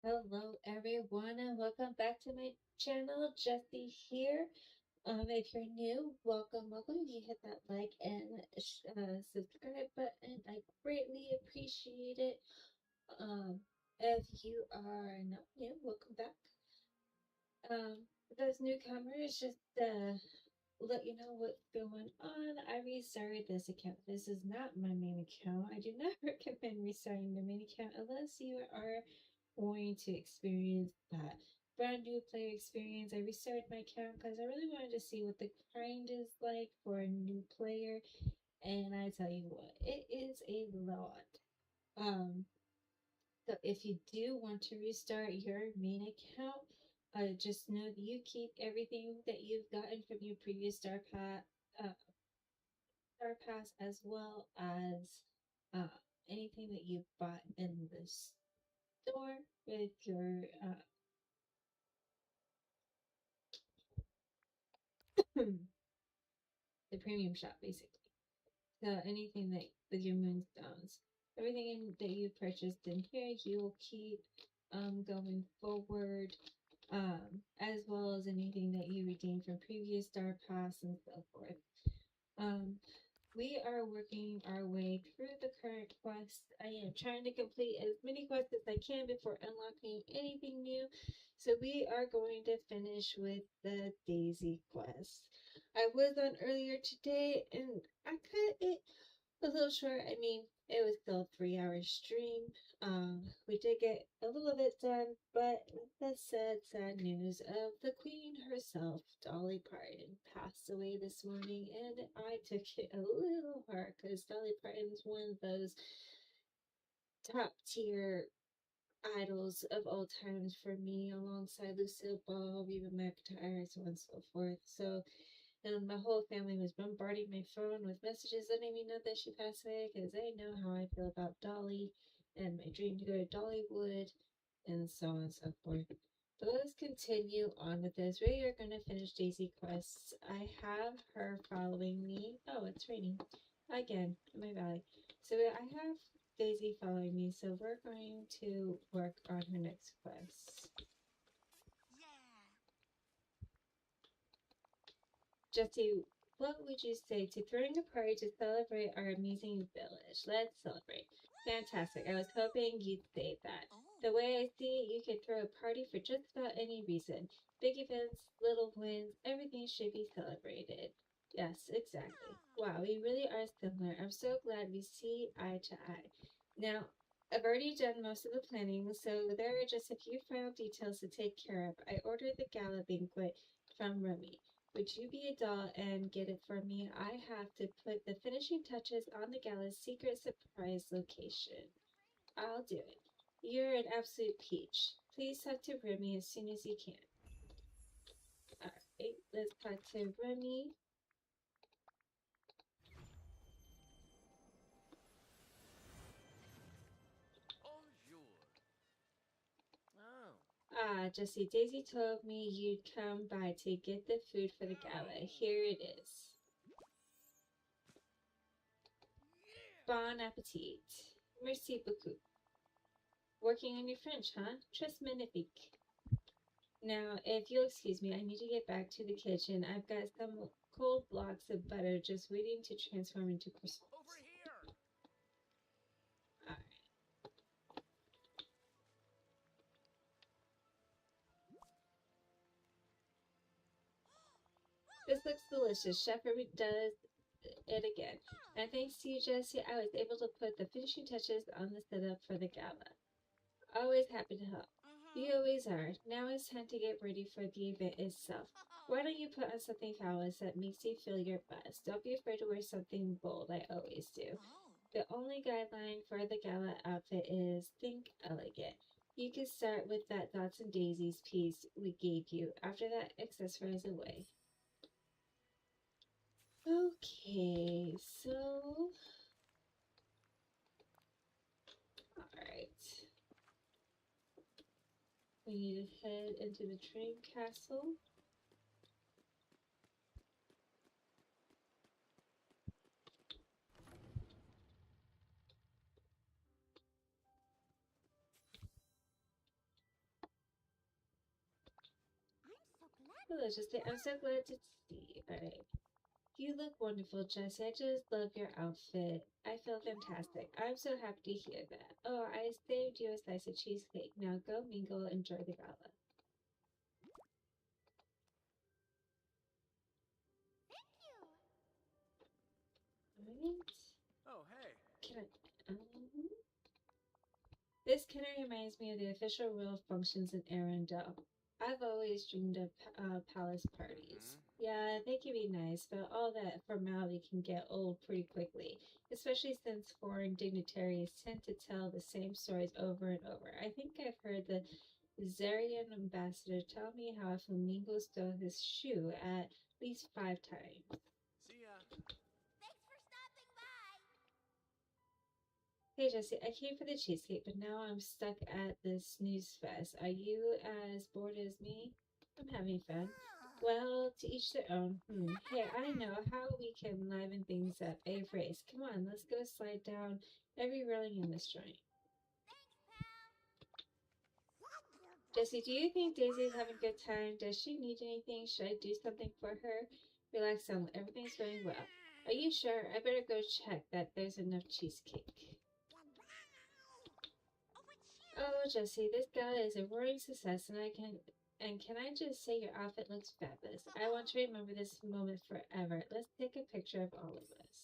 Hello everyone and welcome back to my channel. Jessie here. If you're new, welcome. If you hit that like and subscribe button, I greatly appreciate it. If you are not new, welcome back. For those newcomers, just let you know what's going on. I restarted this account. This is not my main account. I do not recommend restarting the main account unless you are going to experience that brand new player experience. I restarted my account because I really wanted to see what the grind is like for a new player, and I tell you what, it is a lot. Um, so if you do want to restart your main account, just know that you keep everything that you've gotten from your previous Star Pass, as well as uh, anything that you bought in the store with your the premium shop, basically. So anything that with your moonstones, everything that you purchased in here, you will keep going forward, as well as anything that you redeemed from previous Star Pass and so forth. Um, we are working our way through the current quest. I am trying to complete as many quests as I can before unlocking anything new. So we are going to finish with the Daisy quest. I was on earlier today and I cut it a little short. I mean, it was still a 3 hour stream. We did get a little bit done, but the sad news of the Queen herself, Dolly Parton, passed away this morning, and I took it a little hard because Dolly Parton is one of those top tier idols of all times for me, alongside Lucille Ball, Reba McEntire, so on and so forth. So and my whole family was bombarding my phone with messages letting me know that she passed away because they know how I feel about Dolly and my dream to go to Dollywood and so on and so forth. But let's continue on with this. We are going to finish Daisy quests. I have her following me. Oh, it's raining again in my valley. So I have Daisy following me, so we're going to work on her next quest. Jessie, what would you say to throwing a party to celebrate our amazing village? Let's celebrate. Fantastic. I was hoping you'd say that. The way I see it, you could throw a party for just about any reason. Big events, little wins, everything should be celebrated. Yes, exactly. Wow, we really are similar. I'm so glad we see eye to eye. Now, I've already done most of the planning, so there are just a few final details to take care of. I ordered the gala banquet from Remy. Would you be a doll and get it for me? I have to put the finishing touches on the gala's secret surprise location. I'll do it. You're an absolute peach. Please talk to Remy as soon as you can. Alright, let's talk to Remy. Jessie, Daisy told me you'd come by to get the food for the gala. Here it is. Bon appetit. Merci beaucoup. Working on your French, huh? Très magnifique. Now, if you'll excuse me, I need to get back to the kitchen. I've got some cold blocks of butter just waiting to transform into croissants. Over here. All right. This looks delicious. Chef does it again. And thanks to you, Jessie, I was able to put the finishing touches on the setup for the gala. Always happy to help. You always are. Now it's time to get ready for the event itself. Why don't you put on something fabulous that makes you feel your best? Don't be afraid to wear something bold. I always do. The only guideline for the gala outfit is think elegant. You can start with that Dots and Daisies piece we gave you. After that, accessorize away. Okay, so... Alright. We need to head into the train castle. Hello, Jessie. I'm so glad to see you. Alright. You look wonderful, Jessie. I just love your outfit. I feel fantastic. I'm so happy to hear that. Oh, I saved you a slice of cheesecake. Now go mingle, enjoy the gala. Alright. Oh, hey. Can I, This kind of reminds me of the official royal functions in Arendelle. I've always dreamed of palace parties. Yeah, they can be nice, but all that formality can get old pretty quickly, especially since foreign dignitaries tend to tell the same stories over and over. I think I've heard the Zarian ambassador tell me how a flamingo stole his shoe at least 5 times. See ya. Hey Jesse, I came for the cheesecake, but now I'm stuck at this snooze fest. Are you as bored as me? I'm having fun. Well, to each their own. Hey, I know how we can liven things up. A race. Come on, let's go slide down every railing in this joint. Jesse, do you think Daisy's having a good time? Does she need anything? Should I do something for her? Relax, Selma. Everything's going well. Are you sure? I better go check that there's enough cheesecake. Oh, Jesse, this gala is a roaring success, and can I just say your outfit looks fabulous. I want to remember this moment forever. Let's take a picture of all of us.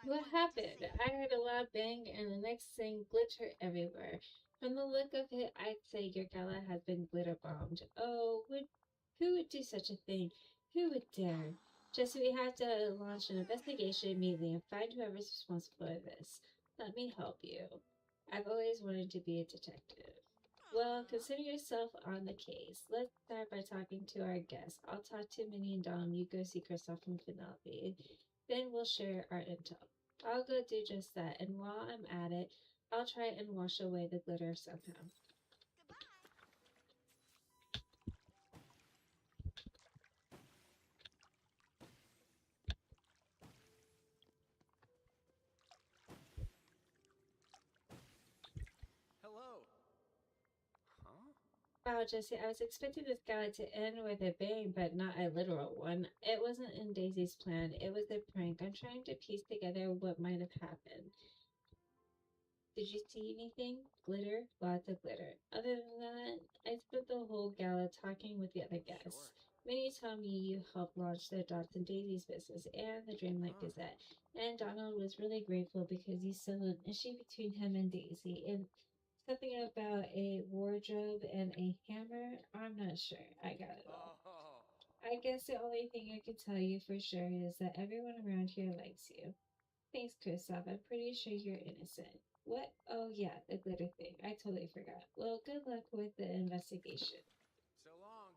What happened? I heard a loud bang, and the next thing, glitter everywhere. From the look of it, I'd say your gala has been glitter bombed. Oh, who would do such a thing? Who would dare? Jesse, we have to launch an investigation immediately and find whoever's responsible for this. Let me help you. I've always wanted to be a detective. Well, consider yourself on the case. Let's start by talking to our guests. I'll talk to Minnie and Dom. You go see Kristoff and Penelope. Then we'll share our intel. I'll go do just that, and while I'm at it, I'll try and wash away the glitter somehow. Hello. Huh? Wow, Jesse, I was expecting this gala to end with a bang, but not a literal one. It wasn't in Daisy's plan. It was a prank. I'm trying to piece together what might have happened. Did you see anything? Glitter? Lots of glitter. Other than that, I spent the whole gala talking with the other guests. Many tell me you helped launch the Dots and Daisies business and the Dreamlight Gazette. And Donald was really grateful because you settled an issue between him and Daisy. And something about a wardrobe and a hammer? I'm not sure. I got it all. Oh. I guess the only thing I can tell you for sure is that everyone around here likes you. Thanks, Kristoff. I'm pretty sure you're innocent. What? Oh, yeah, the glitter thing. I totally forgot. Well, good luck with the investigation. So long.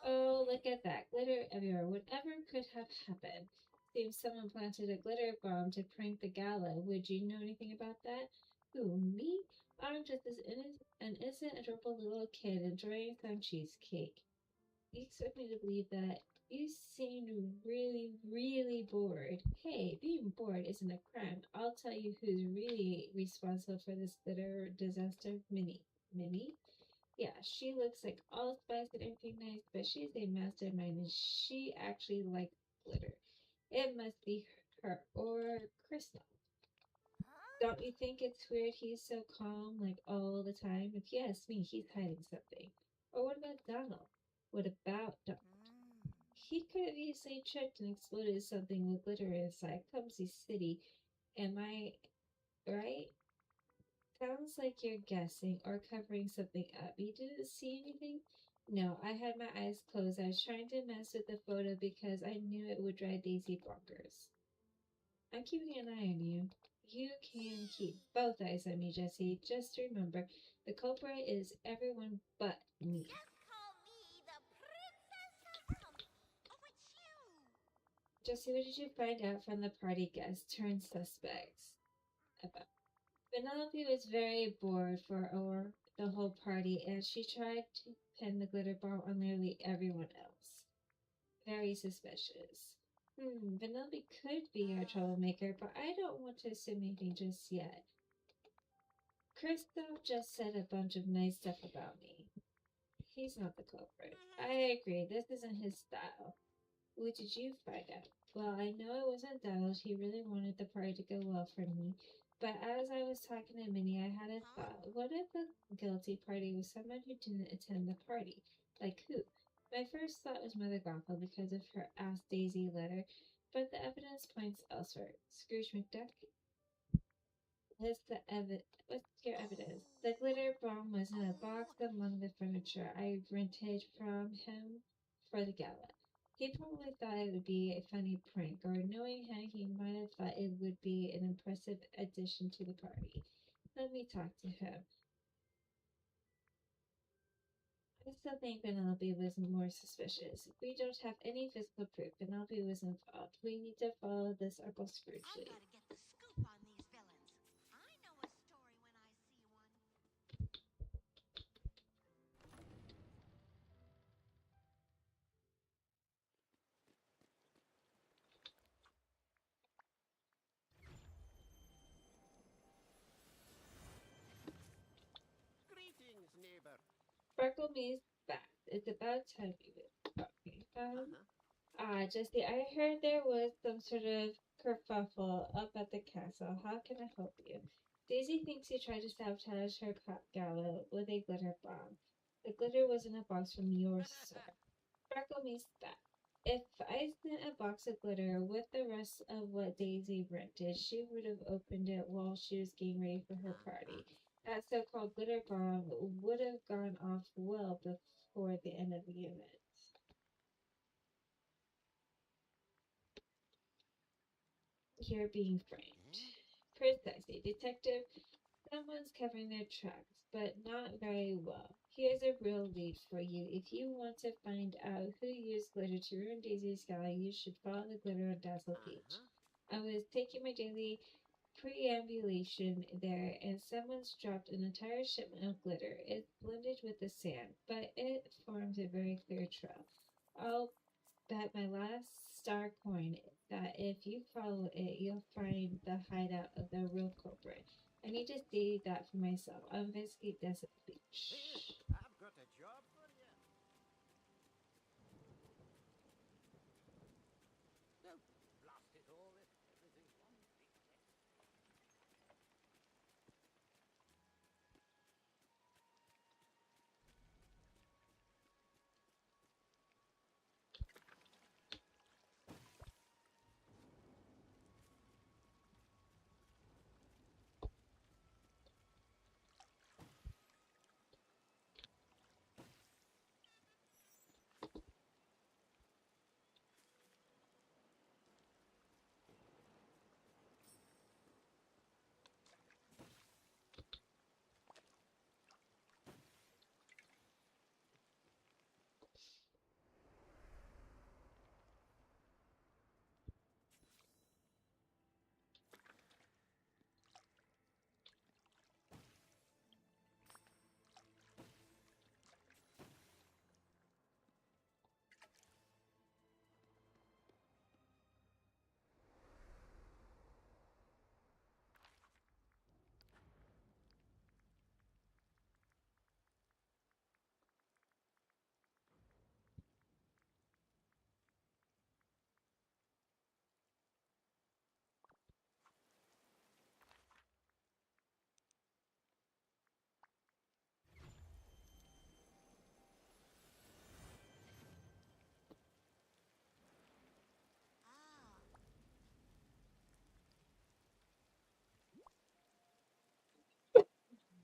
Oh, look at that. Glitter everywhere. Whatever could have happened? Seems someone planted a glitter bomb to prank the gala. Would you know anything about that? Who, me? I'm just an innocent, adorable little kid enjoying some cheesecake. You expect me to believe that? You seemed really, really bored. Hey, being bored isn't a crime. I'll tell you who's really responsible for this glitter disaster. Minnie. Minnie? Yeah, she looks like all spice and everything nice, but she's a mastermind and she actually likes glitter. It must be her or Crystal. Don't you think it's weird he's so calm, like all the time? If you ask me, he's hiding something. Or what about Donald? What about Donald? He could have easily tripped and exploded something with glitter inside Clumsy City. Am I right? Sounds like you're guessing or covering something up. You didn't see anything? No, I had my eyes closed. I was trying to mess with the photo because I knew it would drive Daisy bonkers. I'm keeping an eye on you. You can keep both eyes on me, Jesse. Just remember, the culprit is everyone but me. Jesse, what did you find out from the party guests turned suspects about? Penelope was very bored for the whole party, and she tried to pin the glitter bomb on nearly everyone else. Very suspicious. Penelope could be our troublemaker, but I don't want to assume anything just yet. Kristoff just said a bunch of nice stuff about me. He's not the culprit. I agree, this isn't his style. What did you find out? Well, I know it wasn't Donald. He really wanted the party to go well for me. But as I was talking to Minnie, I had a thought. What if the guilty party was someone who didn't attend the party? Like who? My first thought was Mother Gothel because of her Ask Daisy letter, but the evidence points elsewhere. Scrooge McDuck? What's your evidence? The glitter bomb was in a box among the furniture I rented from him for the gala. He probably thought it would be a funny prank, or knowing him, he might have thought it would be an impressive addition to the party. Let me talk to him. I still think Penelope was more suspicious. We don't have any physical proof Penelope was involved. We need to follow this up on Scrooge. I've got to get the scoop on these villains. I know a story when I see one. Greetings, neighbor. Sparkle Me's back. It's about time you were talking. Jesse, I heard there was some sort of kerfuffle up at the castle. How can I help you? Daisy thinks you tried to sabotage her gala with a glitter bomb. The glitter was in a box from your store. Sparkle Me's back. If I sent a box of glitter with the rest of what Daisy rented, she would have opened it while she was getting ready for her party. That so-called glitter bomb would have gone off well before the end of the event. You're being framed. Precisely, Detective. Someone's covering their tracks, but not very well. Here's a real lead for you. If you want to find out who used glitter to ruin Daisy's gala, you should follow the glitter on Dazzle Beach. I was taking my daily preambulation there, and someone's dropped an entire shipment of glitter. It's blended with the sand, but it forms a very clear trail. I'll bet my last star coin that if you follow it, you'll find the hideout of the real culprit. I need to see that for myself. I'll investigate Desert Beach. I've got a job for you. No, blast it all if everything's one big mess.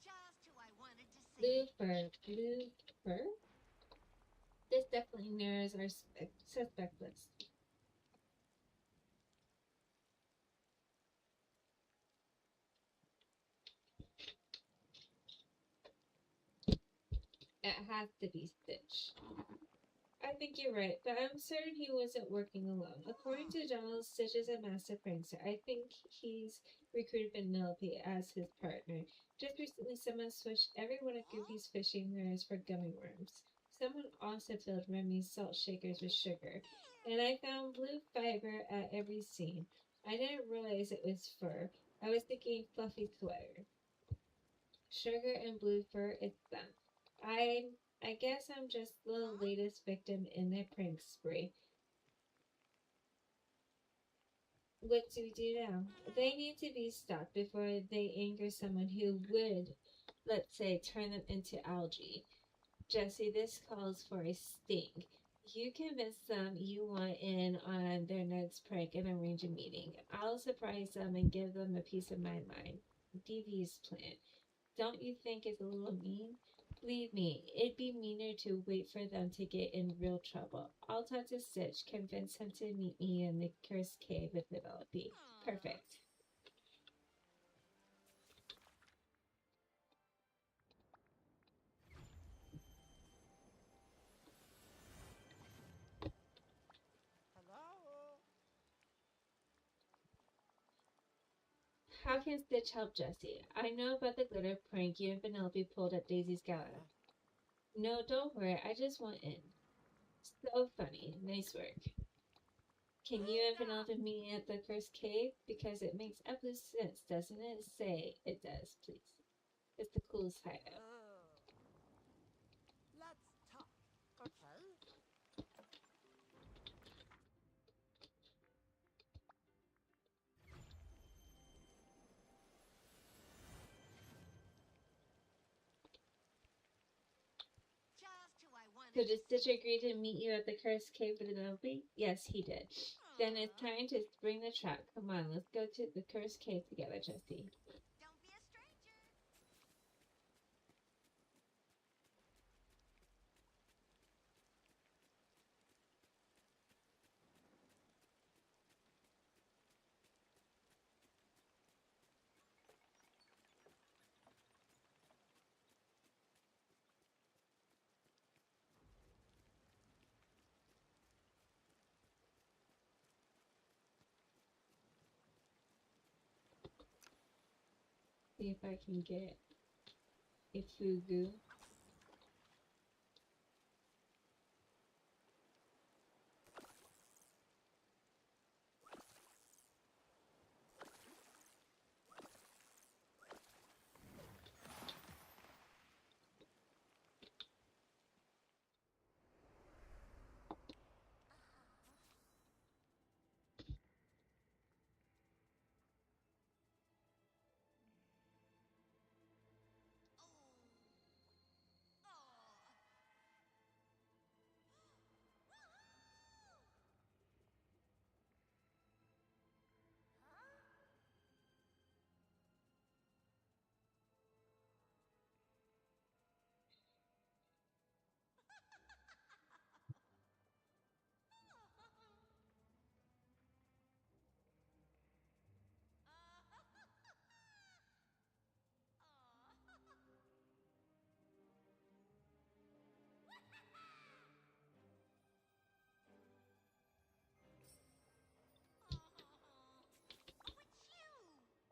Just who I wanted to see. Blue fur? This definitely narrows our suspect list. It has to be Stitch. I think you're right, but I'm certain he wasn't working alone. According to Donald, Stitch is a master prankster. I think he's recruited Penelope as his partner. Just recently, someone switched every one of Goofy's fishing lures for gummy worms. Someone also filled Remy's salt shakers with sugar. And I found blue fiber at every seam. I didn't realize it was fur. I was thinking fluffy sweater. Sugar and blue fur, it's them. I guess I'm just the latest victim in their prank spree. What do we do now? They need to be stopped before they anger someone who would, let's say, turn them into algae. Jesse, this calls for a sting. You convince them you want in on their next prank and arrange a meeting. I'll surprise them and give them a piece of my mind. DV's plan. Don't you think it's a little mean? Believe me, it'd be meaner to wait for them to get in real trouble. I'll talk to Stitch, convince him to meet me in the cursed cave with Penelope. Perfect. Hello? How can Stitch help Jesse? I know about the glitter prank you and Penelope pulled at Daisy's gala. No, don't worry, I just want in. So funny. Nice work. Can you and Penelope meet me at the cursed cave? Because it makes absolute sense, doesn't it? Say it does, please. It's the coolest hideout. Let's talk. Okay. Just who I wanted. So did Stitch agree to meet you at the cursed cave with Penelope? Yes, he did. Then it's time to spring the trap. Come on, let's go to the cursed cave together, Jesse. Don't be a stranger. See if I can get a fugu.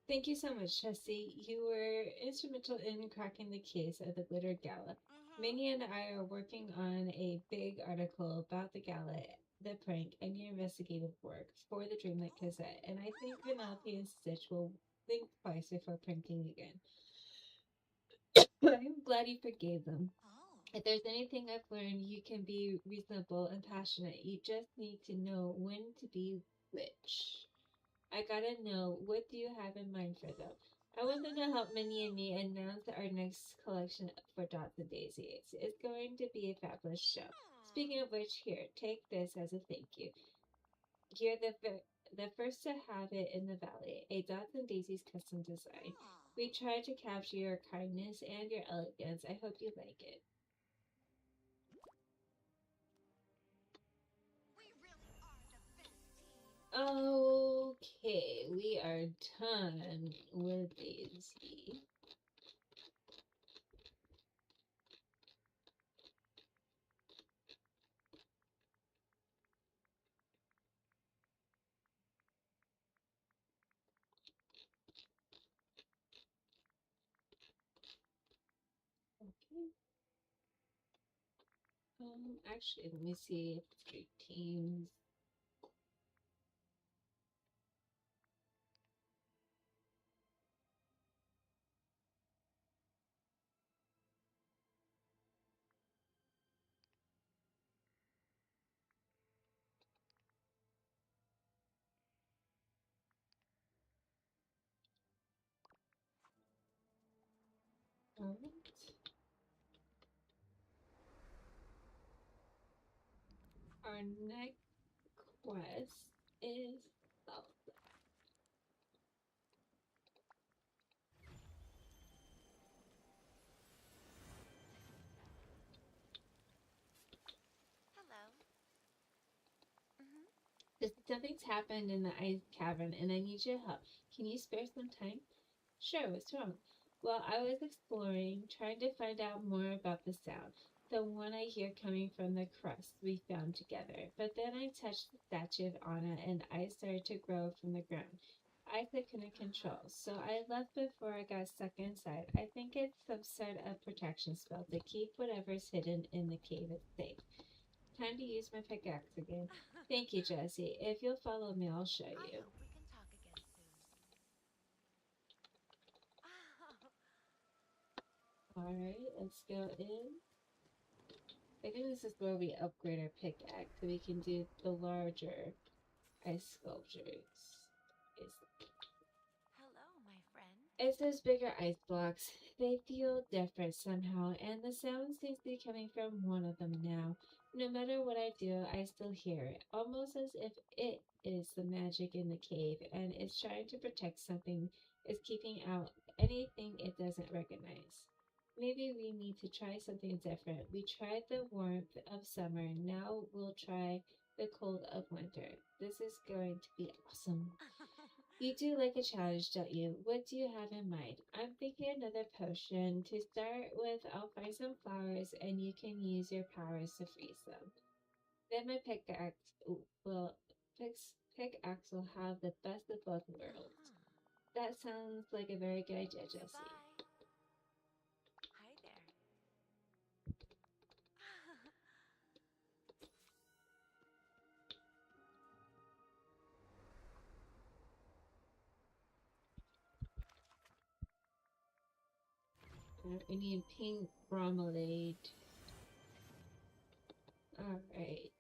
Thank you so much, Jesse. You were instrumental in cracking the case of the Glitter Gala. Minnie and I are working on a big article about the gala, the prank, and your investigative work for the Dreamlight Gazette, and I think Penelope and Stitch will think twice before pranking again. I'm glad you forgave them. If there's anything I've learned, you can be reasonable and passionate. You just need to know when to be which. I gotta know, what do you have in mind for them? I want them to help Minnie and me announce our next collection for Dots and Daisies. It's going to be a fabulous show. Speaking of which, here, take this as a thank you. You're the first to have it in the valley, a Dots and Daisies custom design. We tried to capture your kindness and your elegance. I hope you like it. We really are the best team. Okay, we are done with Daisy. Actually, let me see if 3 teams. Alright. Our next quest is South. Hello. Mm-hmm. Something's happened in the ice cavern and I need your help. Can you spare some time? Sure, what's wrong? Well, I was exploring, trying to find out more about the sound, the one I hear coming from the crust we found together. But then I touched the statue of Anna and ice started to grow from the ground. Ice I couldn't control, so I left before I got stuck inside. I think it's some sort of protection spell to keep whatever's hidden in the cave safe. Time to use my pickaxe again. Thank you, Jesse. If you'll follow me, I'll show I you. hope we can talk again soon. Alright, let's go in. I think this is where we upgrade our pickaxe so we can do the larger ice sculptures. Hello, my friend. It's those bigger ice blocks. They feel different somehow, and the sound seems to be coming from one of them now. No matter what I do, I still hear it, almost as if it is the magic in the cave, and it's trying to protect something, it's keeping out anything it doesn't recognize. Maybe we need to try something different. We tried the warmth of summer, now we'll try the cold of winter. This is going to be awesome. You do like a challenge, don't you? What do you have in mind? I'm thinking another potion. To start with, I'll find some flowers and you can use your powers to freeze them. Then my pickaxe will have the best of both worlds. That sounds like a very good idea, Jesse. Goodbye. Hi there. We need pink bromelade. Alright.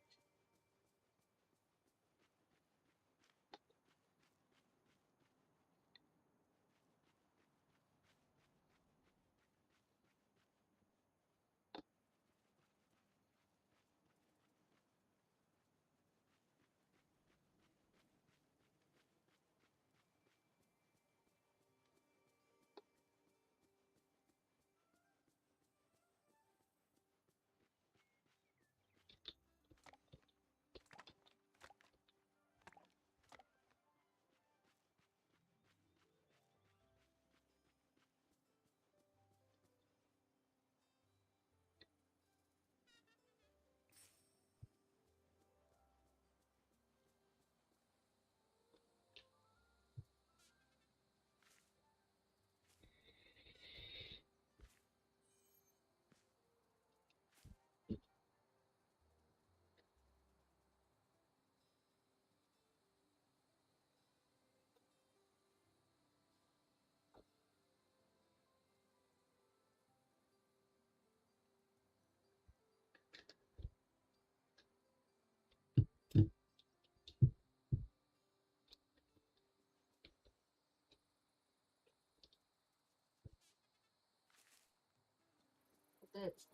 Let's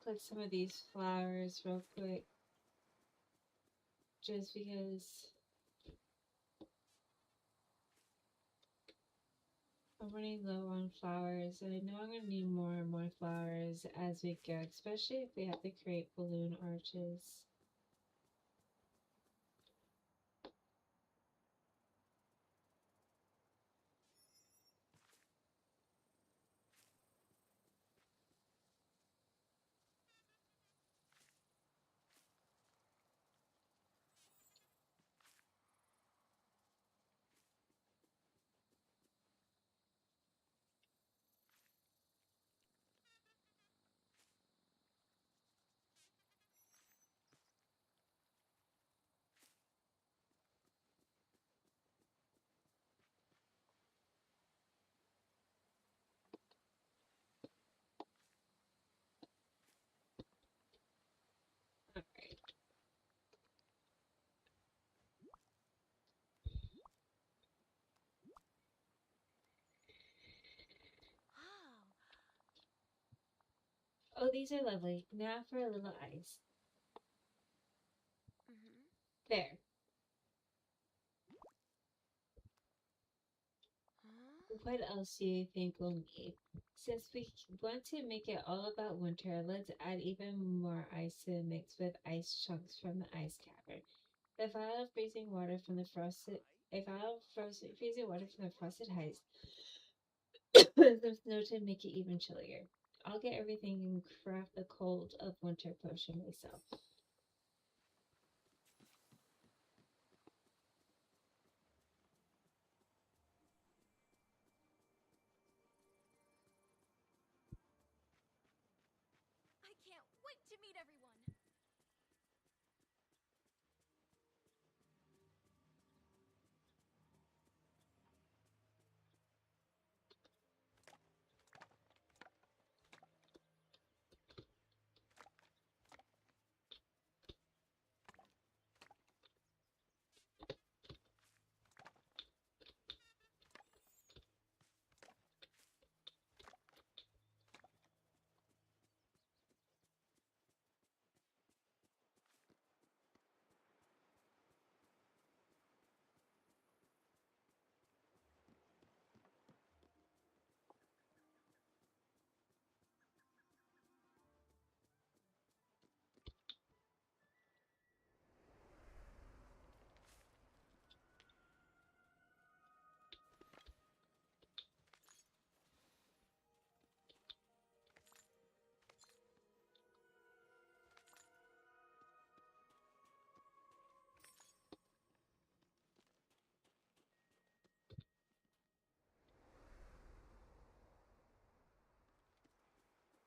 click some of these flowers real quick. Just because I'm running low on flowers, and I know I'm going to need more and more flowers as we go, especially if we have to create balloon arches. Oh, these are lovely. Now for a little ice. Mm-hmm. There. Huh? What else do you think we'll need? Since we want to make it all about winter, let's add even more ice to the mix with ice chunks from the ice cavern. A vial of freezing water from the frosted a vial of freezing water from the frosted heights with snow to make it even chillier. I'll get everything and craft the cold of winter potion myself. I can't wait to meet everyone.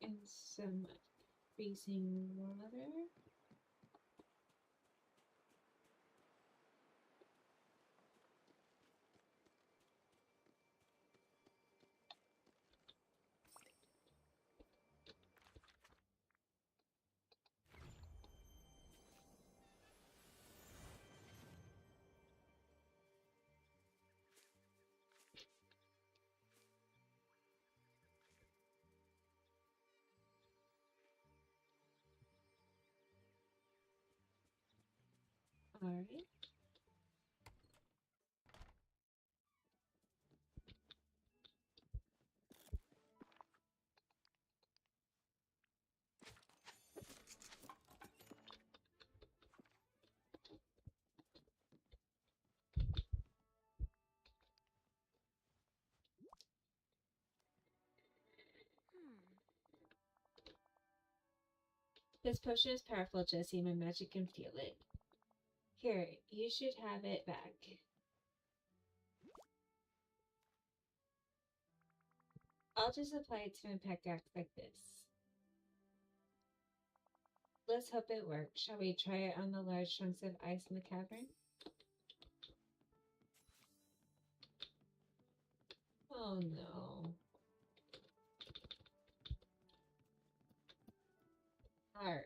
And some freezing water. Alright. Hmm. This potion is powerful, Jesse. My magic can feel it. Here, you should have it back. I'll just apply it to my pickaxe like this. Let's hope it works. Shall we try it on the large chunks of ice in the cavern? Oh no. Alright.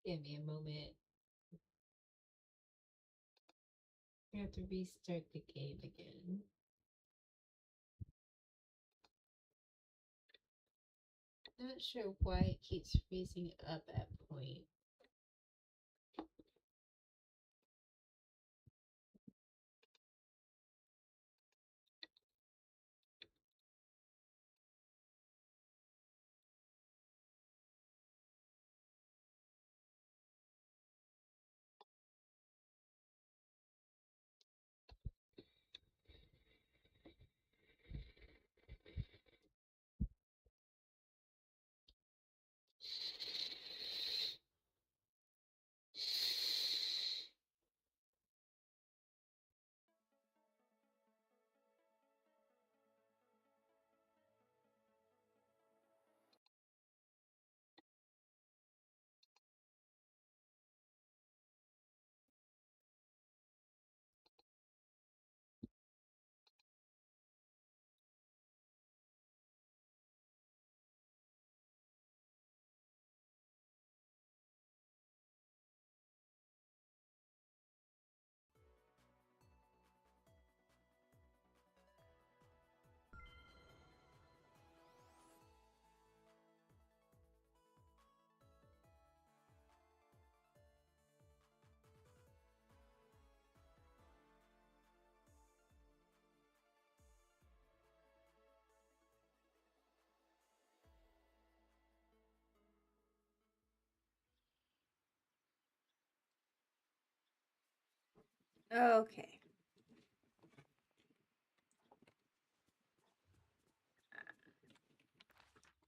Give me a moment. I have to restart the game again. Not sure why it keeps freezing up at point. Okay.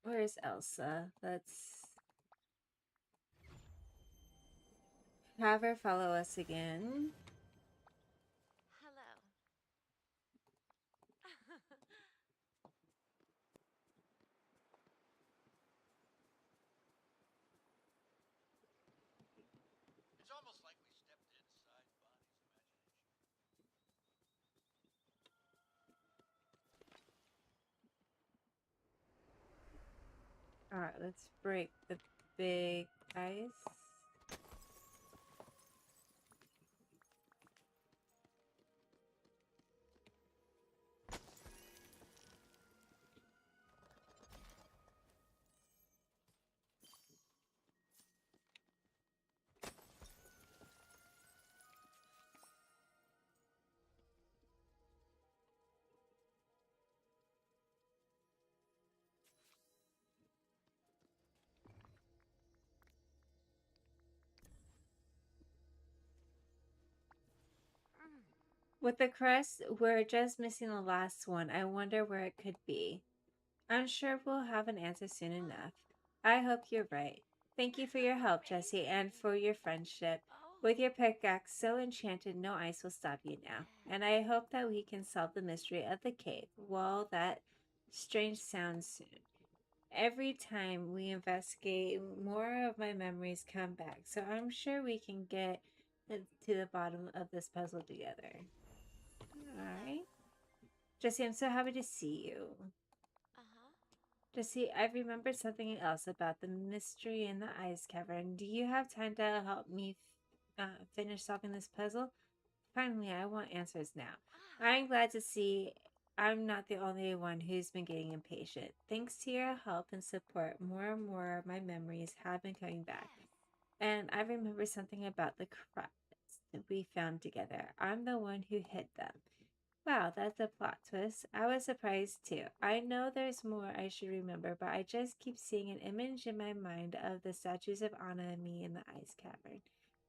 Where's Elsa? Let's have her follow us again. Hello. It's almost like we stepped inside Bonnie's imagination. Alright, let's break the big ice. With the crest, we're just missing the last one. I wonder where it could be. I'm sure we'll have an answer soon enough. I hope you're right. Thank you for your help, Jesse, and for your friendship. Oh, With your pickaxe so enchanted, no ice will stop you now. And I hope that we can solve the mystery of the cave. Well, that strange sound soon. Every time we investigate, more of my memories come back. So I'm sure we can get to the bottom of this puzzle together. Alright. Jesse, I'm so happy to see you. uh-huh. Jesse, I've remembered something else about the mystery in the ice cavern. Do you have time to help me finish solving this puzzle? Finally, I want answers now. Ah, I'm glad to see I'm not the only one who's been getting impatient. Thanks to your help and support, more and more of my memories have been coming back. yes. And I remember something about the crasts we found together. I'm the one who hid them. Wow, that's a plot twist. I was surprised too. I know there's more I should remember, but I just keep seeing an image in my mind of the statues of Anna and me in the ice cavern.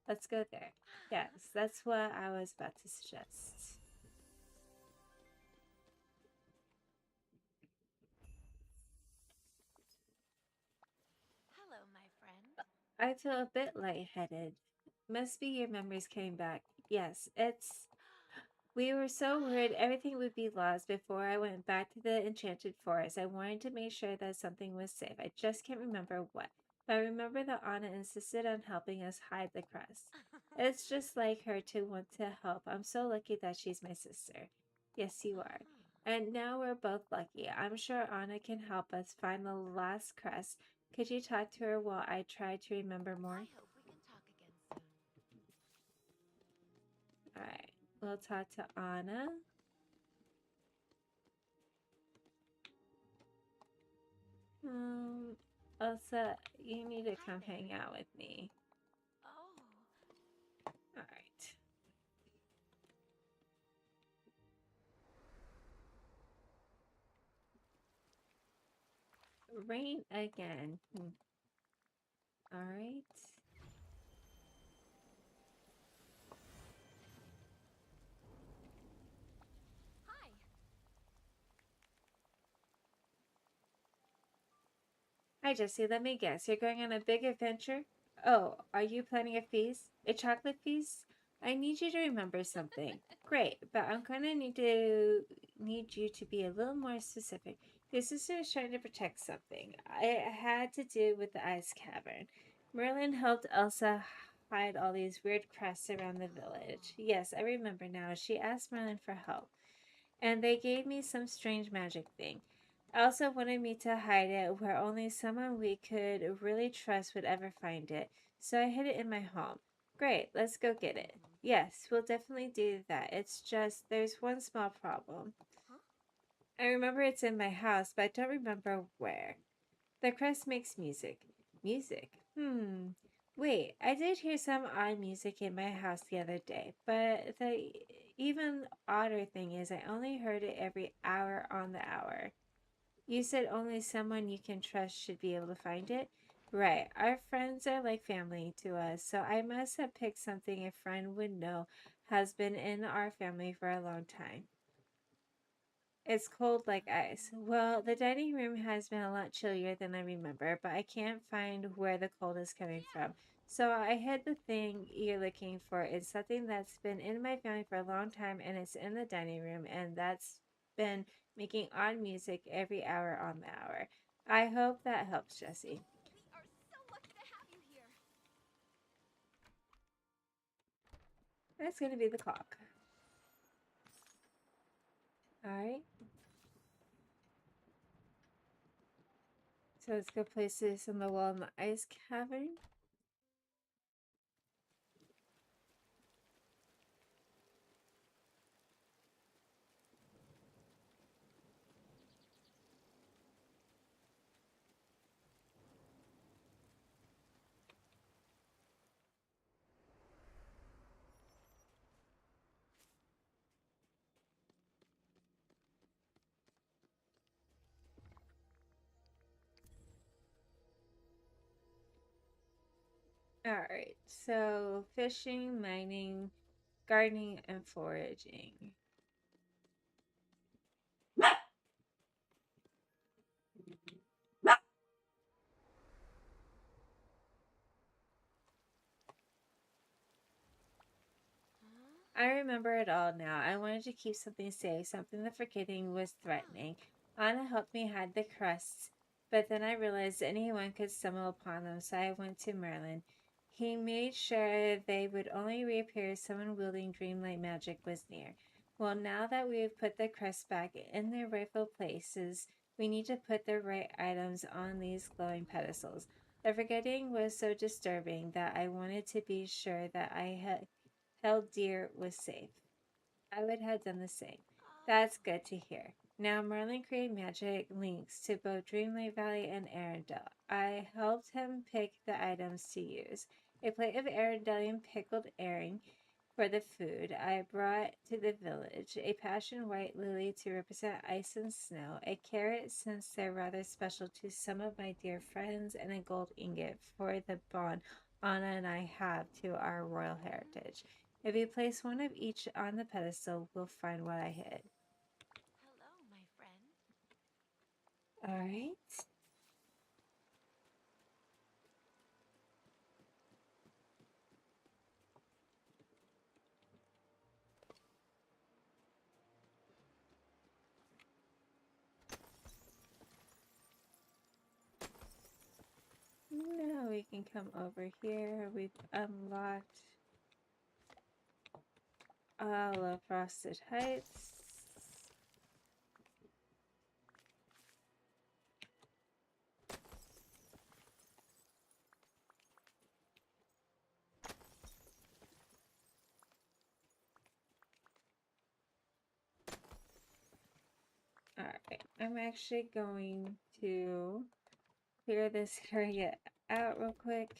Let's go there. Yes, that's what I was about to suggest. Hello, my friend. I feel a bit lightheaded. Must be your memories coming back. Yes, it's. We were so worried everything would be lost before I went back to the enchanted forest. I wanted to make sure that something was safe. I just can't remember what. But I remember that Anna insisted on helping us hide the crest. It's just like her to want to help. I'm so lucky that she's my sister. Yes, you are. And now we're both lucky. I'm sure Anna can help us find the last crest. Could you talk to her while I try to remember more? I hope we can talk again soon. Alright, we'll talk to Anna. Um, Elsa, you need to Hi come there. hang out with me. Oh, Alright. Rain again. Alright. hi. Hi, Jesse. Let me guess. You're going on a big adventure? Oh, are you planning a feast? A chocolate feast? I need you to remember something. Great, but I'm gonna need you to be a little more specific. Your sister is trying to protect something. It had to do with the ice cavern. Merlin helped Elsa hide all these weird crests around the village. Yes, I remember now. She asked Merlin for help, and they gave me some strange magic thing. Elsa wanted me to hide it where only someone we could really trust would ever find it, so I hid it in my home. Great, let's go get it. Yes, we'll definitely do that. It's just there's one small problem. Huh? I remember it's in my house, but I don't remember where. The crest makes music. Music? Wait, I did hear some odd music in my house the other day, but the even odder thing is I only heard it every hour on the hour. You said only someone you can trust should be able to find it? Right. Our friends are like family to us, so I must have picked something a friend would know has been in our family for a long time. It's cold like ice. Well, the dining room has been a lot chillier than I remember, but I can't find where the cold is coming from. So I hid the thing you're looking for. It's something that's been in my family for a long time, and it's in the dining room, and that's been making odd music every hour on the hour. I hope that helps, Jesse. We are so lucky to have you here. That's going to be the clock. All right. So let's go place this on the wall in the ice cavern. Alright, so fishing, mining, gardening, and foraging. Huh? I remember it all now. I wanted to keep something safe, something that forgetting was threatening. Anna helped me hide the crusts, but then I realized anyone could stumble upon them, so I went to Merlin. He made sure they would only reappear if someone wielding dreamlight magic was near. Well, now that we have put the crusts back in their rightful places, we need to put the right items on these glowing pedestals. The forgetting was so disturbing that I wanted to be sure that I had held dear was safe. I would have done the same. That's good to hear. Now Merlin created magic links to both Dreamlight Valley and Arendelle. I helped him pick the items to use. A plate of Arendellian pickled herring for the food I brought to the village, a passion white lily to represent ice and snow, a carrot since they're rather special to some of my dear friends, and a gold ingot for the bond Anna and I have to our royal heritage. If you place one of each on the pedestal, we'll find what I hid. Hello, my friend. Alright. Now we can come over here. We've unlocked all of Frosted Heights. Alright, I'm actually going to clear this area out real quick.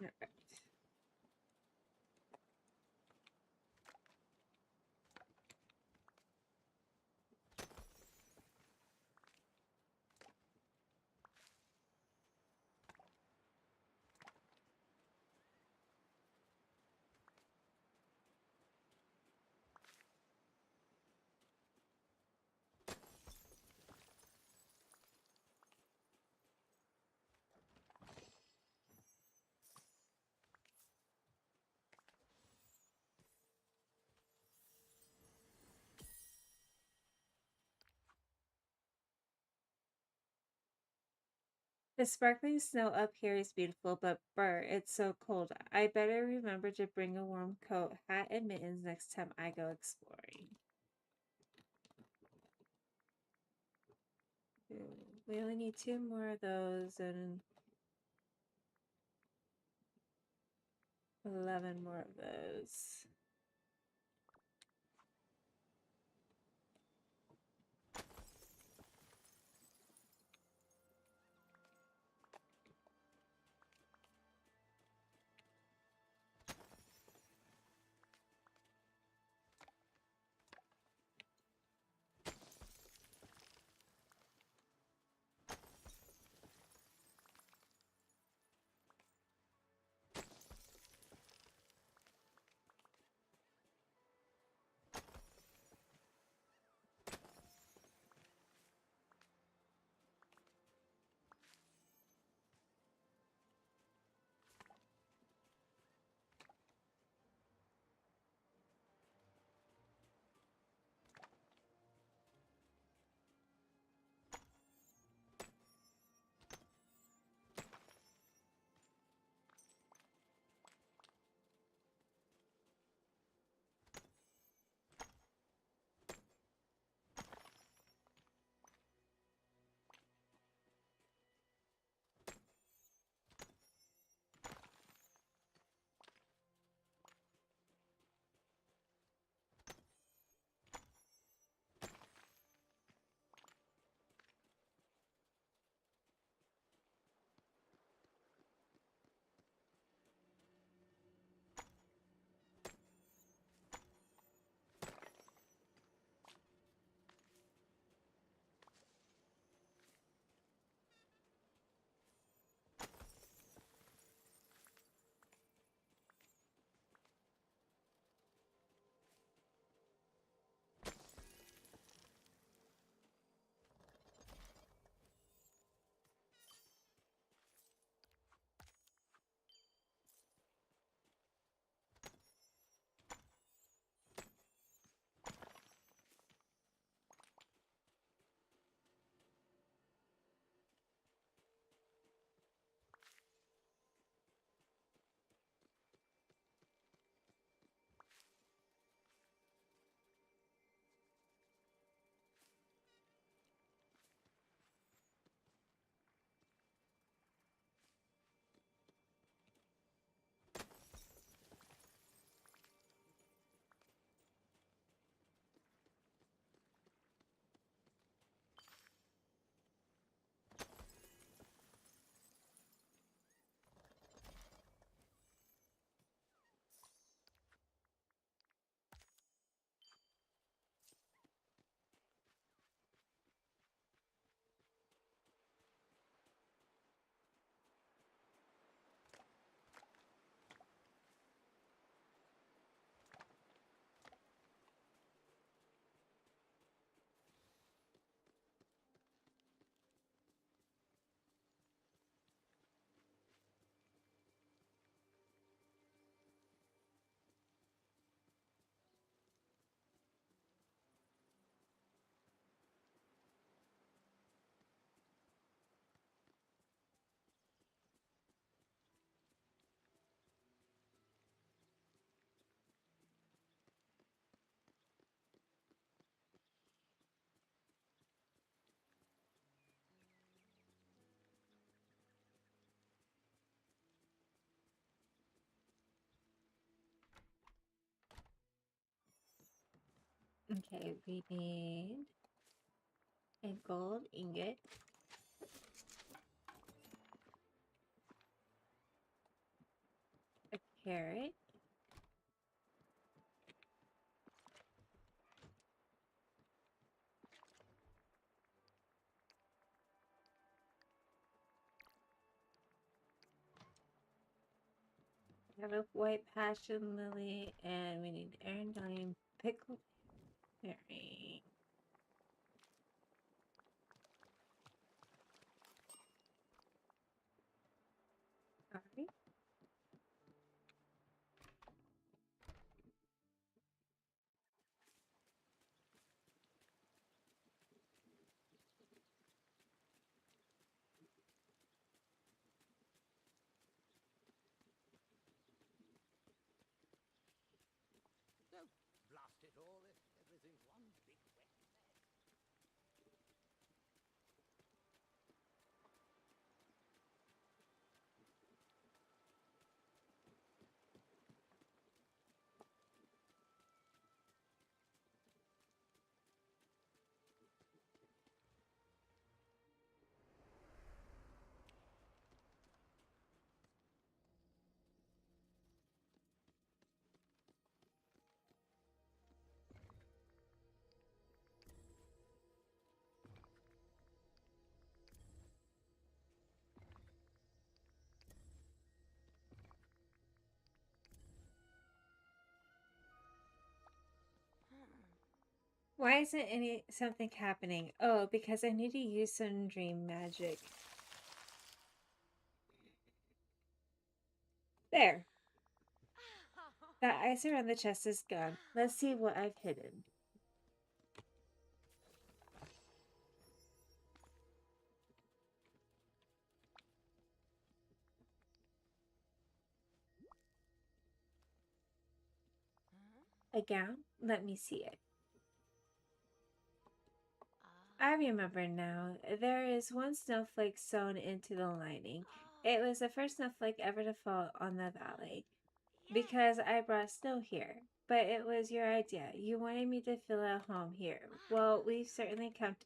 Alright. The sparkling snow up here is beautiful, but brr, it's so cold. I better remember to bring a warm coat, hat, and mittens next time I go exploring. We only need 2 more of those and 11 more of those. Okay, we need a gold ingot, a carrot, we have a white passion lily, and we need arendine pickled herring. Alright. Why isn't any something happening? Oh, because I need to use some dream magic. There. That ice around the chest is gone. Let's see what I've hidden. A gown? Let me see it. I remember now. There is one snowflake sewn into the lining. It was the first snowflake ever to fall on the valley. Because I brought snow here. But it was your idea. You wanted me to feel at home here. Well, we've certainly come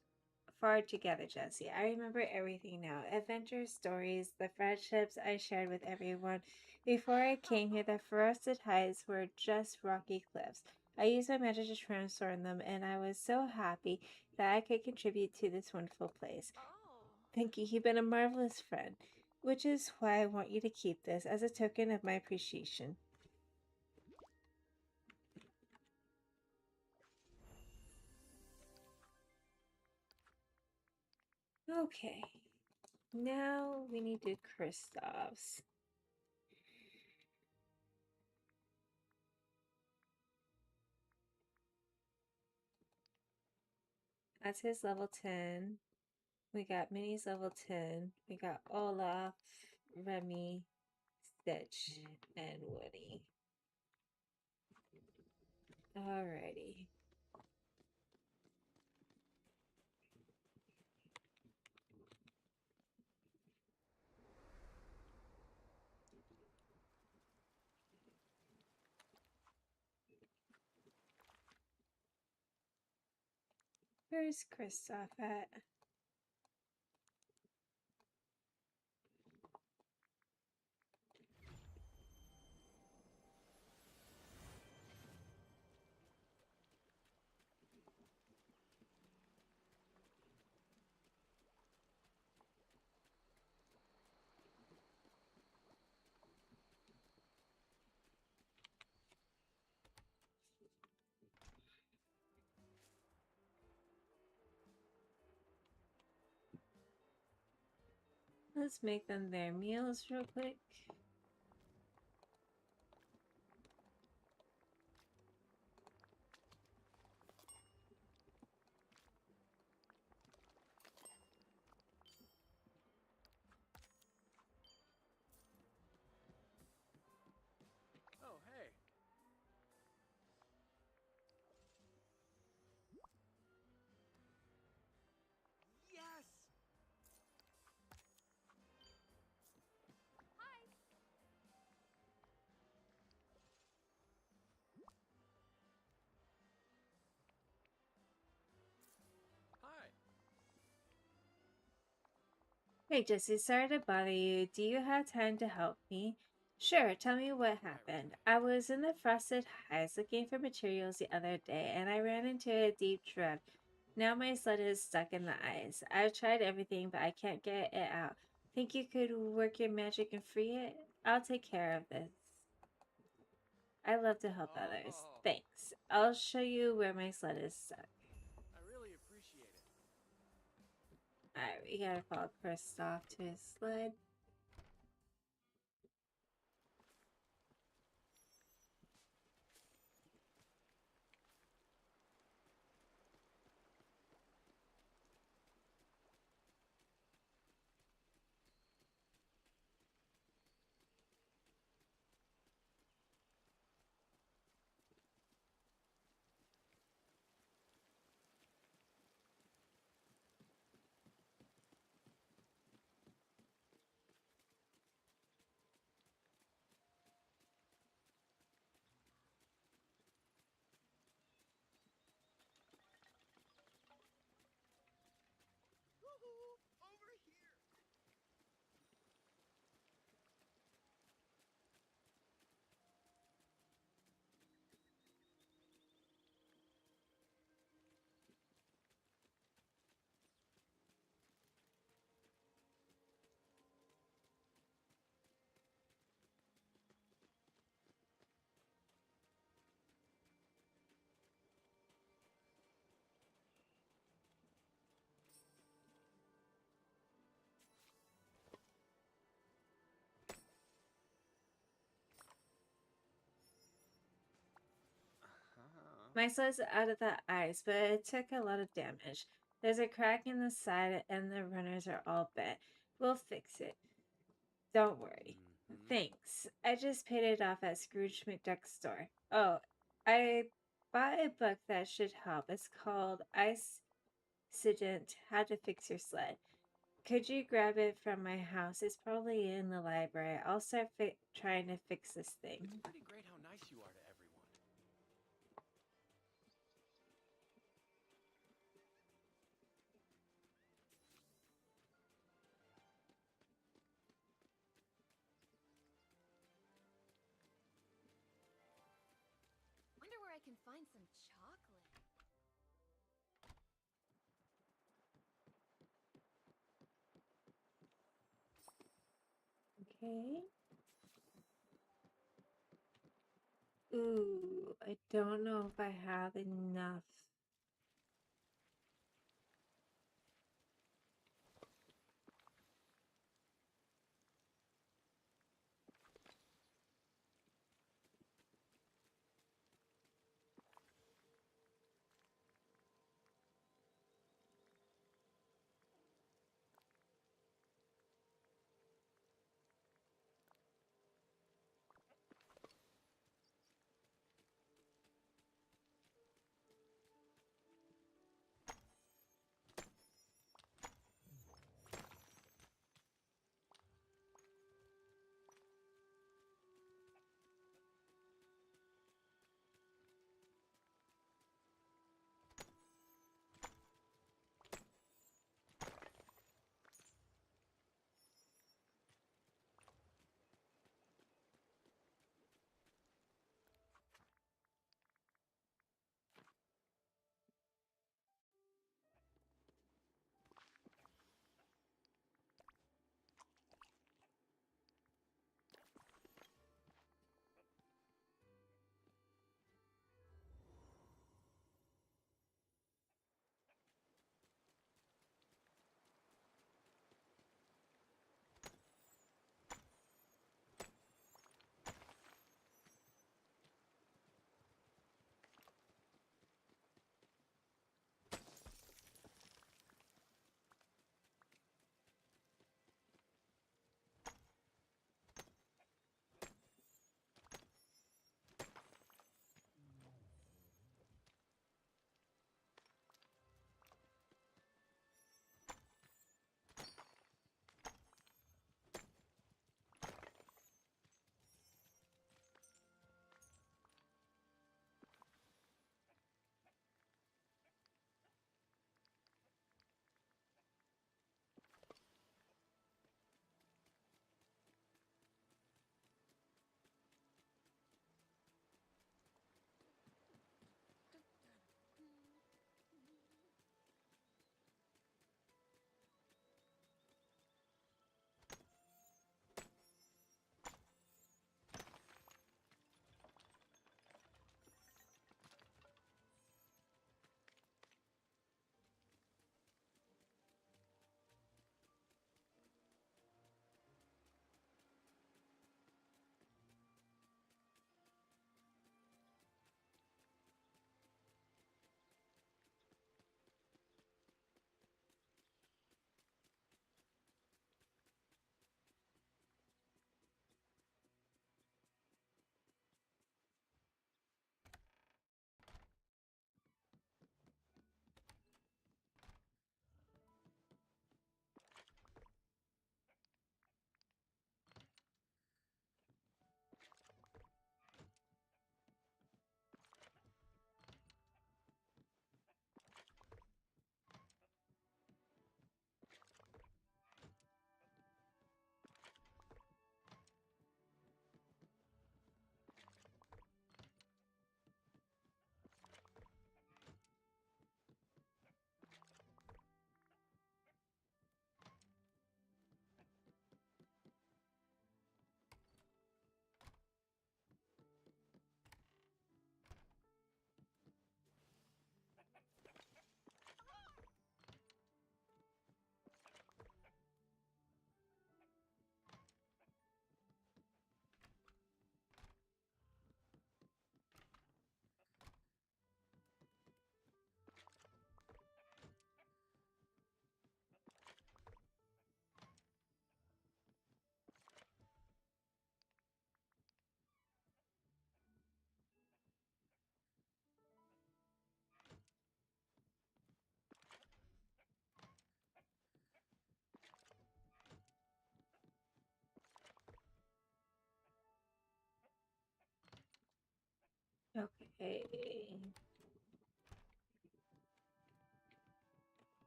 far together, Jesse. I remember everything now. Adventures, stories, the friendships I shared with everyone. Before I came here, the forested heights were just rocky cliffs. I used my magic to transform them, and I was so happy that I could contribute to this wonderful place. Thank you. You've been a marvelous friend, which is why I want you to keep this as a token of my appreciation. Okay, now we need to Kristoff's. That's his level 10. We got Minnie's level 10. We got Olaf, Remy, Stitch, and Woody. Alrighty. Where's Kristoff at? Let's make them their meals real quick. Oh, hey. Yes! Hi. Hey Jesse, sorry to bother you. Do you have time to help me? Sure, tell me what happened. I was in the Frosted Heights looking for materials the other day and I ran into a deep drift. Now my sled is stuck in the ice. I've tried everything but I can't get it out. Think you could work your magic and free it? I'll take care of this. I love to help others. Oh, Thanks. I'll show you where my sled is stuck. I really appreciate it. Alright, we gotta follow Kristoff to his sled. My sled's out of the ice, but it took a lot of damage. There's a crack in the side and the runners are all bent. We'll fix it. Don't worry. Mhm. Thanks. I just paid it off at Scrooge McDuck's store. Oh, I bought a book that should help. It's called Accident: How to Fix Your Sled. Could you grab it from my house? It's probably in the library. I'll start trying to fix this thing. It's pretty great how nice you are to everyone. Wonder where I can find some chocolate. Okay. Ooh, I don't know if I have enough.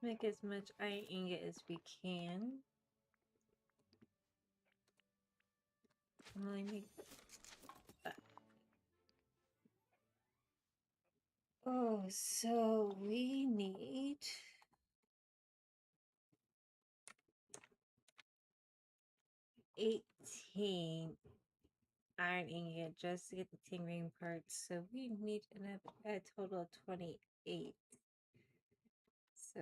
make as much iron ingot as we can. Only make that. Oh, so we need 18 iron ingot just to get the tingling parts. So we need a total of 28. So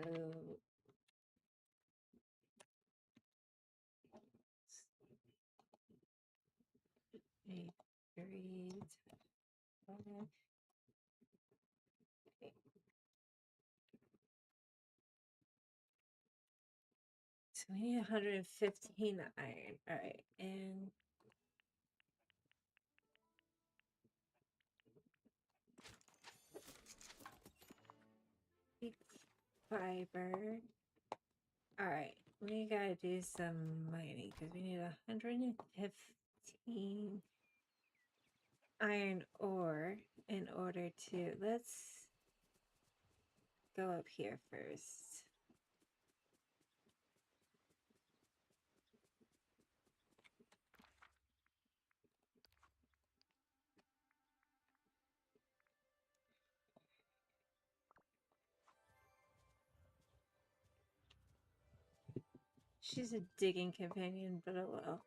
8, 3, 12. Okay. So we need 115 iron. All right, and fiber. All right, we gotta do some mining because we need 115 iron ore in order to. Let's go up here first. She's a digging companion, but oh well.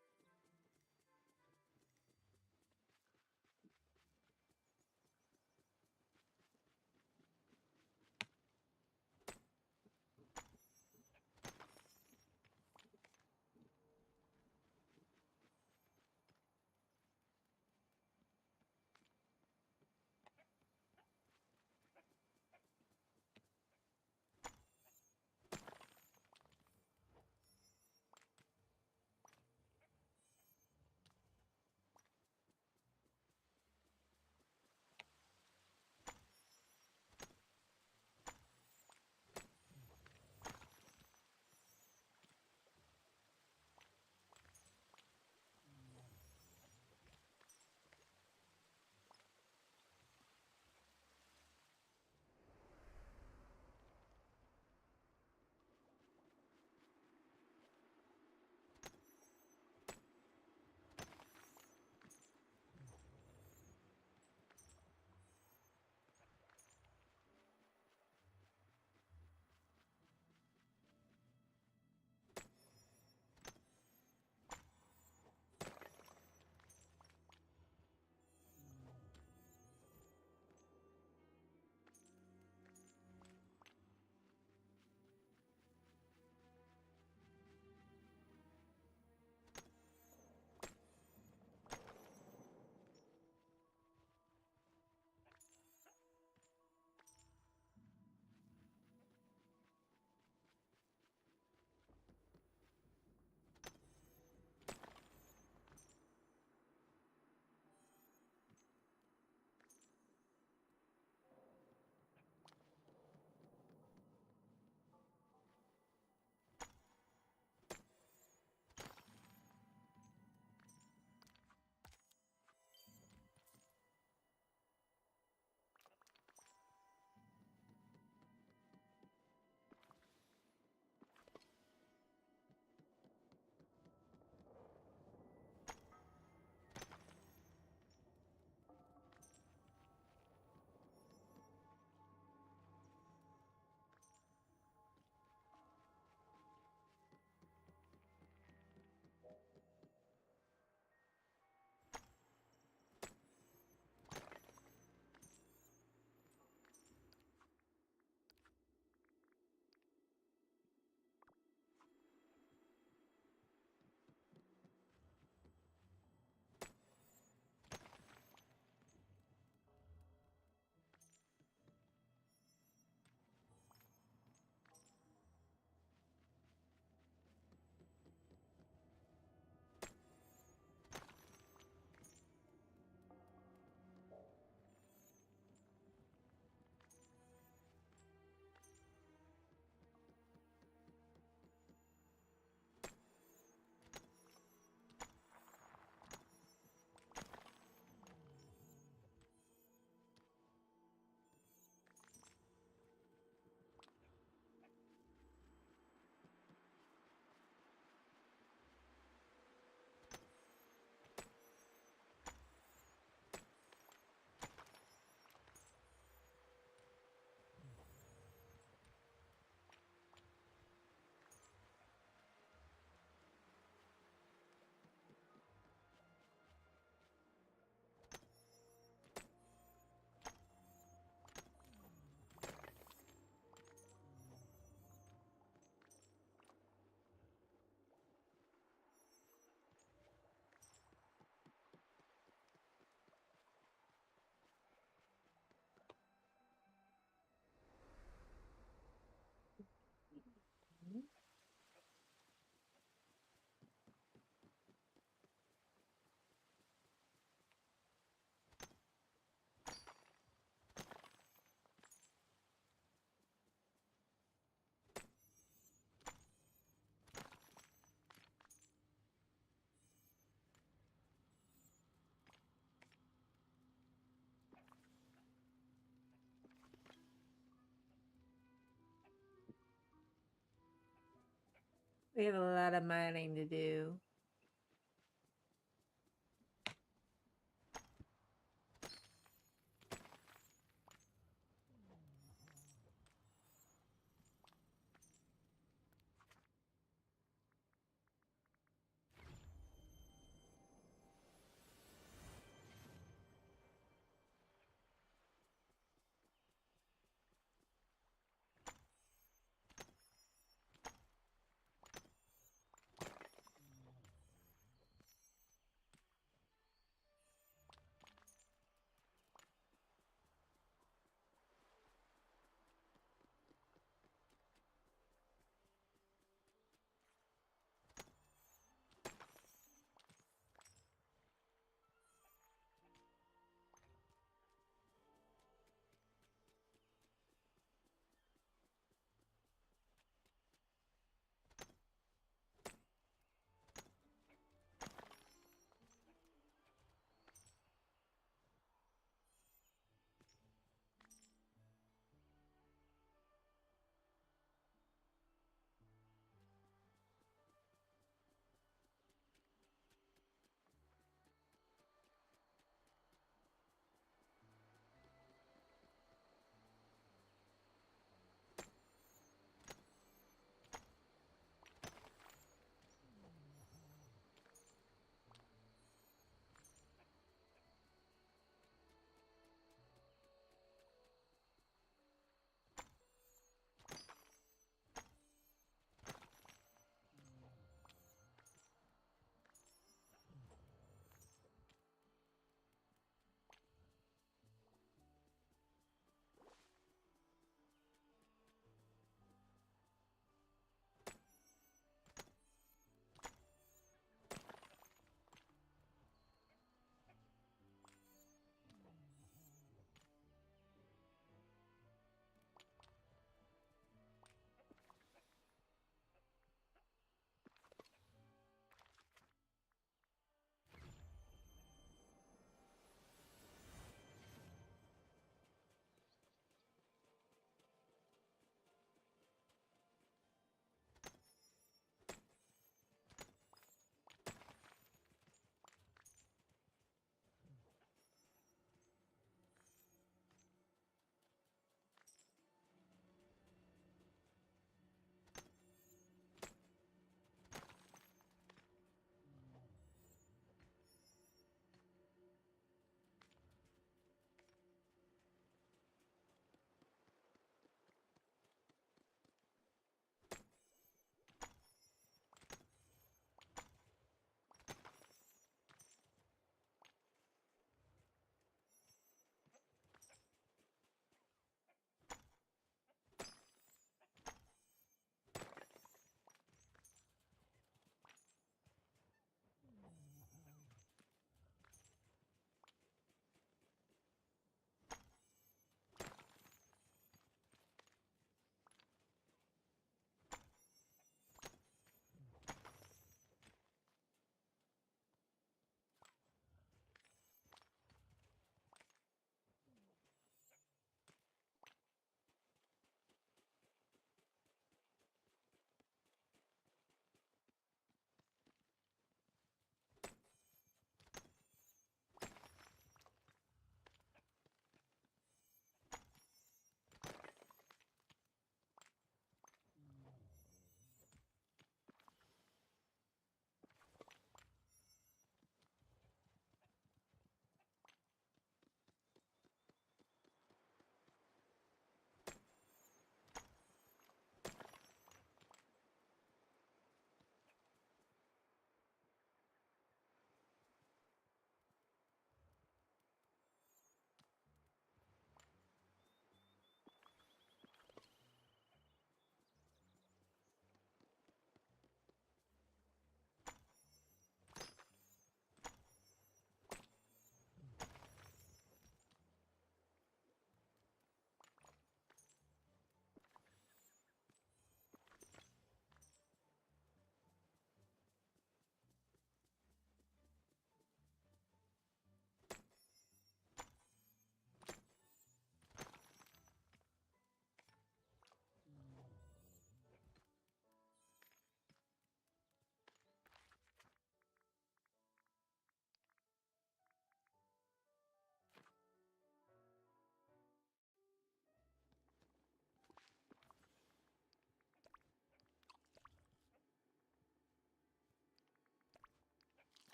We have a lot of mining to do.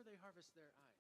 where they harvest their eyes.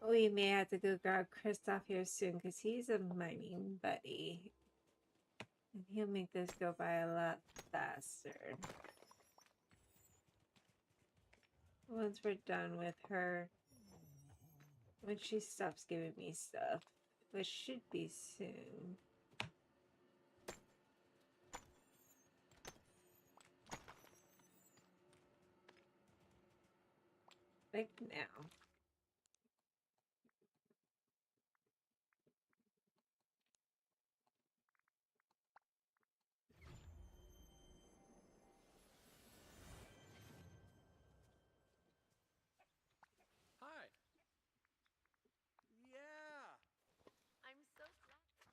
We may have to go grab Kristoff here soon because he's a mining buddy. And he'll make this go by a lot faster. Once we're done with her. When she stops giving me stuff. Which should be soon. Like now. Hi. Yeah. I'm so glad.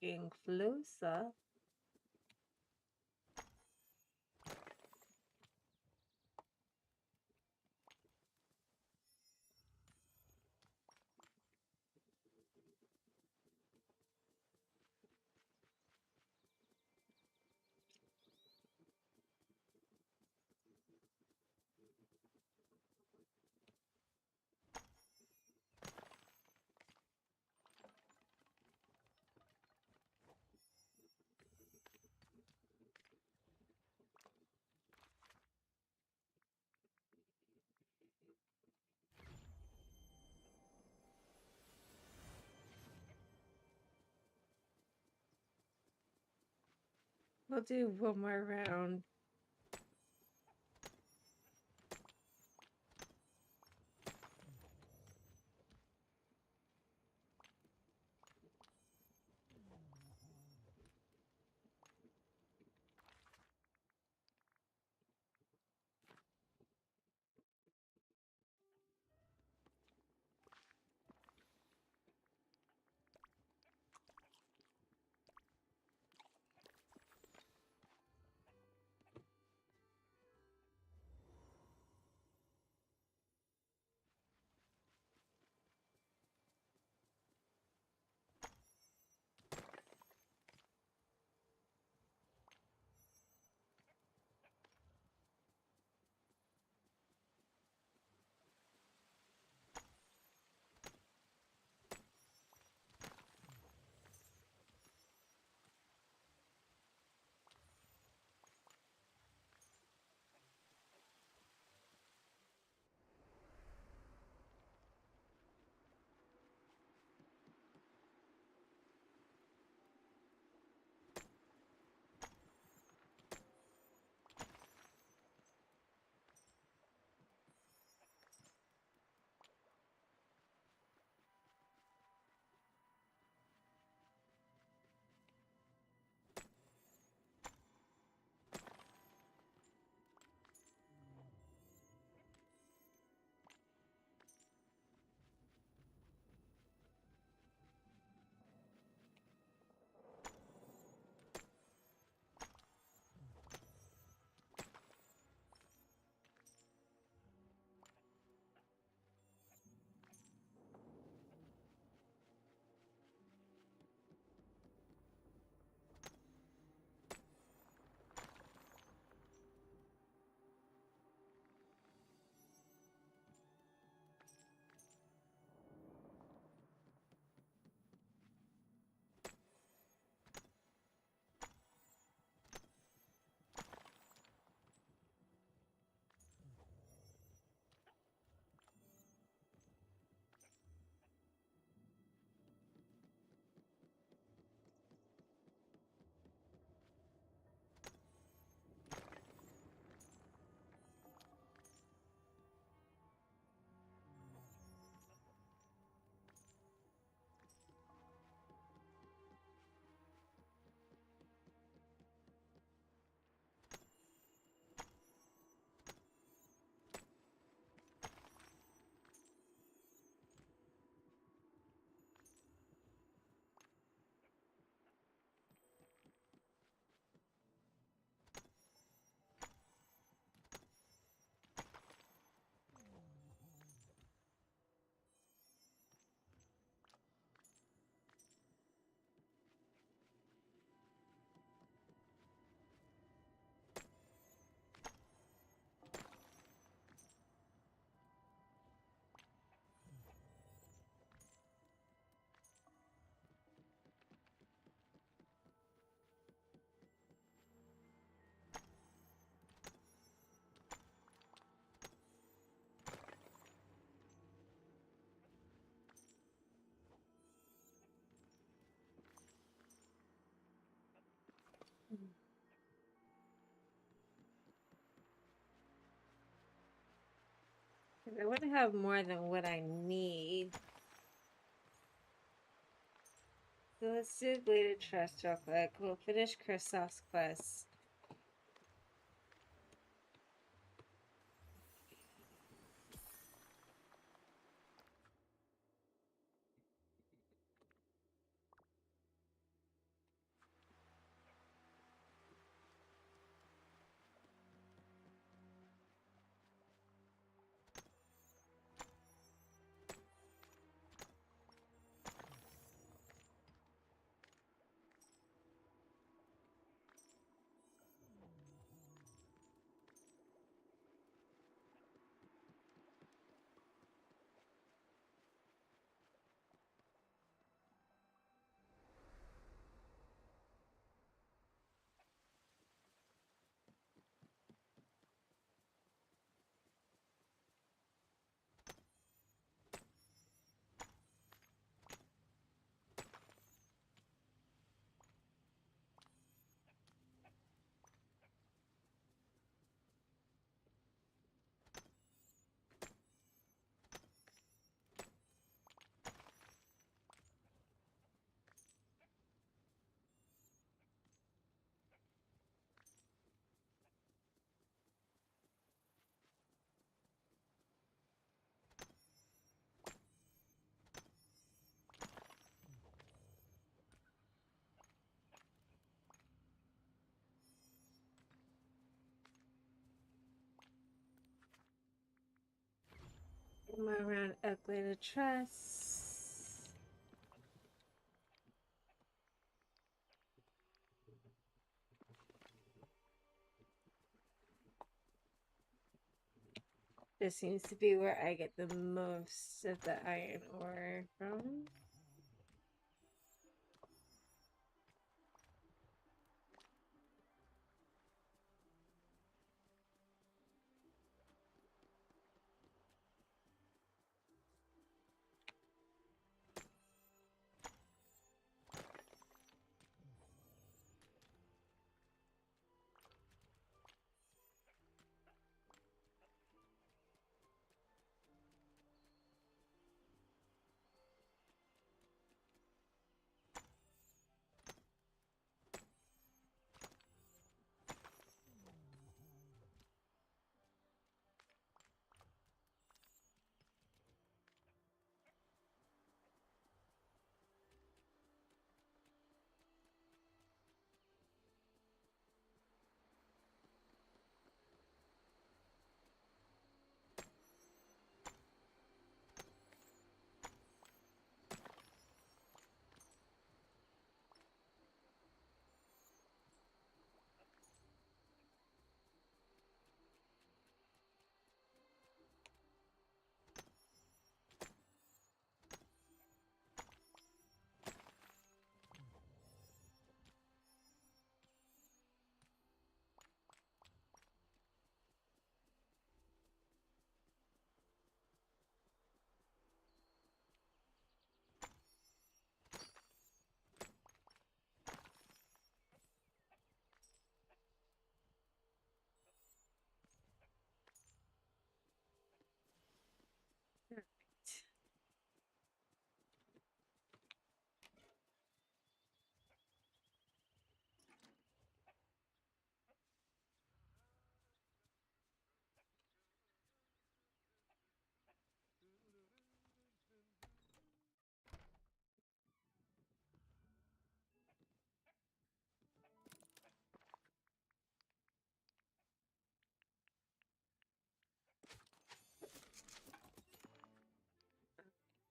Getting closer. We'll do one more round. I want to have more than what I need. So let's do Glade Trust real quick. We'll finish Kristoff's quest. More around Glade Trust. This seems to be where I get the most of the iron ore from.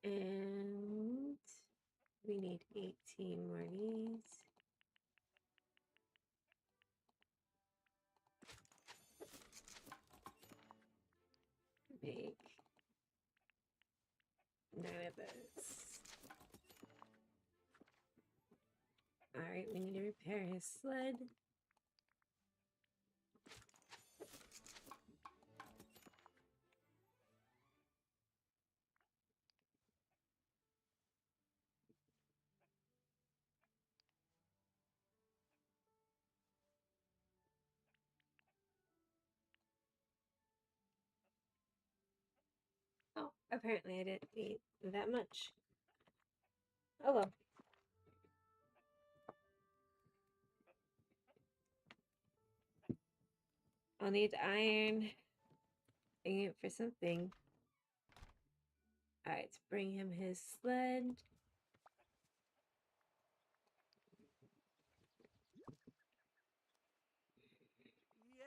And we need 18 more of these. Make 9 of those. Alright, we need to repair his sled. Apparently I didn't need that much. Oh well. I'll need iron. Aim for something. Alright, let's bring him his sled. Yeah.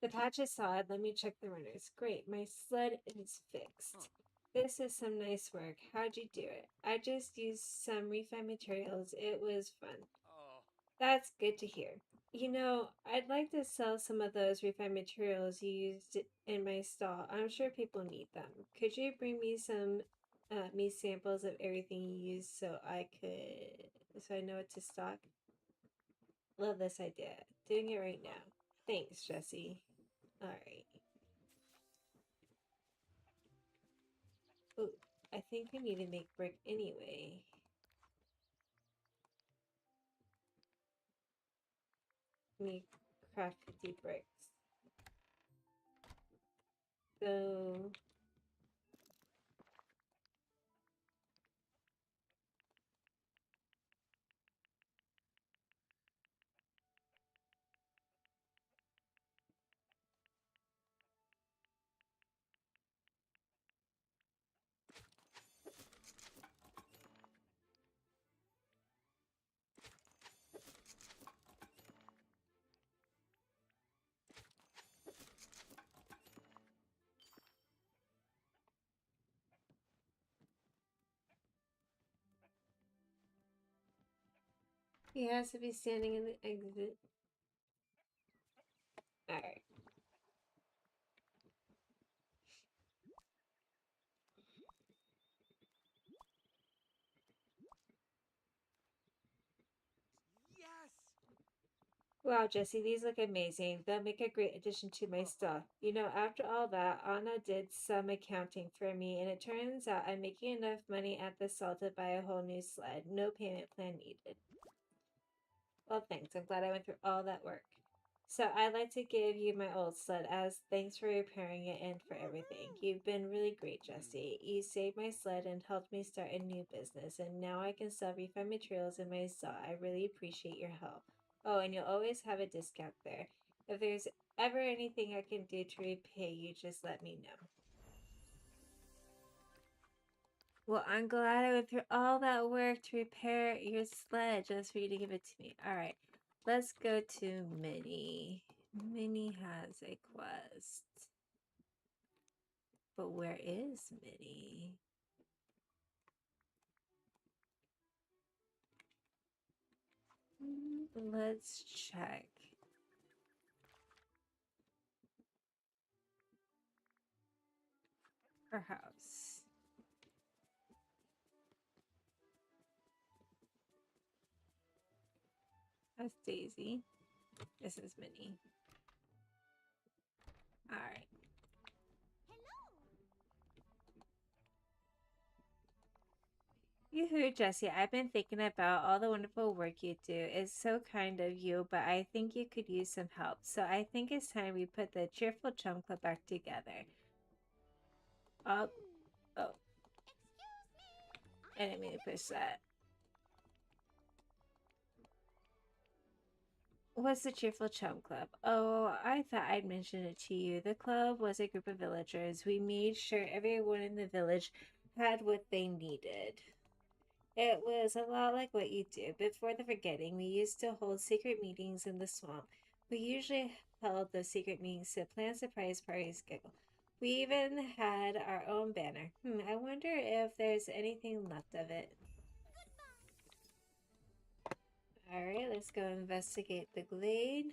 The patch is solid. Let me check the runners. Great, my sled is fixed. Huh. This is some nice work. How'd you do it? I just used some refined materials. It was fun. Oh. That's good to hear. You know, I'd like to sell some of those refined materials you used in my stall. I'm sure people need them. Could you bring me me samples of everything you used so I know what to stock? Love this idea. Doing it right now. Thanks, Jesse. Alright. Ooh, I think we need to make brick anyway. Let me craft 50 bricks. So he has to be standing in the exit. Alright. Yes. Wow, Jesse, these look amazing. They'll make a great addition to my stuff. You know, after all that, Anna did some accounting for me, and it turns out I'm making enough money at the salt to buy a whole new sled. No payment plan needed. Well, thanks. I'm glad I went through all that work. So I'd like to give you my old sled as thanks for repairing it and for everything. You've been really great, Jesse. You saved my sled and helped me start a new business, and now I can sell refined materials in my saw. I really appreciate your help. Oh, and you'll always have a discount there. If there's ever anything I can do to repay you, just let me know. Well, I'm glad I went through all that work to repair your sled just for you to give it to me. Alright, let's go to Minnie. Minnie has a quest. But where is Minnie? Let's check. Her house. That's Daisy. This is Minnie. Alright. Yoo-hoo, Jesse. I've been thinking about all the wonderful work you do. It's so kind of you, but I think you could use some help. So I think it's time we put the Cheerful Chum Club back together. Oh. I didn't mean to push that. What's the Cheerful Chum Club? Oh, I thought I'd mention it to you. The club was a group of villagers. We made sure everyone in the village had what they needed. It was a lot like what you do. Before the forgetting, we used to hold secret meetings in the swamp. We usually held those secret meetings to plan surprise parties, giggle. We even had our own banner. I wonder if there's anything left of it. Alright, let's go investigate the glade.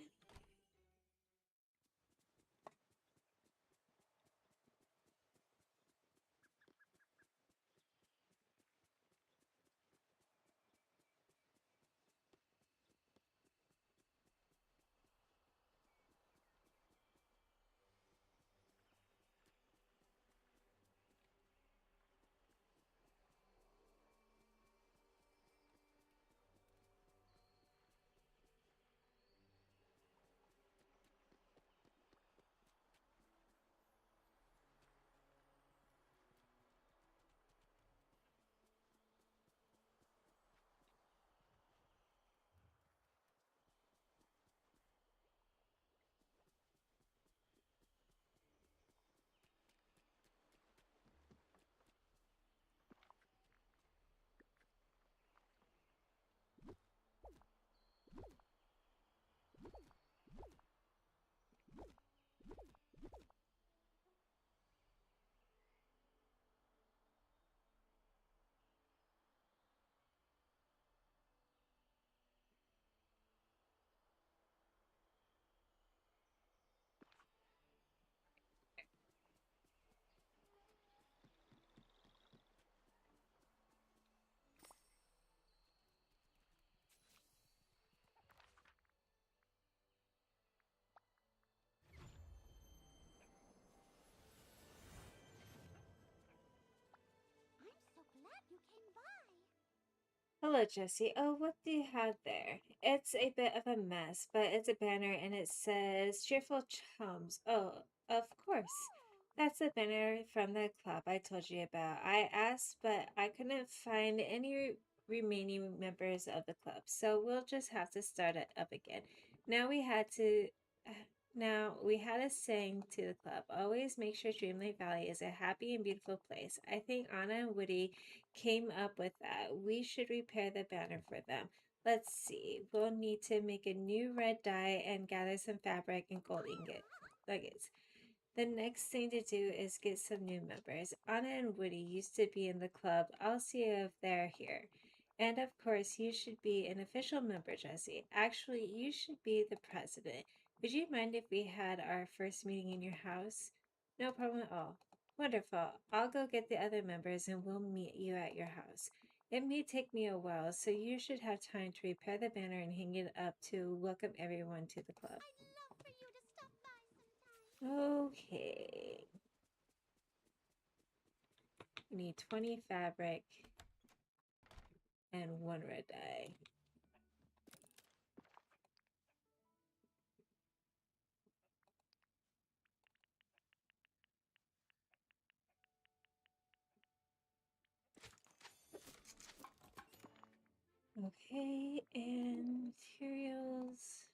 you came by. Hello, Jesse. Oh, what do you have there? It's a bit of a mess, but it's a banner and it says Cheerful Chums. Oh, of course. That's the banner from the club I told you about. I asked, but I couldn't find any remaining members of the club, so we'll just have to start it up again. Now we had to. Now we had a saying to the club: always make sure Dreamlight Valley is a happy and beautiful place. I think Anna and Woody came up with that. We should repair the banner for them. Let's see. We'll need to make a new red dye and gather some fabric and gold nuggets. The next thing to do is get some new members. Anna and Woody used to be in the club. I'll see if they're here. And of course, you should be an official member, Jesse. Actually, you should be the president. Would you mind if we had our first meeting in your house? No problem at all. Wonderful. I'll go get the other members and we'll meet you at your house. It may take me a while, so you should have time to repair the banner and hang it up to welcome everyone to the club. I'd love for you to stop by sometime. Okay. We need 20 fabric and 1 red dye. Okay, and materials.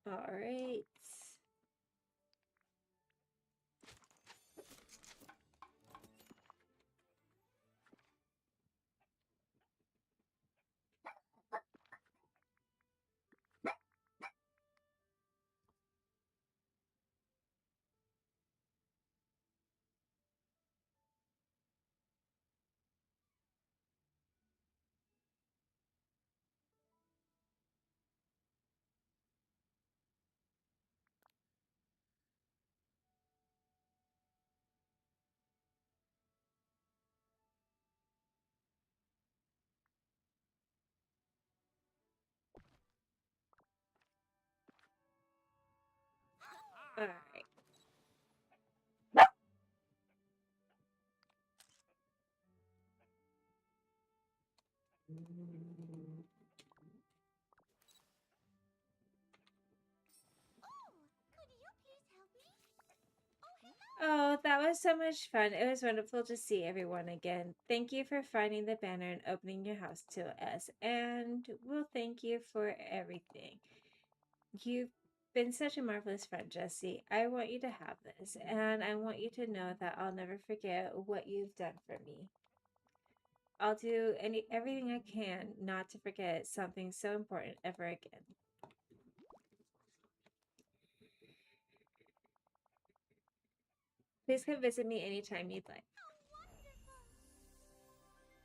All right. All right. Oh, could you please help me? Oh, hello. Oh, that was so much fun. It was wonderful to see everyone again. Thank you for finding the banner and opening your house to us. And we'll thank you for everything. You've been such a marvelous friend, Jesse. I want you to have this, and I want you to know that I'll never forget what you've done for me. I'll do everything I can not to forget something so important ever again. Please come visit me anytime you'd like.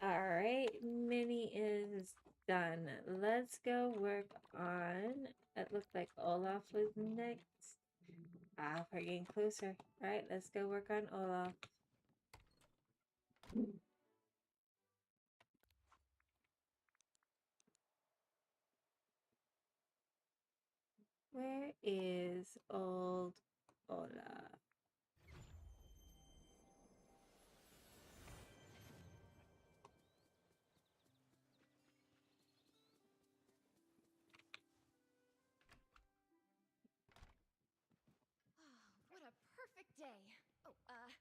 How wonderful. Alright, Minnie is done. Let's go work on. It looked like Olaf was next. Ah, we're getting closer. Alright, let's go work on Olaf. Where is old Olaf? Oh, what a perfect day. Oh, hi.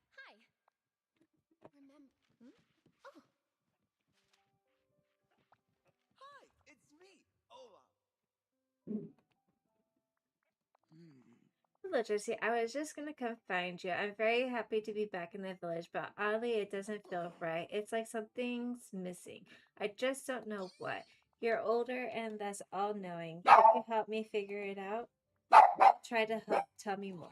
Remember. Oh, Hi, it's me, Olaf. Hello, Josie. I was just gonna come find you. I'm very happy to be back in the village, but oddly, it doesn't feel right. It's like something's missing. I just don't know what. You're older and thus all knowing. Can you help me figure it out? Try to help tell me more.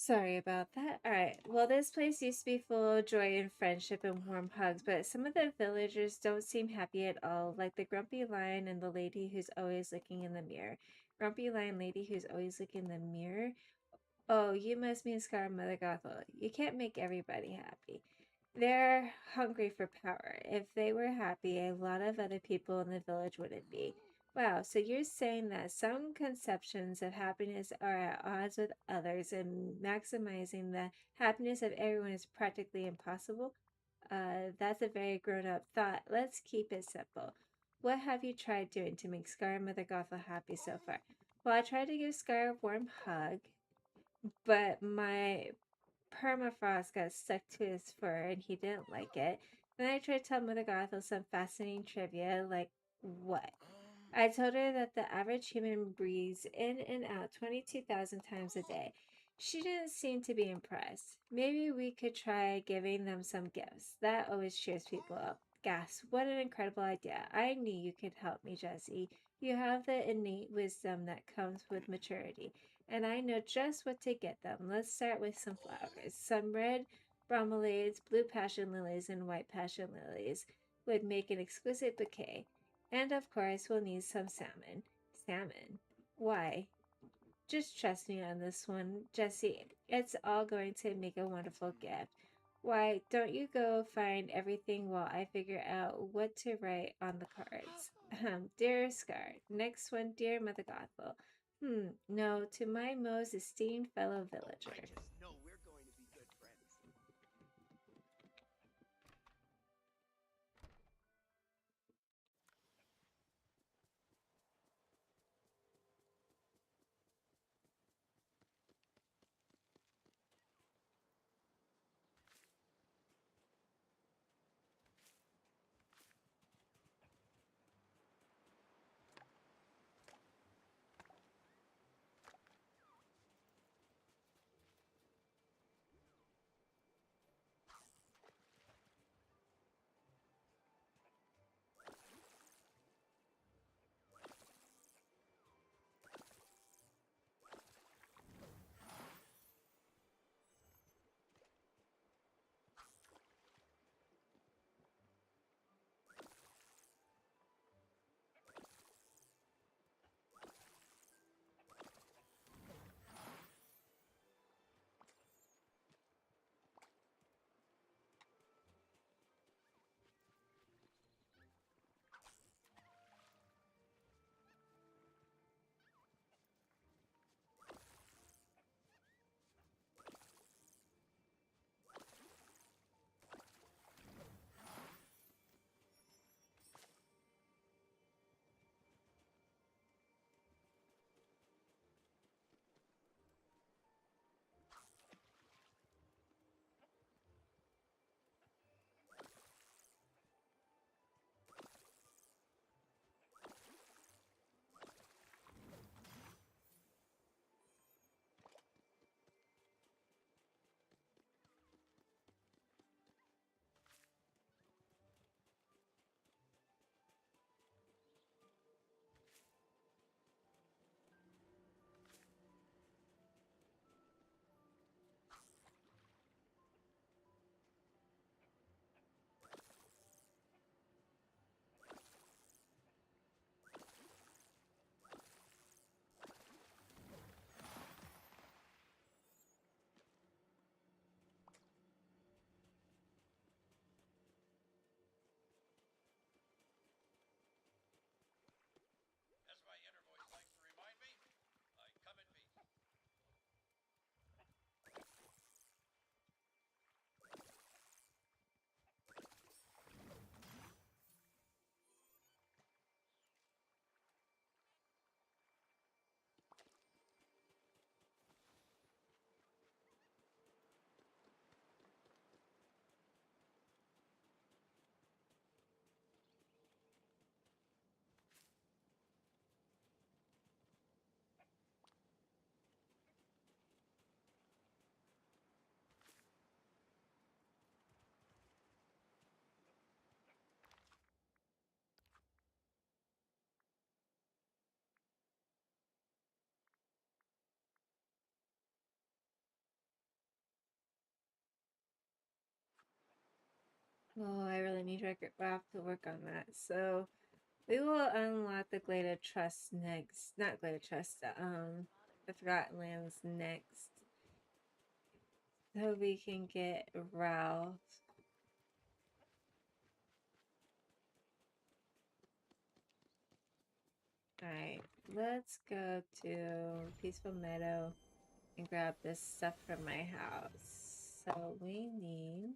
Sorry about that. Alright, well, this place used to be full of joy and friendship and warm hugs, but some of the villagers don't seem happy at all, like the grumpy lion and the lady who's always looking in the mirror. Grumpy lion lady who's always looking in the mirror? Oh, you must mean Scar Mother Gothel. You can't make everybody happy. They're hungry for power. If they were happy, a lot of other people in the village wouldn't be. Wow, so you're saying that some conceptions of happiness are at odds with others, and maximizing the happiness of everyone is practically impossible? That's a very grown up thought. Let's keep it simple. What have you tried doing to make Scar and Mother Gothel happy so far? Well, I tried to give Scar a warm hug, but my permafrost got stuck to his fur and he didn't like it. Then I tried to tell Mother Gothel some fascinating trivia, like what? I told her that the average human breathes in and out 22,000 times a day. She didn't seem to be impressed. Maybe we could try giving them some gifts. That always cheers people up. Gasp, what an incredible idea. I knew you could help me, Jessie. You have the innate wisdom that comes with maturity, and I know just what to get them. Let's start with some flowers. Some red bromeliads, blue passion lilies, and white passion lilies would make an exquisite bouquet. And of course, we'll need some salmon. Salmon? Why? Just trust me on this one, Jessie. It's all going to make a wonderful gift. Why, don't you go find everything while I figure out what to write on the cards? Dear Scar. Next one, dear Mother Gothel. No, to my most esteemed fellow villager. I just know we're going to be good friends. Oh, I really need to have to work on that. So we will unlock the Glade of Trust next. Not Glade of Trust. The Forgotten Lands next. So we can get Ralph. Alright, let's go to Peaceful Meadow and grab this stuff from my house. So we need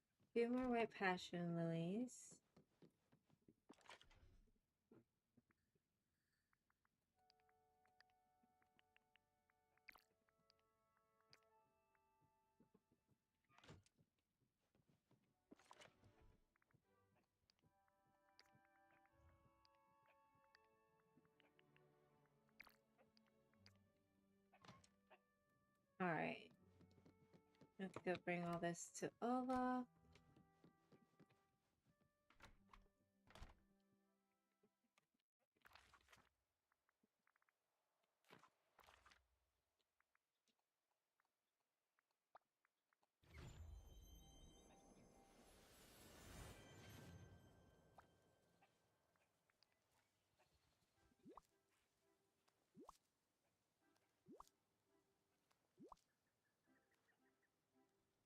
a few more white passion lilies. Alright. Let's go bring all this to Olaf.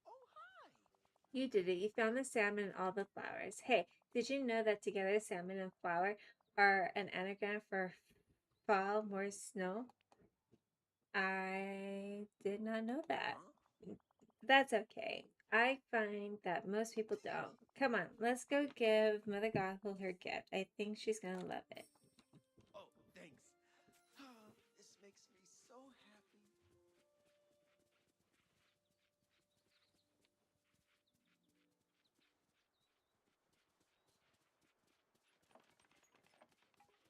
Oh, hi! You did it. You found the salmon and all the flowers. Hey, did you know that together salmon and flower are an anagram for fall, more snow? I did not know that. Huh? That's okay. I find that most people don't. Come on, let's go give Mother Gothel her gift. I think she's gonna love it. Oh, thanks. This makes me so happy.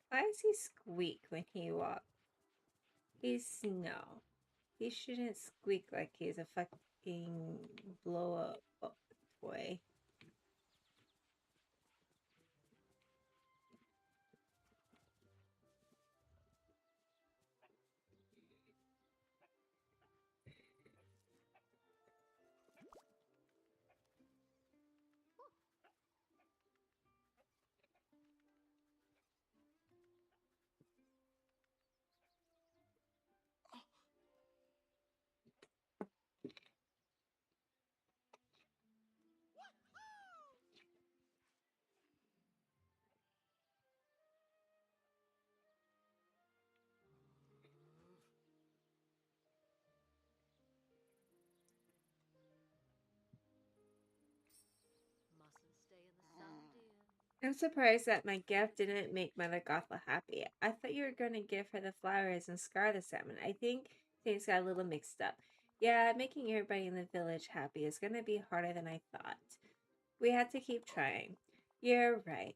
Why does he squeak when he walks? He's snow. He shouldn't squeak like he's a fucking blow up toy. Mustn't stay in the sun, dear. I'm surprised that my gift didn't make Mother Gothel happy. I thought you were going to give her the flowers and Scar the salmon. I think things got a little mixed up. Yeah, making everybody in the village happy is going to be harder than I thought. We have to keep trying. You're right.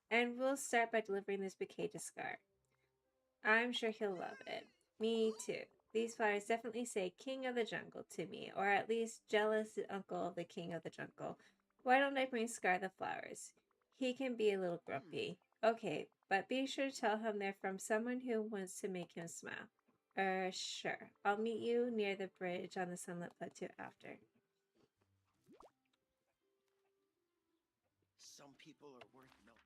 And we'll start by delivering this bouquet to Scar. I'm sure he'll love it. Me too. These flowers definitely say King of the Jungle to me, or at least jealous uncle of the King of the Jungle. Why don't I bring Scar the flowers? He can be a little grumpy. Okay, but be sure to tell him they're from someone who wants to make him smile. Sure. I'll meet you near the bridge on the Sunlit Plateau after. Some people are worth melting.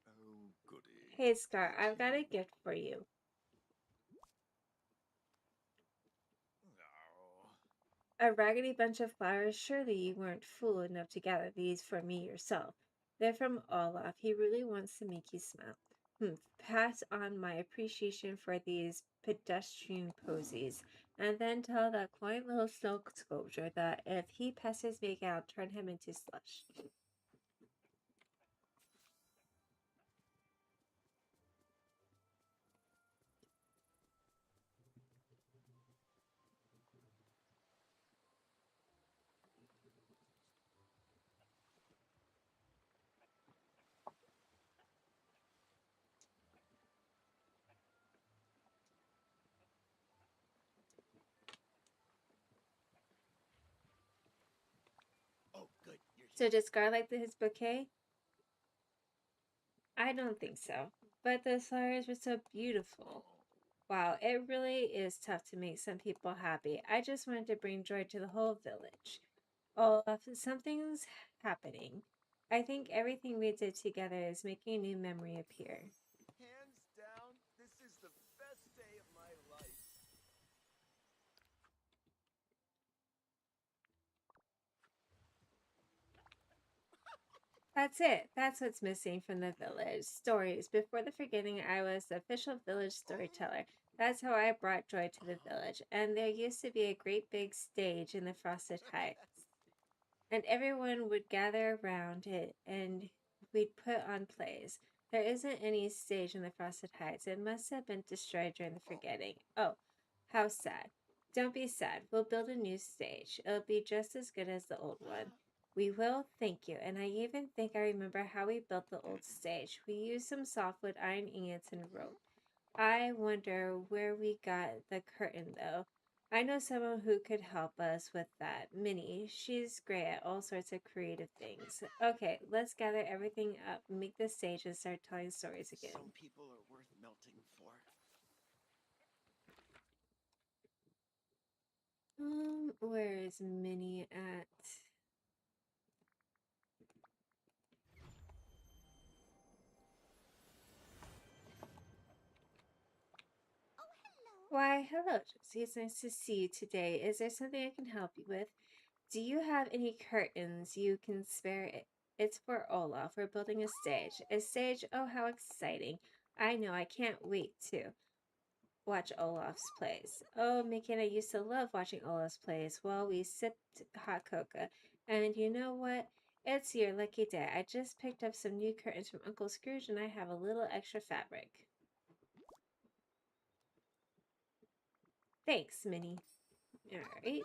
Oh, goody. Hey, Scar, I've got a gift for you. No. A raggedy bunch of flowers. Surely you weren't fool enough to gather these for me yourself. They're from Olaf. He really wants to make you smile. Pass on my appreciation for these pedestrian posies, and then tell that quiet little silk sculpture that if he passes me again, I'll turn him into slush. So does Scar like his bouquet? I don't think so. But those flowers were so beautiful. Wow, it really is tough to make some people happy. I just wanted to bring joy to the whole village. Oh, something's happening. I think everything we did together is making a new memory appear. Hands down, this is the best day of my life. That's it. That's what's missing from the village. Stories. Before the forgetting, I was the official village storyteller. That's how I brought joy to the village. And there used to be a great big stage in the Frosted Heights. And everyone would gather around it and we'd put on plays. There isn't any stage in the Frosted Heights. It must have been destroyed during the forgetting. Oh, how sad. Don't be sad. We'll build a new stage. It'll be just as good as the old one. We will, thank you. And I even think I remember how we built the old stage. We used some softwood, iron ingots, and rope. I wonder where we got the curtain, though. I know someone who could help us with that. Minnie. She's great at all sorts of creative things. Okay, let's gather everything up, make the stage, and start telling stories again. Some people are worth melting for. Where is Minnie at? Oh, hello. Why, hello, Josie. It's nice to see you today. Is there something I can help you with? Do you have any curtains you can spare? It's for Olaf. We're building a stage. A stage? Oh, how exciting. I know, I can't wait to watch Olaf's plays. Oh, Mickey and I used to love watching Olaf's plays while we sipped hot cocoa. And you know what? It's your lucky day. I just picked up some new curtains from Uncle Scrooge and I have a little extra fabric. Thanks, Minnie. Alright.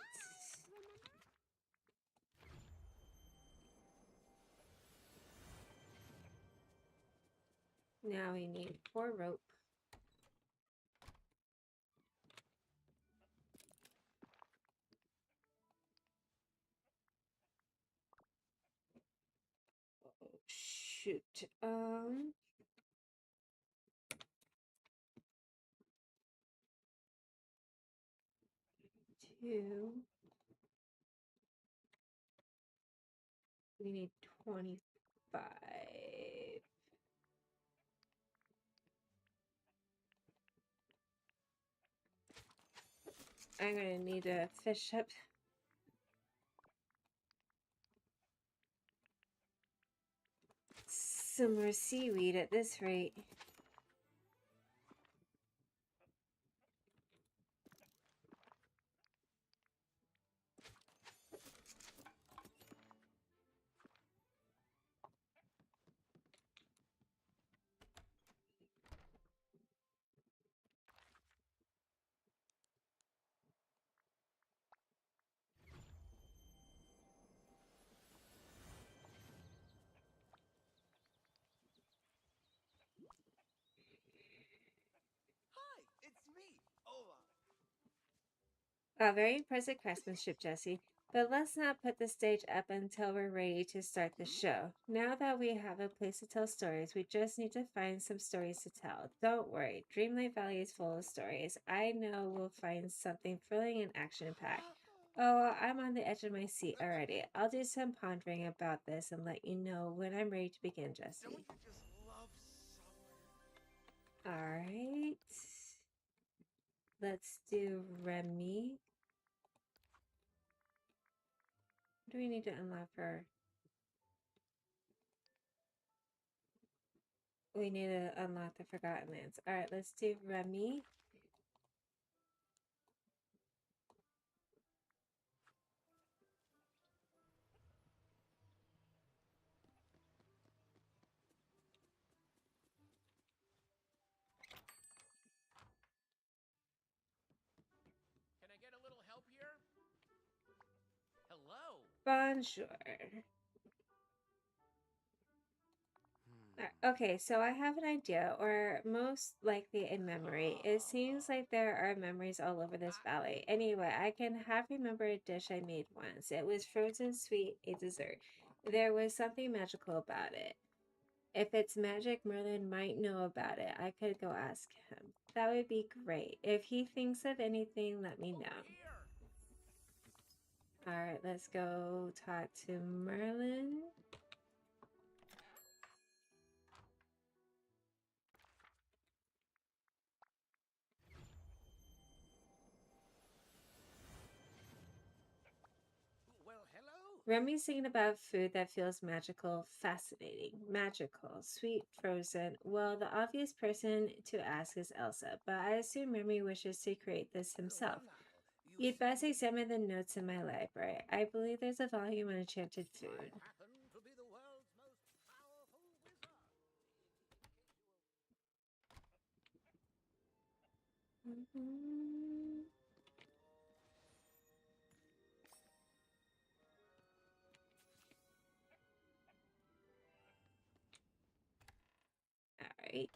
Now we need 4 rope. Oh, shoot. 2. We need 25. I'm gonna need to fish up some more seaweed at this rate. Hi, it's me, Olaf. Very impressive craftsmanship, Jesse. But let's not put the stage up until we're ready to start the show. Now that we have a place to tell stories, we just need to find some stories to tell. Don't worry, Dreamlight Valley is full of stories. I know we'll find something thrilling and action-packed. Oh, I'm on the edge of my seat already. I'll do some pondering about this and let you know when I'm ready to begin, Jesse. Don't you just love summer? Alright. Let's do Remy. What do we need to unlock her? We need to unlock the Forgotten Lands. Alright, let's do Remy. Can I get a little help here? Hello. Bonjour. Okay, so I have an idea, or most likely a memory. It seems like there are memories all over this valley. Anyway, I can half remember a dish I made once. It was frozen sweet, a dessert. There was something magical about it. If it's magic, Merlin might know about it. I could go ask him. That would be great. If he thinks of anything, let me know. Alright, let's go talk to Merlin. Well, hello. Remy's thinking about food that feels magical, fascinating, magical, sweet, frozen. Well, the obvious person to ask is Elsa, but I assume Remy wishes to create this himself. Well, now, you You'd best see, examine the notes in my library. I believe there's a volume on enchanted I food. happen to be the world's most powerful wizard. Mhm. Alright.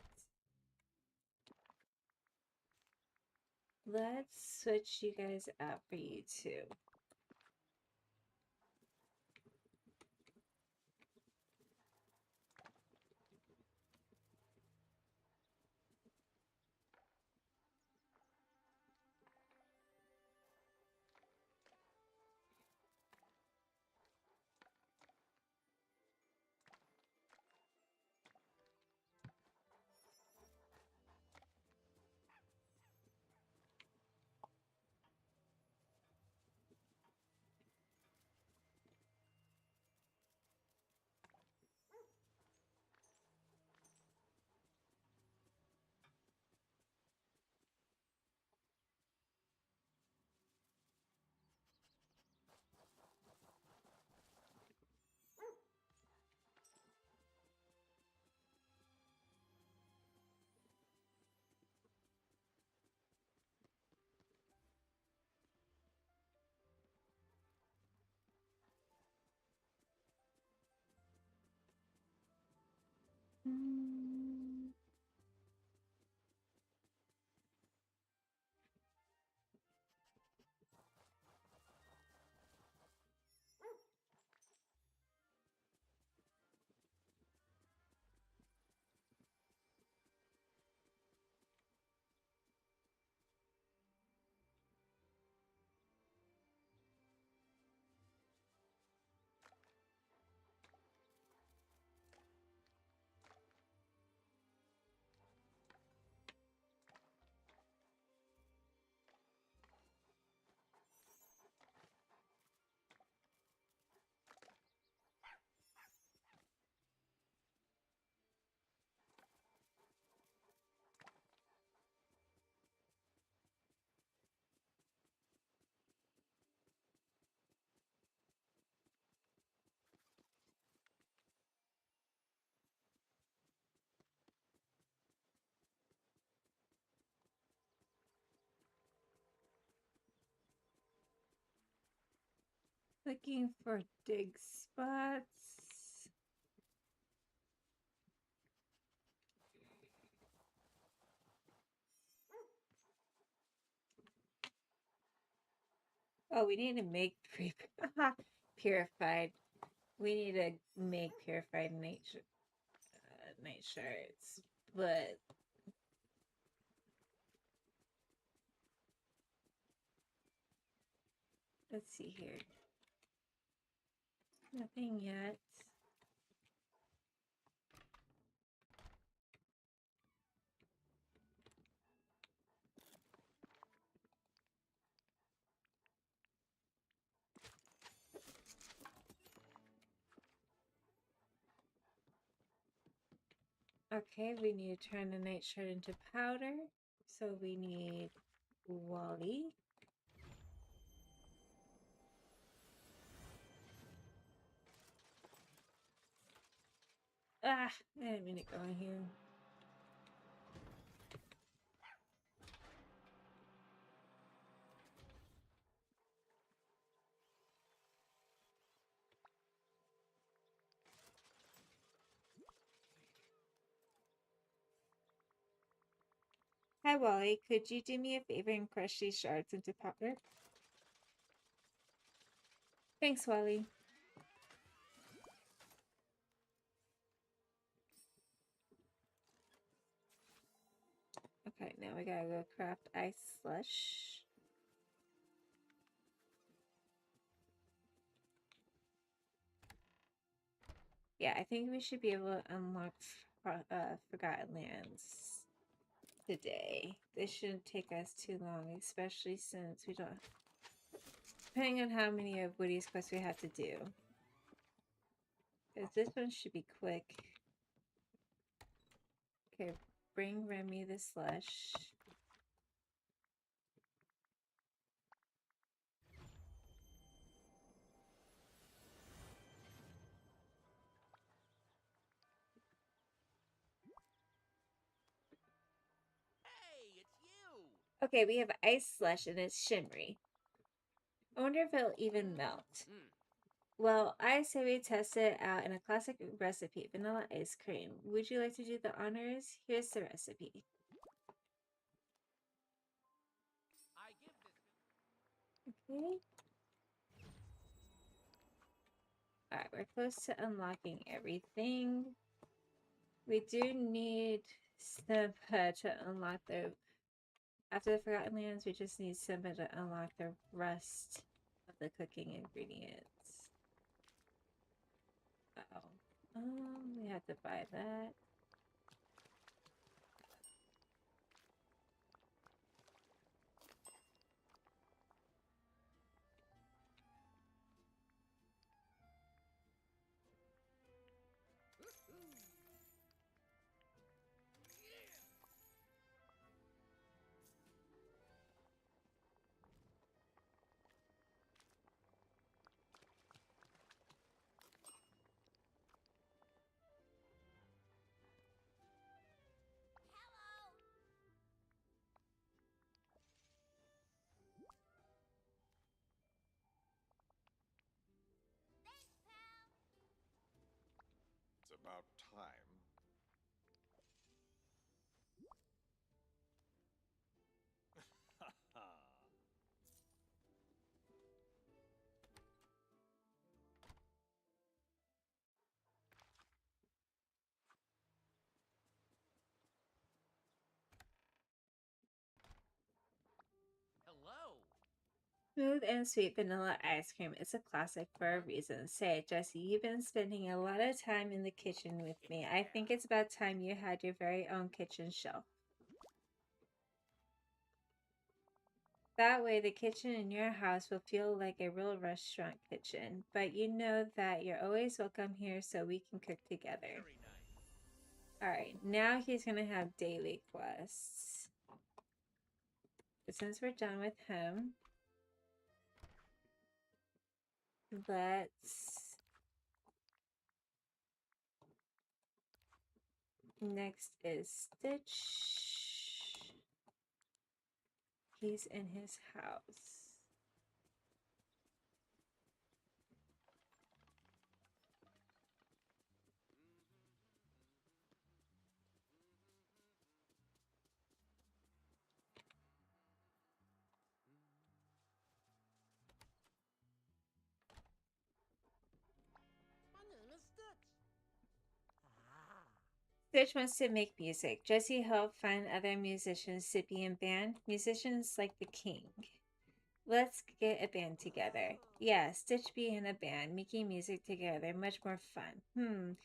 Let's switch you guys out for you two. Mm. Looking for dig spots. Oh, we need to make purified. We need to make purified night shards, but let's see here. Nothing yet. Okay, we need to turn the night shard into powder. So we need Wally. Ah, I didn't mean to go in here. Hi, Wally. Could you do me a favor and crush these shards into powder? Thanks, Wally. gotta go craft ice slush. Yeah, I think we should be able to unlock Forgotten Lands today. This shouldn't take us too long, especially since we don't... Depending on how many of Woody's quests we have to do. Because this one should be quick. Okay, bring Remy the slush. Hey, it's you! Okay, we have ice slush and it's shimmery. I wonder if it'll even melt. Hmm. Well, I say we test it out in a classic recipe, vanilla ice cream. Would you like to do the honors? Here's the recipe. I give this. Okay. Alright, we're close to unlocking everything. We do need Simba to unlock the... After the Forgotten Lands, we just need Simba to unlock the rest of the cooking ingredients. Uh-oh. We have to buy that. It's about time. Hello! Smooth and sweet vanilla ice cream is a classic for a reason. Say, Jesse, you've been spending a lot of time in the kitchen with me. I think it's about time you had your very own kitchen shelf. That way, the kitchen in your house will feel like a real restaurant kitchen. But you know that you're always welcome here so we can cook together. Very nice. Alright, now he's gonna have daily quests. But since we're done with him, let's... Next is Stitch. He's in his house. My name is Stitch. Ah. Stitch wants to make music. Jesse helped find other musicians to be in band. Musicians like the king. Let's get a band together. Yeah, Stitch be in a band, making music together, much more fun.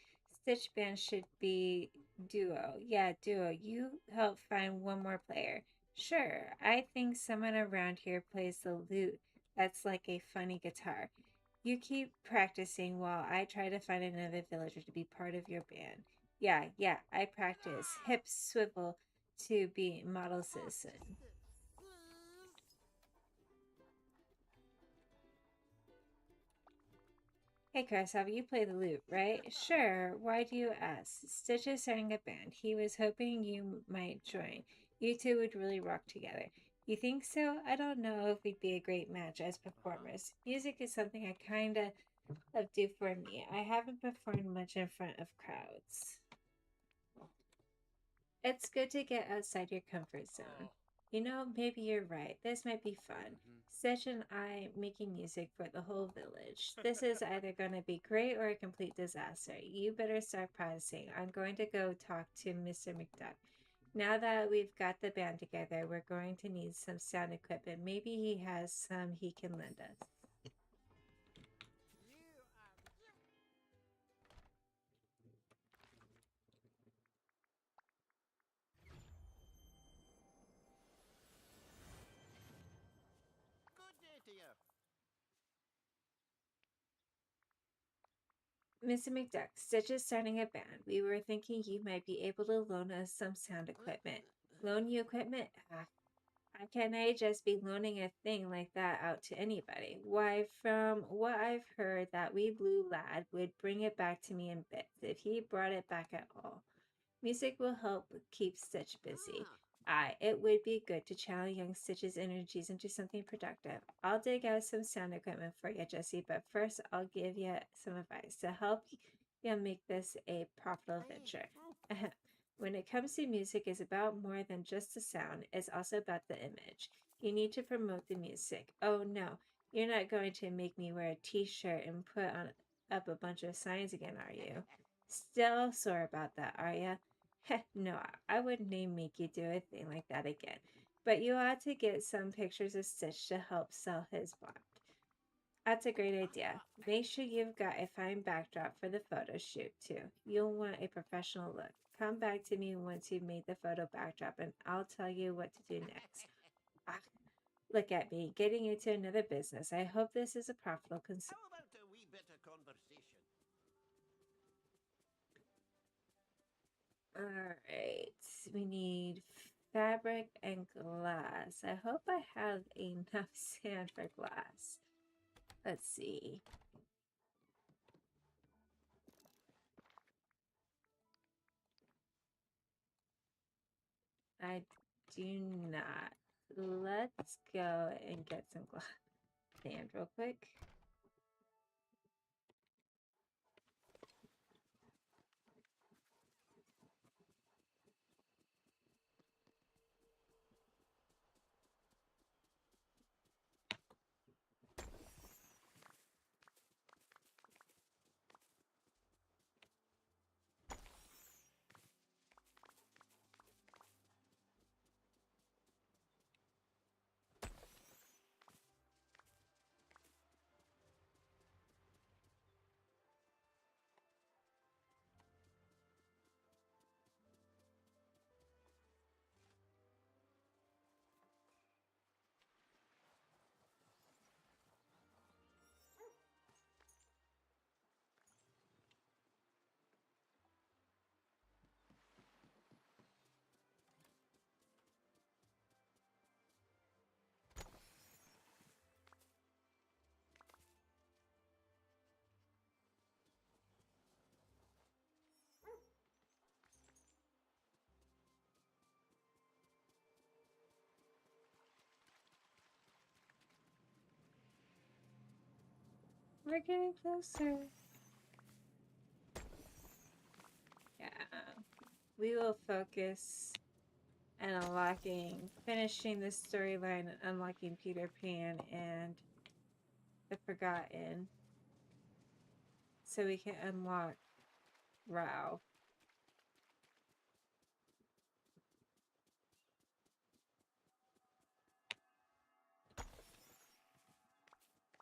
Stitch band should be duo. Yeah, duo. You help find one more player. Sure, I think someone around here plays the lute. That's like a funny guitar. You keep practicing while I try to find another villager to be part of your band. Yeah, I practice. Hips swivel to be model citizen. Hey, Kristoff, you play the lute, right? Sure. Why do you ask? Stitch is starting a band. He was hoping you might join. You two would really rock together. You think so? I don't know if we'd be a great match as performers. Music is something I kinda do for me. I haven't performed much in front of crowds. It's good to get outside your comfort zone. You know, maybe you're right. This might be fun. Stitch and I making music for the whole village. This is either going to be great or a complete disaster. You better start practicing. I'm going to go talk to Mr. McDuck. Now that we've got the band together, we're going to need some sound equipment. Maybe he has some he can lend us. You are good day to you. Mr. McDuck, Stitch is starting a band. We were thinking you might be able to loan us some sound equipment. Loan you equipment? Ah, how can I just be loaning a thing like that out to anybody? Why, from what I've heard, that wee blue lad would bring it back to me in bits, if he brought it back at all. Music will help keep Stitch busy. Aye, it would be good to channel young Stitch's energies into something productive. I'll dig out some sound equipment for you, Jessie, but first I'll give you some advice to help you make this a profitable venture. When it comes to music, it's about more than just the sound, it's also about the image. You need to promote the music. Oh no, you're not going to make me wear a t-shirt and put on up a bunch of signs again, are you? Still sore about that, are you? No, I wouldn't make you do a thing like that again. But you ought to get some pictures of Stitch to help sell his bond. That's a great idea. Make sure you've got a fine backdrop for the photo shoot, too. You'll want a professional look. Come back to me once you've made the photo backdrop and I'll tell you what to do next. Ah, look at me, getting into another business. I hope this is a profitable How about a wee bit of conversation? Alright, we need fabric and glass. I hope I have enough sand for glass. Let's see. I do not. Let's go and get some glass sand real quick. We're getting closer. Yeah. We will focus on finishing this storyline and unlocking Peter Pan and the Forgotten. So we can unlock Rao.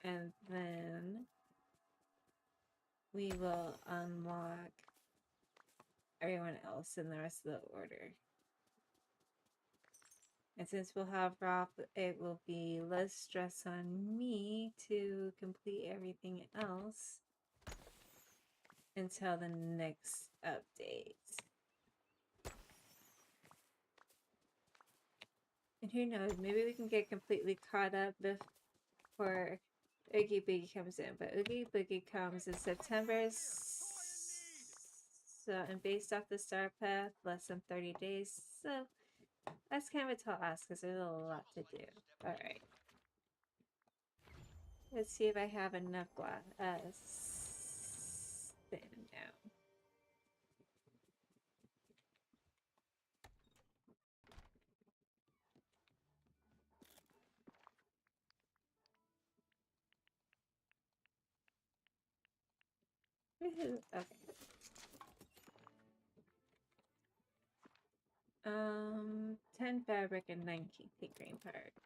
And then we will unlock everyone else in the rest of the order. And since we'll have Ralph, it will be less stress on me to complete everything else until the next update. And who knows, maybe we can get completely caught up before Oogie Boogie comes in. But Oogie Boogie comes in September. So, and based off the star path, less than 30 days. So, that's kind of a tall ask because there's a lot to do. Alright. Let's see if I have enough glass. Sand now. Woohoo! Okay. 10 fabric and 19 tinkering parts.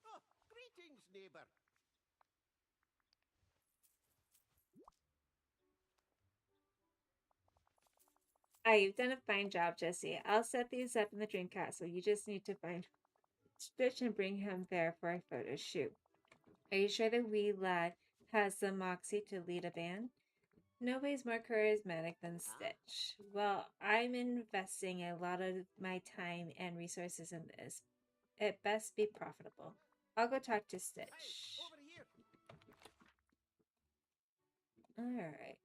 Oh, greetings, neighbor. Ah, you've done a fine job, Jesse. I'll set these up in the dream castle. You just need to find Stitch and bring him there for a photo shoot. Are you sure the wee lad has the moxie to lead a band? Nobody's more charismatic than Stitch. Well, I'm investing a lot of my time and resources in this. It best be profitable. I'll go talk to Hey, Stitch. over here. Alright.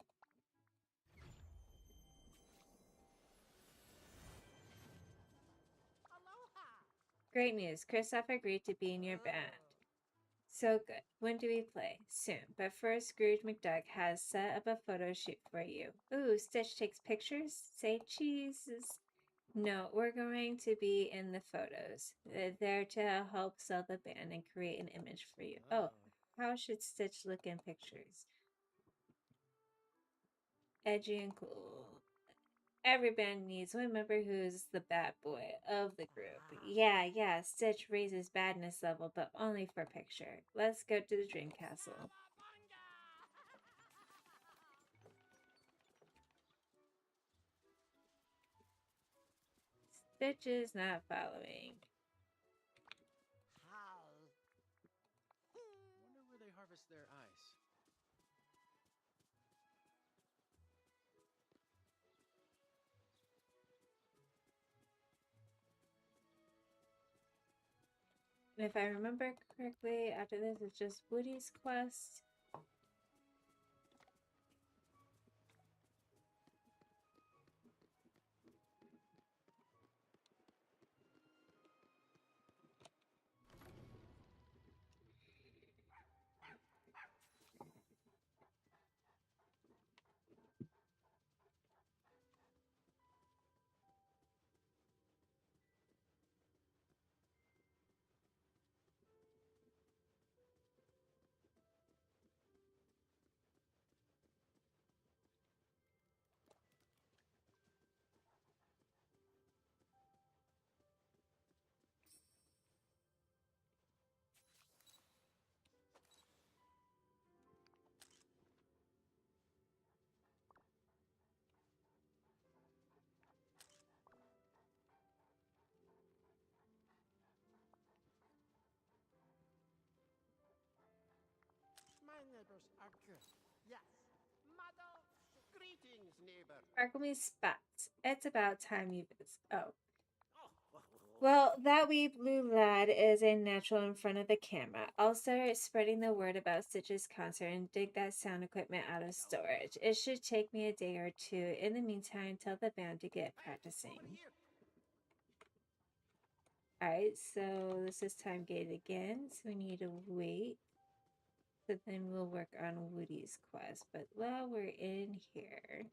Aloha. Great news. Kristoff agreed to be in your band. So good. When do we play? Soon. But first, Scrooge McDuck has set up a photo shoot for you. Ooh, Stitch takes pictures? Say cheeses. No, we're going to be in the photos. They're there to help sell the band and create an image for you. Oh, how should Stitch look in pictures? Edgy and cool. Every band needs one member who's the bad boy of the group. Yeah, Stitch raises badness level, but only for picture. Let's go to the Dream Castle. Stitch is not following. Hal. Wonder where they harvest their ice. And if I remember correctly, after this it's just Woody's quest. My neighbors are good. Yes. Mother, greetings, neighbor. Sparkle me spots. It's about time you visit. Oh. Oh, Well, that wee blue lad is a natural in front of the camera. I'll start spreading the word about Stitch's concert and dig that sound equipment out of storage. It should take me a day or two. In the meantime, tell the band to get practicing. over here. Alright, so this is time gated again, so we need to wait. So then we'll work on Woody's quest. But while we're in here,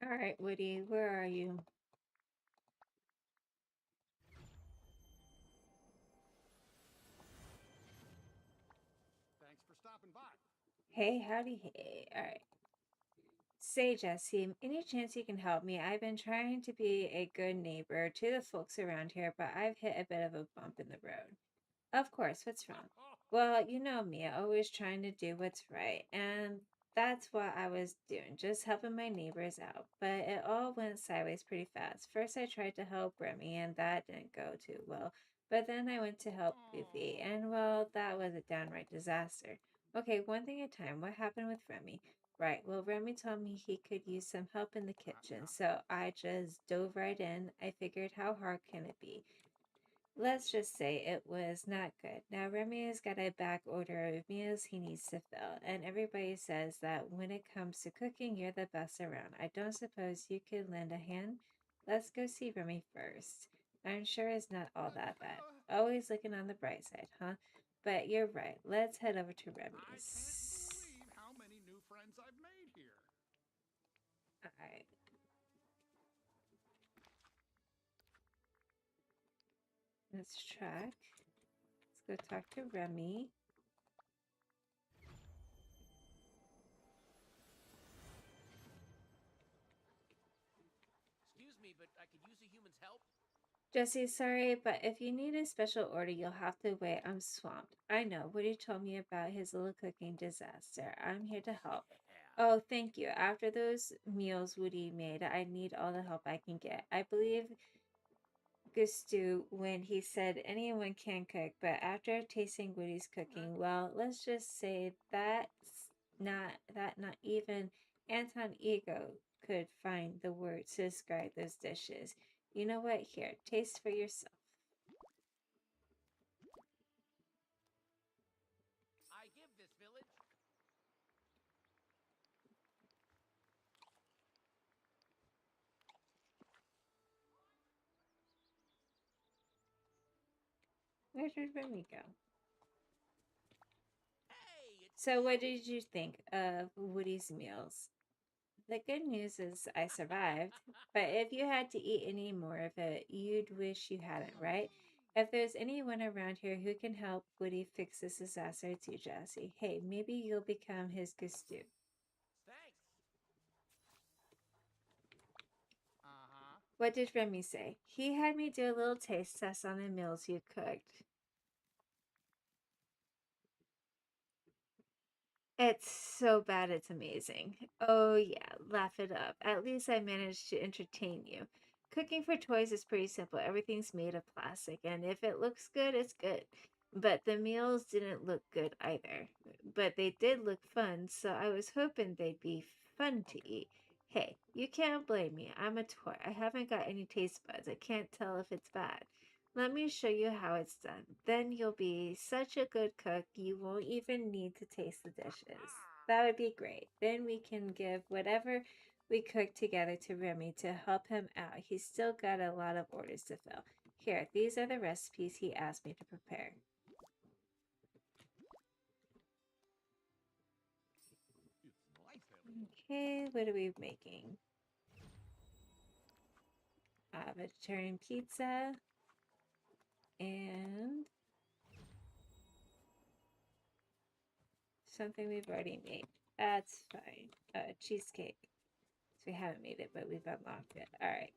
alright, Woody, where are you? Thanks for stopping by. Hey, howdy, hey. Alright. Say, Jesse, any chance you can help me? I've been trying to be a good neighbor to the folks around here, but I've hit a bit of a bump in the road. Of course, what's wrong? Well, you know me, always trying to do what's right, and that's what I was doing, just helping my neighbors out. But it all went sideways pretty fast. First, I tried to help Remy, and that didn't go too well. But then I went to help Goofy, and well, that was a downright disaster. Okay, one thing at a time. What happened with Remy? Right, well, Remy told me he could use some help in the kitchen, so I just dove right in. I figured, how hard can it be? Let's just say it was not good. Now, Remy has got a back order of meals he needs to fill, and everybody says that when it comes to cooking, you're the best around. I don't suppose you could lend a hand? Let's go see Remy first. I'm sure it's not all that bad. Always looking on the bright side, huh? But you're right. Let's head over to I can't Remy's. believe how many new friends I've made here. Alright. Let's track. Let's go talk to Remy. Excuse me, but I could use a human's help. Jesse, sorry, but if you need a special order, you'll have to wait. I'm swamped. I know. Woody told me about his little cooking disaster. I'm here to help. Yeah. Oh, thank you. After those meals Woody made, I need all the help I can get. I believe Gustu when he said anyone can cook, but after tasting Woody's cooking, well, let's just say not even Anton Ego could find the words to describe those dishes. You know what? Here, taste for yourself. I give this village. Where did Remy go? Hey, it's So, what you. did you think of Woody's meals? The good news is I survived, but if you had to eat any more of it, you'd wish you hadn't, right? If there's anyone around here who can help Woody fix this disaster, it's you, Jesse. Hey, maybe you'll become his Gustu. Thanks. Uh-huh. What did Remy say? He had me do a little taste test on the meals you cooked. It's so bad it's amazing. Oh, yeah, laugh it up. At least I managed to entertain you. Cooking for toys is pretty simple. Everything's made of plastic, and if it looks good, it's good. But the meals didn't look good either. But they did look fun, so I was hoping they'd be fun to eat. Hey, you can't blame me. I'm a toy. I haven't got any taste buds. I can't tell if it's bad. Let me show you how it's done. Then you'll be such a good cook, you won't even need to taste the dishes. That would be great. Then we can give whatever we cook together to Remy to help him out. He's still got a lot of orders to fill. Here, these are the recipes he asked me to prepare. It's nice having Okay, what are we making? Vegetarian pizza and something we've already made. That's fine. Cheesecake. So we haven't made it, but we've unlocked it. All right.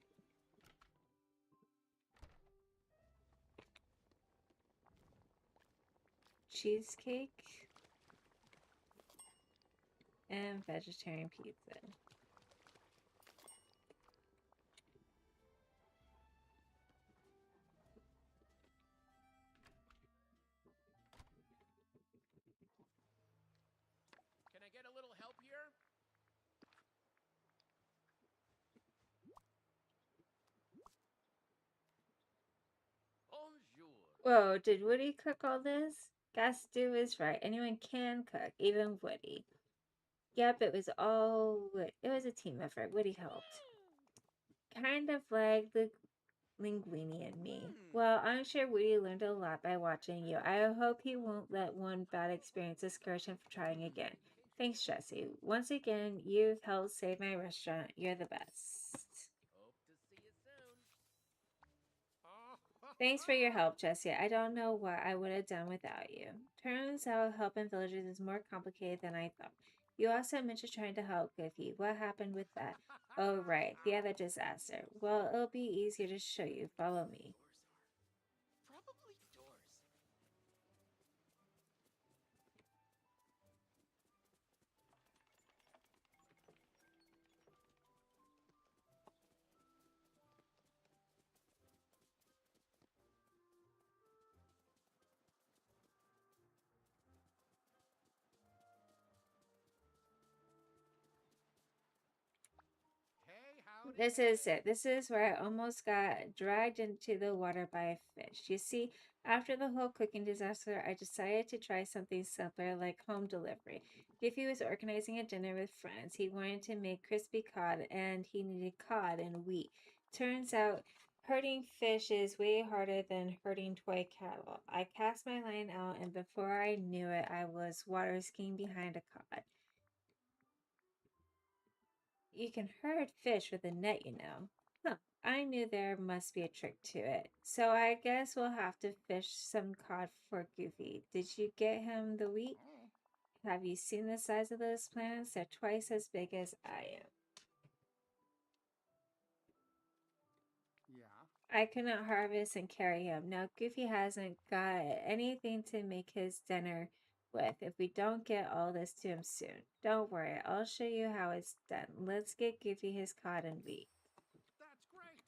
Cheesecake and vegetarian pizza. Can I get a little help here? Bonjour. Whoa, did Woody cook all this? Gastu is right. Anyone can cook, even Woody. Yep, it was all Wood. It was a team effort. Woody helped. Kind of like the Linguini and me. Well, I'm sure Woody learned a lot by watching you. I hope he won't let one bad experience discourage him from trying again. Thanks, Jesse. Once again, you've helped save my restaurant. You're the best. Hope to see you soon. Thanks for your help, Jesse. I don't know what I would have done without you. Turns out helping villagers is more complicated than I thought. You also mentioned trying to help Goofy. What happened with that? Oh, right, the other disaster. Well, it'll be easier to show you. Follow me. Doors are. Probably doors. Howdy This is there. it. This is where I almost got dragged into the water by a fish. You see, after the whole cooking disaster, I decided to try something simpler like home delivery. Giffy was organizing a dinner with friends. He wanted to make crispy cod and he needed cod and wheat. Turns out, herding fish is way harder than herding toy cattle. I cast my line out and before I knew it, I was water skiing behind a cod. You can herd fish with a net, you know. Huh. I knew there must be a trick to it. So I guess we'll have to fish some cod for Goofy. Did you get him the wheat? Have you seen the size of those plants? They're twice as big as I am. Yeah. I could not harvest and carry him. Now Goofy hasn't got anything to make his dinner with if we don't get all this to him soon. Don't worry, I'll show you how it's done. Let's get Goofy his cod and wheat. That's great.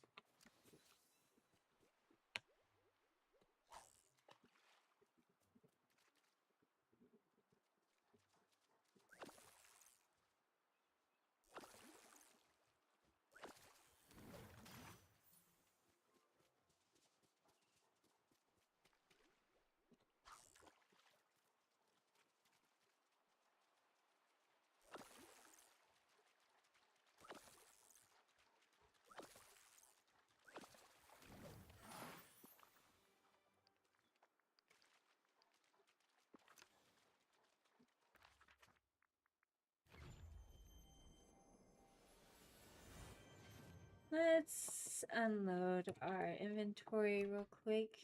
Let's unload our inventory real quick.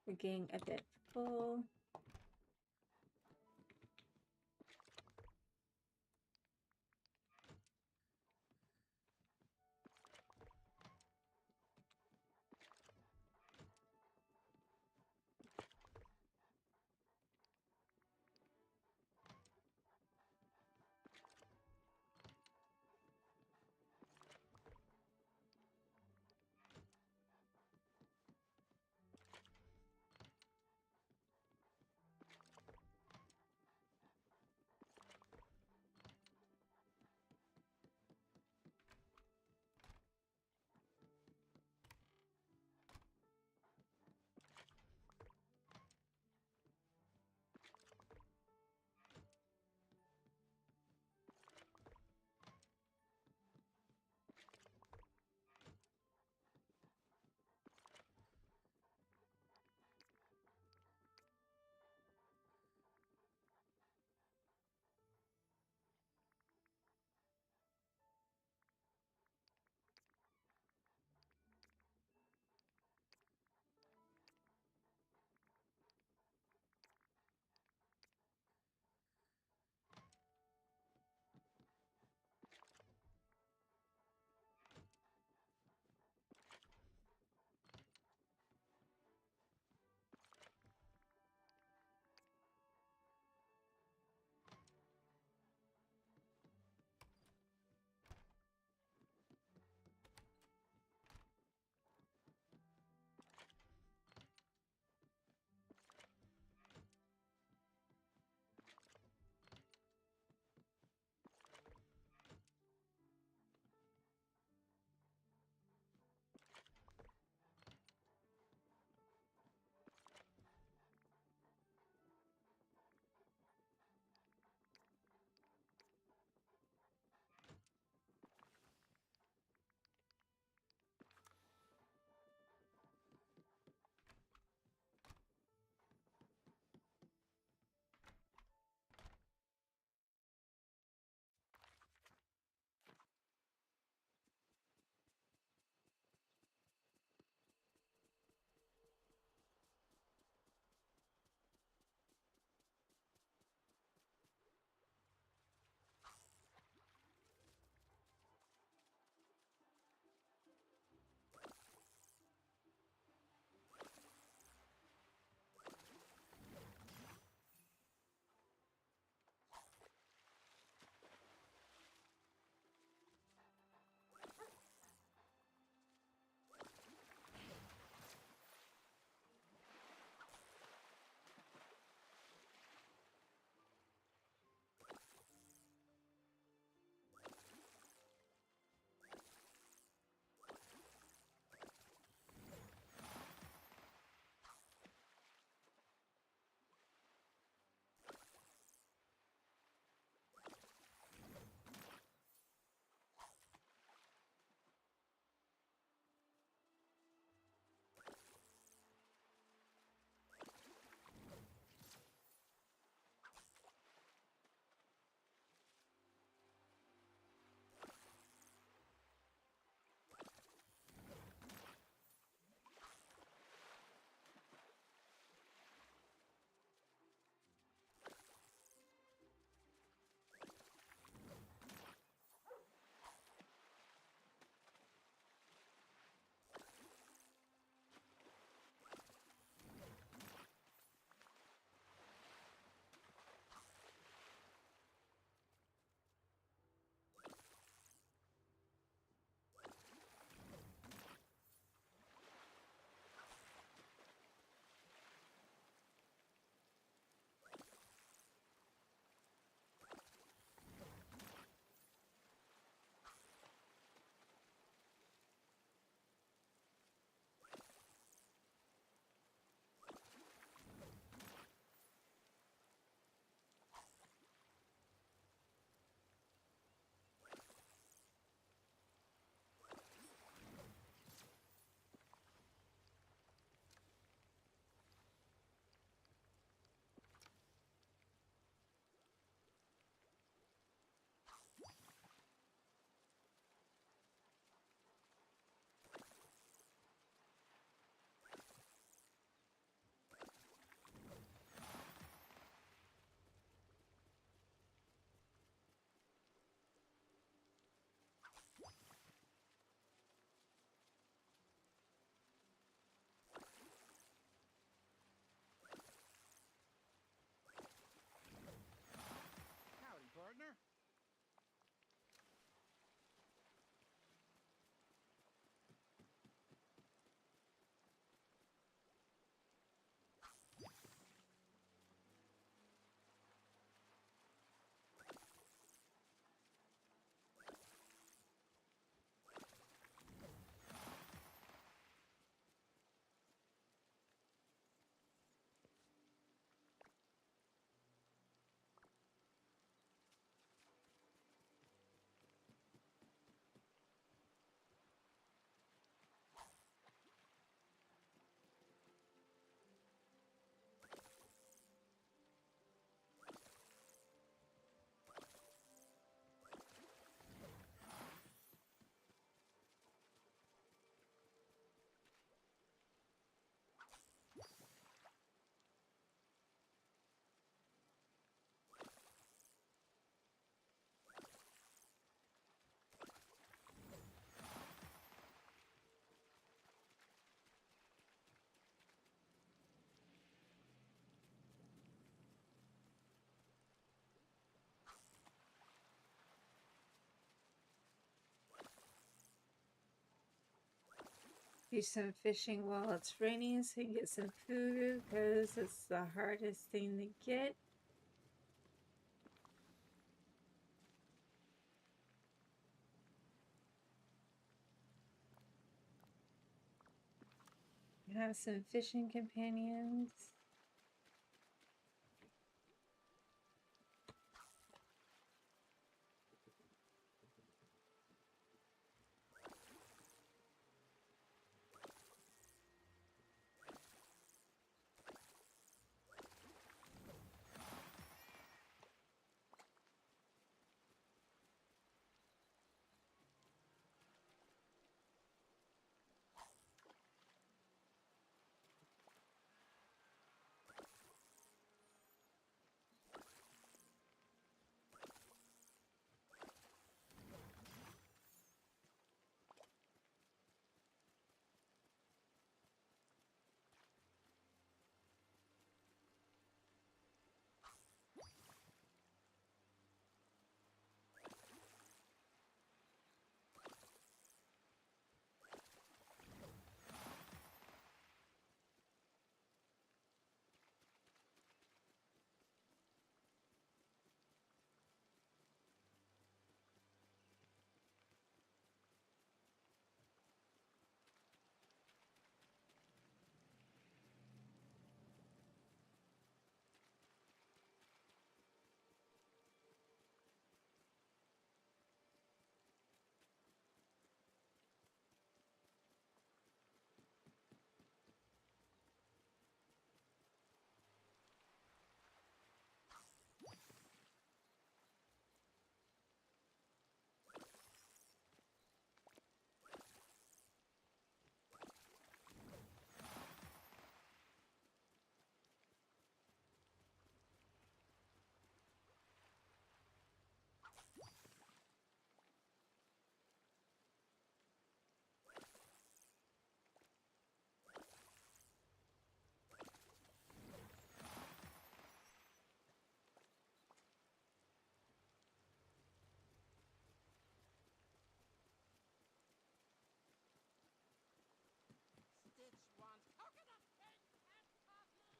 We're getting a bit full. Do some fishing while it's raining so you get some food because it's the hardest thing to get. Have some fishing companions. Stitch wants coconut cake and coffee.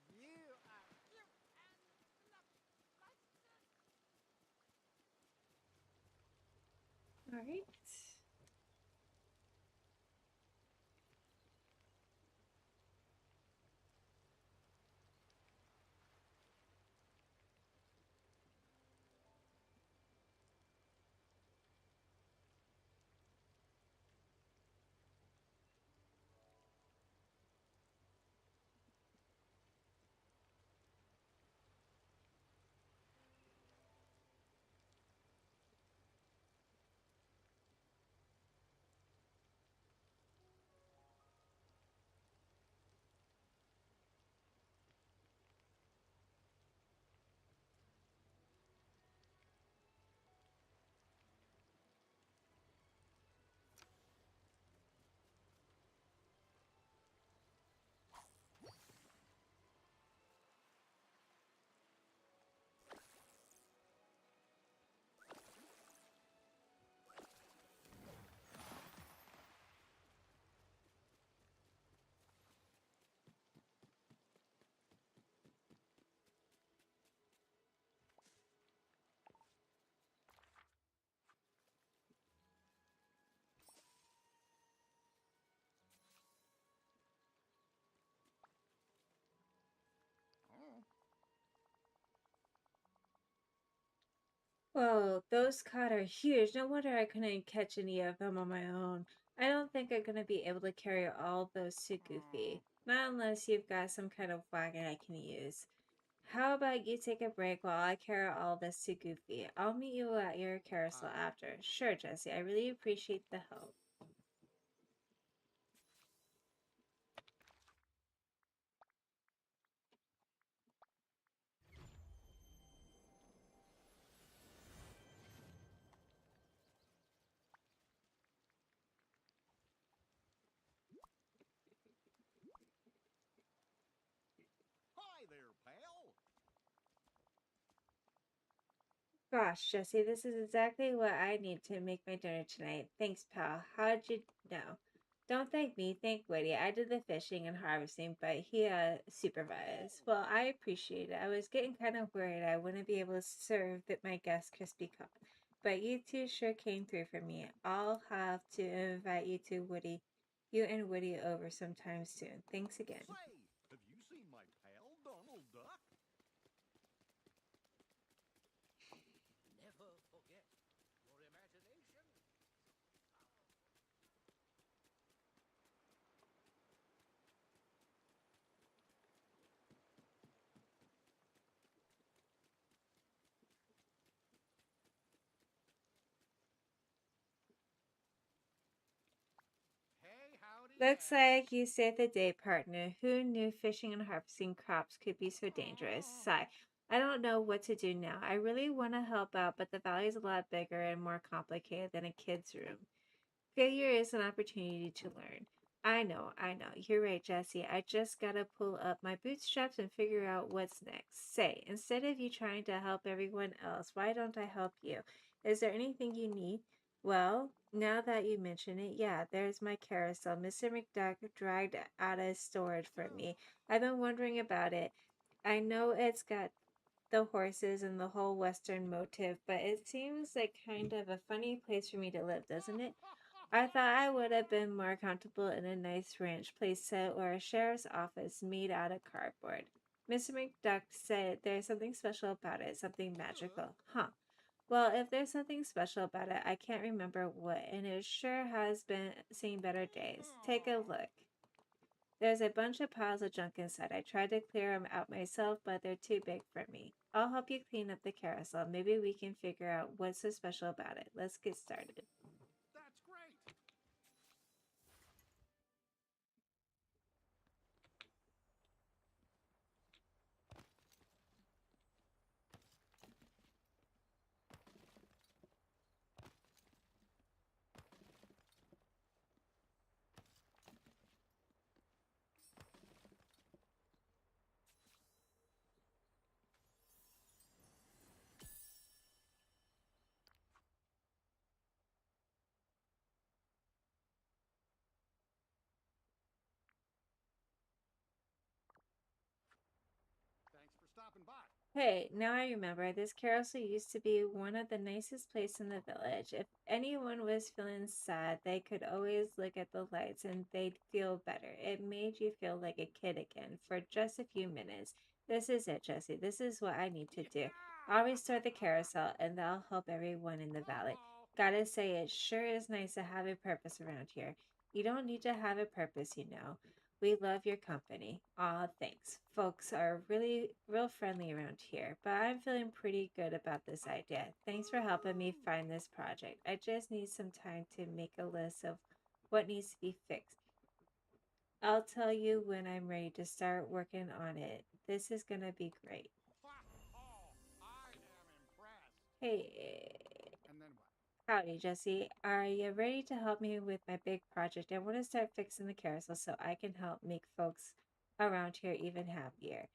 You are cute and fluffy, right, sis? All right. Whoa, those cod are huge. No wonder I couldn't catch any of them on my own. I don't think I'm gonna be able to carry all those too goofy. Not unless you've got some kind of wagon I can use. How about you take a break while I carry all this to Goofy? I'll meet you at your carousel after. Sure, Jesse. I really appreciate the help. Hi there, pal. Gosh, Jesse, this is exactly what I need to make my dinner tonight. Thanks, pal. How'd you know? Don't thank me, thank Woody. I did the fishing and harvesting, but he supervised. Well, I appreciate it. I was getting kind of worried I wouldn't be able to serve my guests crispy cod. But you two sure came through for me. I'll have to invite you and Woody over sometime soon. Thanks again. Say, have you seen my pal, Donald Duck? Never forget your imagination. Hey, howdy Looks there. like you saved the day, partner. Who knew fishing and harvesting crops could be so dangerous? Sigh. I don't know what to do now. I really want to help out, but the valley is a lot bigger and more complicated than a kid's room. Failure is an opportunity to learn. I know. You're right, Jesse. I just gotta pull up my bootstraps and figure out what's next. Say, instead of you trying to help everyone else, why don't I help you? Is there anything you need? Well, now that you mention it, yeah, there's my carousel. Mr. McDuck dragged out of storage for me. I've been wondering about it. I know it's got the horses and the whole Western motive, but it seems like kind of a funny place for me to live, doesn't it? I thought I would have been more comfortable in a nice ranch place set or a sheriff's office made out of cardboard. Mr. McDuck said there's something special about it, something magical. Huh. Well, if there's something special about it, I can't remember what, and it sure has been seen better days. Take a look. There's a bunch of piles of junk inside. I tried to clear them out myself, but they're too big for me. I'll help you clean up the carousel. Maybe we can figure out what's so special about it. Let's get started. That's great. Thanks for stopping by. Hey, now I remember, this carousel used to be one of the nicest places in the village. If anyone was feeling sad, they could always look at the lights and they'd feel better. It made you feel like a kid again for just a few minutes. This is it, Jesse. This is what I need to do. I'll restore the carousel and that'll help everyone in the valley. Gotta say, it sure is nice to have a purpose around here. You don't need to have a purpose, you know. We love your company. Aw, thanks. Folks are really real friendly around here, but I'm feeling pretty good about this idea. Thanks for helping me find this project. I just need some time to make a list of what needs to be fixed. I'll tell you when I'm ready to start working on it. This is gonna be great. I am impressed. Hey, And then what? howdy, Jesse. Are you ready to help me with my big project? I want to start fixing the carousel so I can help make folks around here even happier.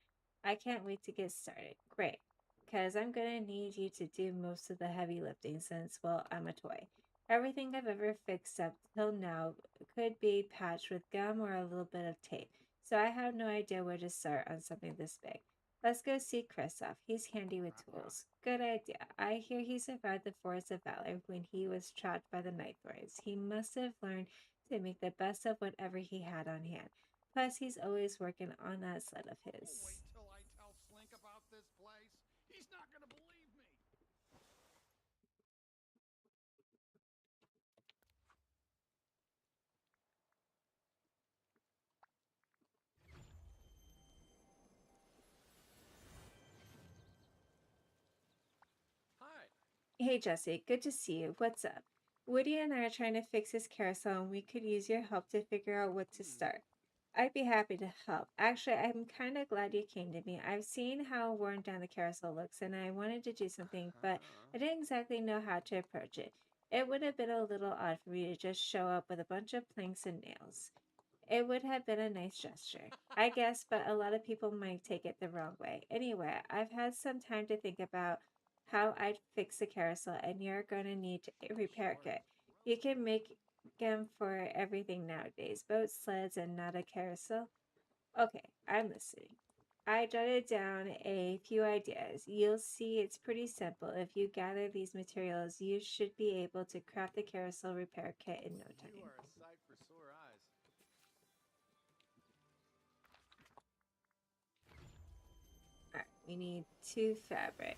I can't wait to get started. Great. Because I'm going to need you to do most of the heavy lifting since, well, I'm a toy. Everything I've ever fixed up till now could be patched with gum or a little bit of tape, so I have no idea where to start on something this big. Let's go see Kristoff. He's handy with tools. Good idea. I hear he survived the Forest of Valor when he was trapped by the Night Lords. He must have learned to make the best of whatever he had on hand. Plus, he's always working on that sled of Oh, his. wait till I tell Slink about this place. He's not gonna believe me. Hey Jesse, good to see you. What's up? Woody and I are trying to fix his carousel and we could use your help to figure out what to start. I'd be happy to help. Actually, I'm kind of glad you came to me. I've seen how worn down the carousel looks and I wanted to do something, but I didn't exactly know how to approach it. It would have been a little odd for me to just show up with a bunch of planks and nails. It would have been a nice gesture, I guess, but a lot of people might take it the wrong way. Anyway, I've had some time to think about how I'd fix the carousel, and you're going to need a repair kit. You can make them for everything nowadays boats, sleds, and not a carousel. Okay, I'm listening. I jotted down a few ideas. You'll see it's pretty simple. If you gather these materials, you should be able to craft the carousel repair kit in no time. You are a sight for sore eyes. Alright, we need 2 fabric.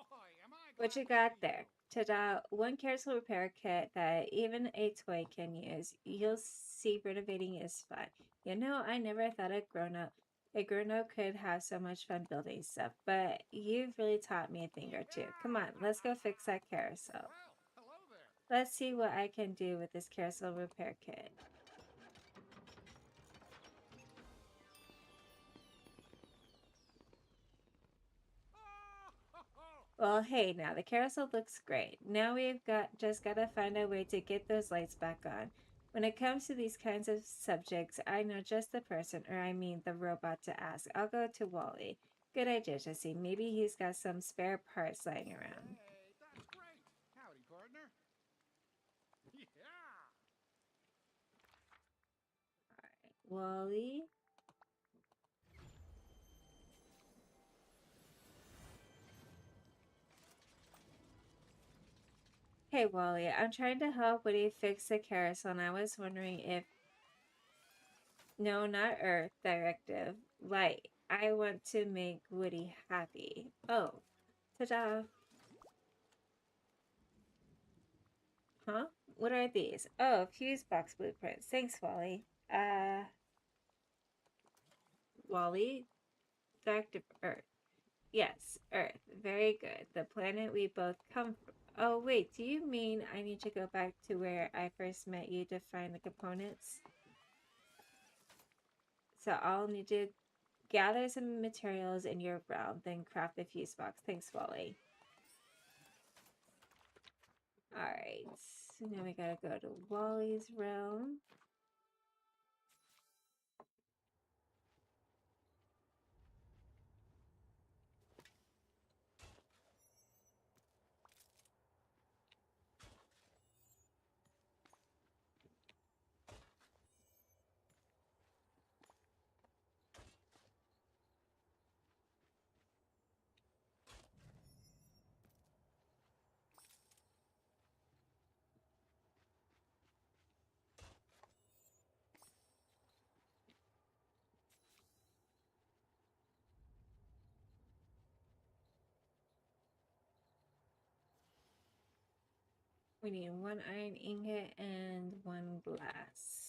Boy, am I What you glad to got see there? you. Ta-da! One carousel repair kit that even a toy can use. You'll see renovating is fun. You know, I never thought a grown up could have so much fun building stuff, but you've really taught me a thing or two. Come on, let's go fix that carousel. Well, hello there. Let's see what I can do with this carousel repair kit. Well, hey, now the carousel looks great. Now we've just got to find a way to get those lights back on. When it comes to these kinds of subjects, I know just the person, or I mean the robot, to ask. I'll go to Wally. Good idea, Jesse. Maybe he's got some spare parts lying around. Hey, that's great. Howdy, partner. Yeah. Wally? Hey, Wally. I'm trying to help Woody fix the carousel, and I was wondering if... No, not Earth Directive. Light. I want to make Woody happy. Oh. Ta-da. Huh? What are these? Oh, fuse box blueprints. Thanks, Wally. Wally? Back to Earth. Yes, Earth. Very good. The planet we both come from. Oh, wait. Do you mean I need to go back to where I first met you to find the components? So I'll need to gather some materials in your realm, then craft the fuse box. Thanks, Wally. Alright. So now we gotta go to Wally's realm. We need 1 iron ingot and 1 glass.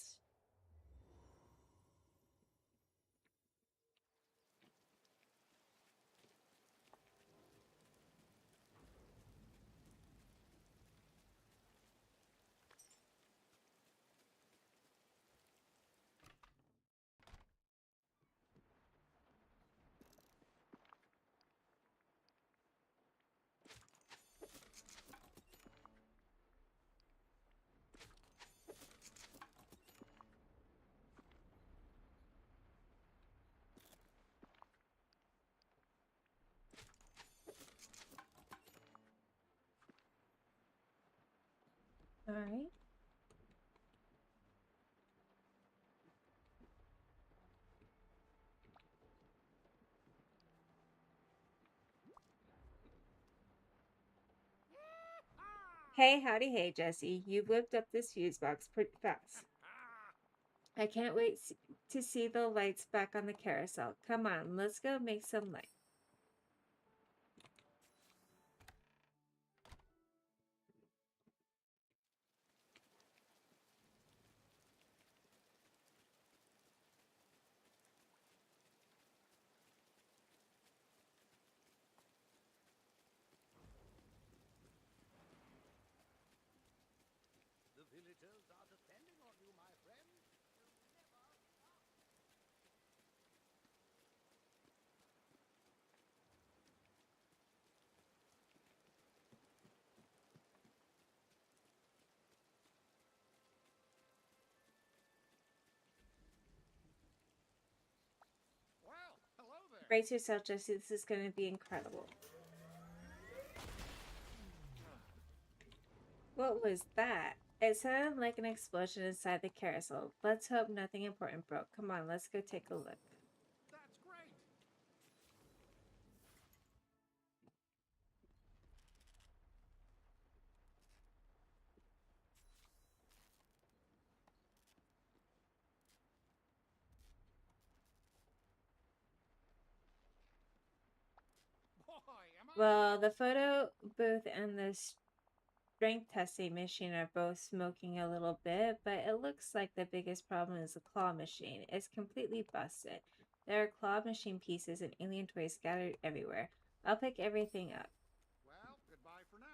Hey, howdy, hey, Jesse. You whipped up this fuse box pretty fast. I can't wait to see the lights back on the carousel. Come on, let's go make some light. The villagers are depending on you, my friend. You never stop. Well, hello there. Brace yourself, Jesse. This is going to be incredible. What was that? It sounded like an explosion inside the carousel. Let's hope nothing important broke. Come on, let's go take a look. That's great. Boy, am I Well, the photo booth and the strength testing machine are both smoking a little bit, but it looks like the biggest problem is the claw machine. It's completely busted. There are claw machine pieces and alien toys scattered everywhere. I'll pick everything up. Well, goodbye for now.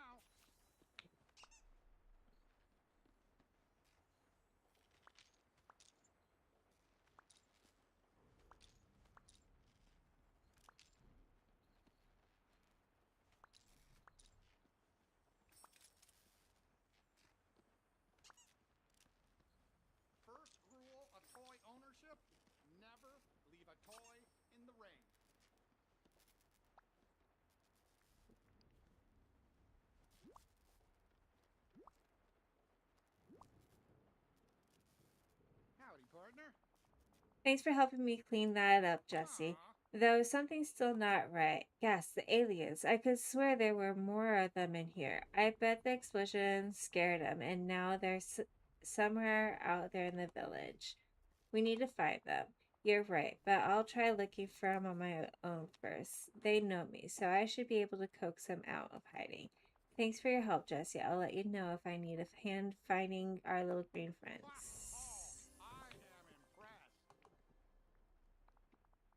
First rule of toy ownership: never leave a toy in the rain. Howdy, partner. Thanks for helping me clean that up, Jesse. Aw. Though something's still not right. Yes, the aliens. I could swear there were more of them in here. I bet the explosion scared them, and now they're somewhere out there in the village. We need to find them. You're right, but I'll try looking for them on my own first. They know me, so I should be able to coax them out of hiding. Thanks for your help, Jesse. I'll let you know if I need a hand finding our little green friends. I am impressed.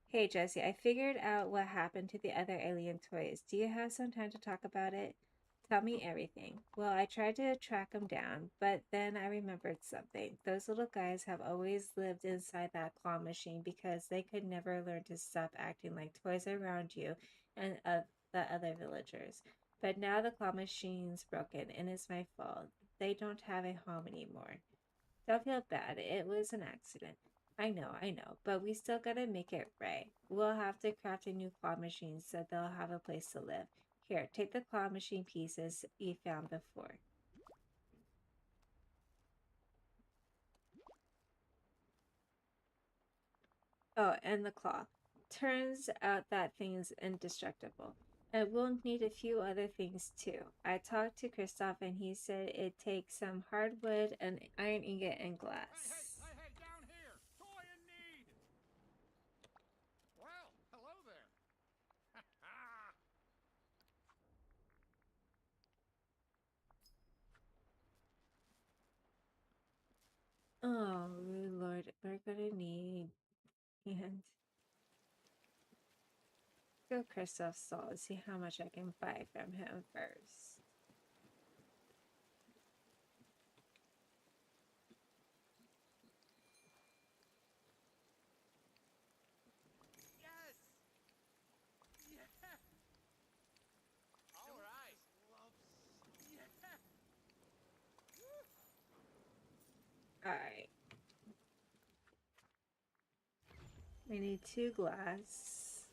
Hey Jesse, I figured out what happened to the other alien toys. Do you have some time to talk about it? Tell me everything. Well, I tried to track them down, but then I remembered something. Those little guys have always lived inside that claw machine because they could never learn to stop acting like toys around you and the other villagers. But now the claw machine's broken and it's my fault. They don't have a home anymore. Don't feel bad. It was an accident. I know, but we still gotta make it right. We'll have to craft a new claw machine so they'll have a place to live. Here, take the claw machine pieces you found before. Oh, and the claw. Turns out that thing's indestructible. And we'll need a few other things too. I talked to Christoph and he said it takes some hardwood, an iron ingot, and glass. Hey, down here! Toy in need! Well, hello there. Oh, Lord, we're gonna need and go Christoph's stall and see how much I can buy from him first. Yes! Yes! All right. Love. Yes! Alright. We need 2 glass.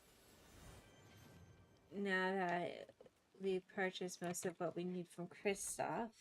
Now that we've purchased most of what we need from Christoph.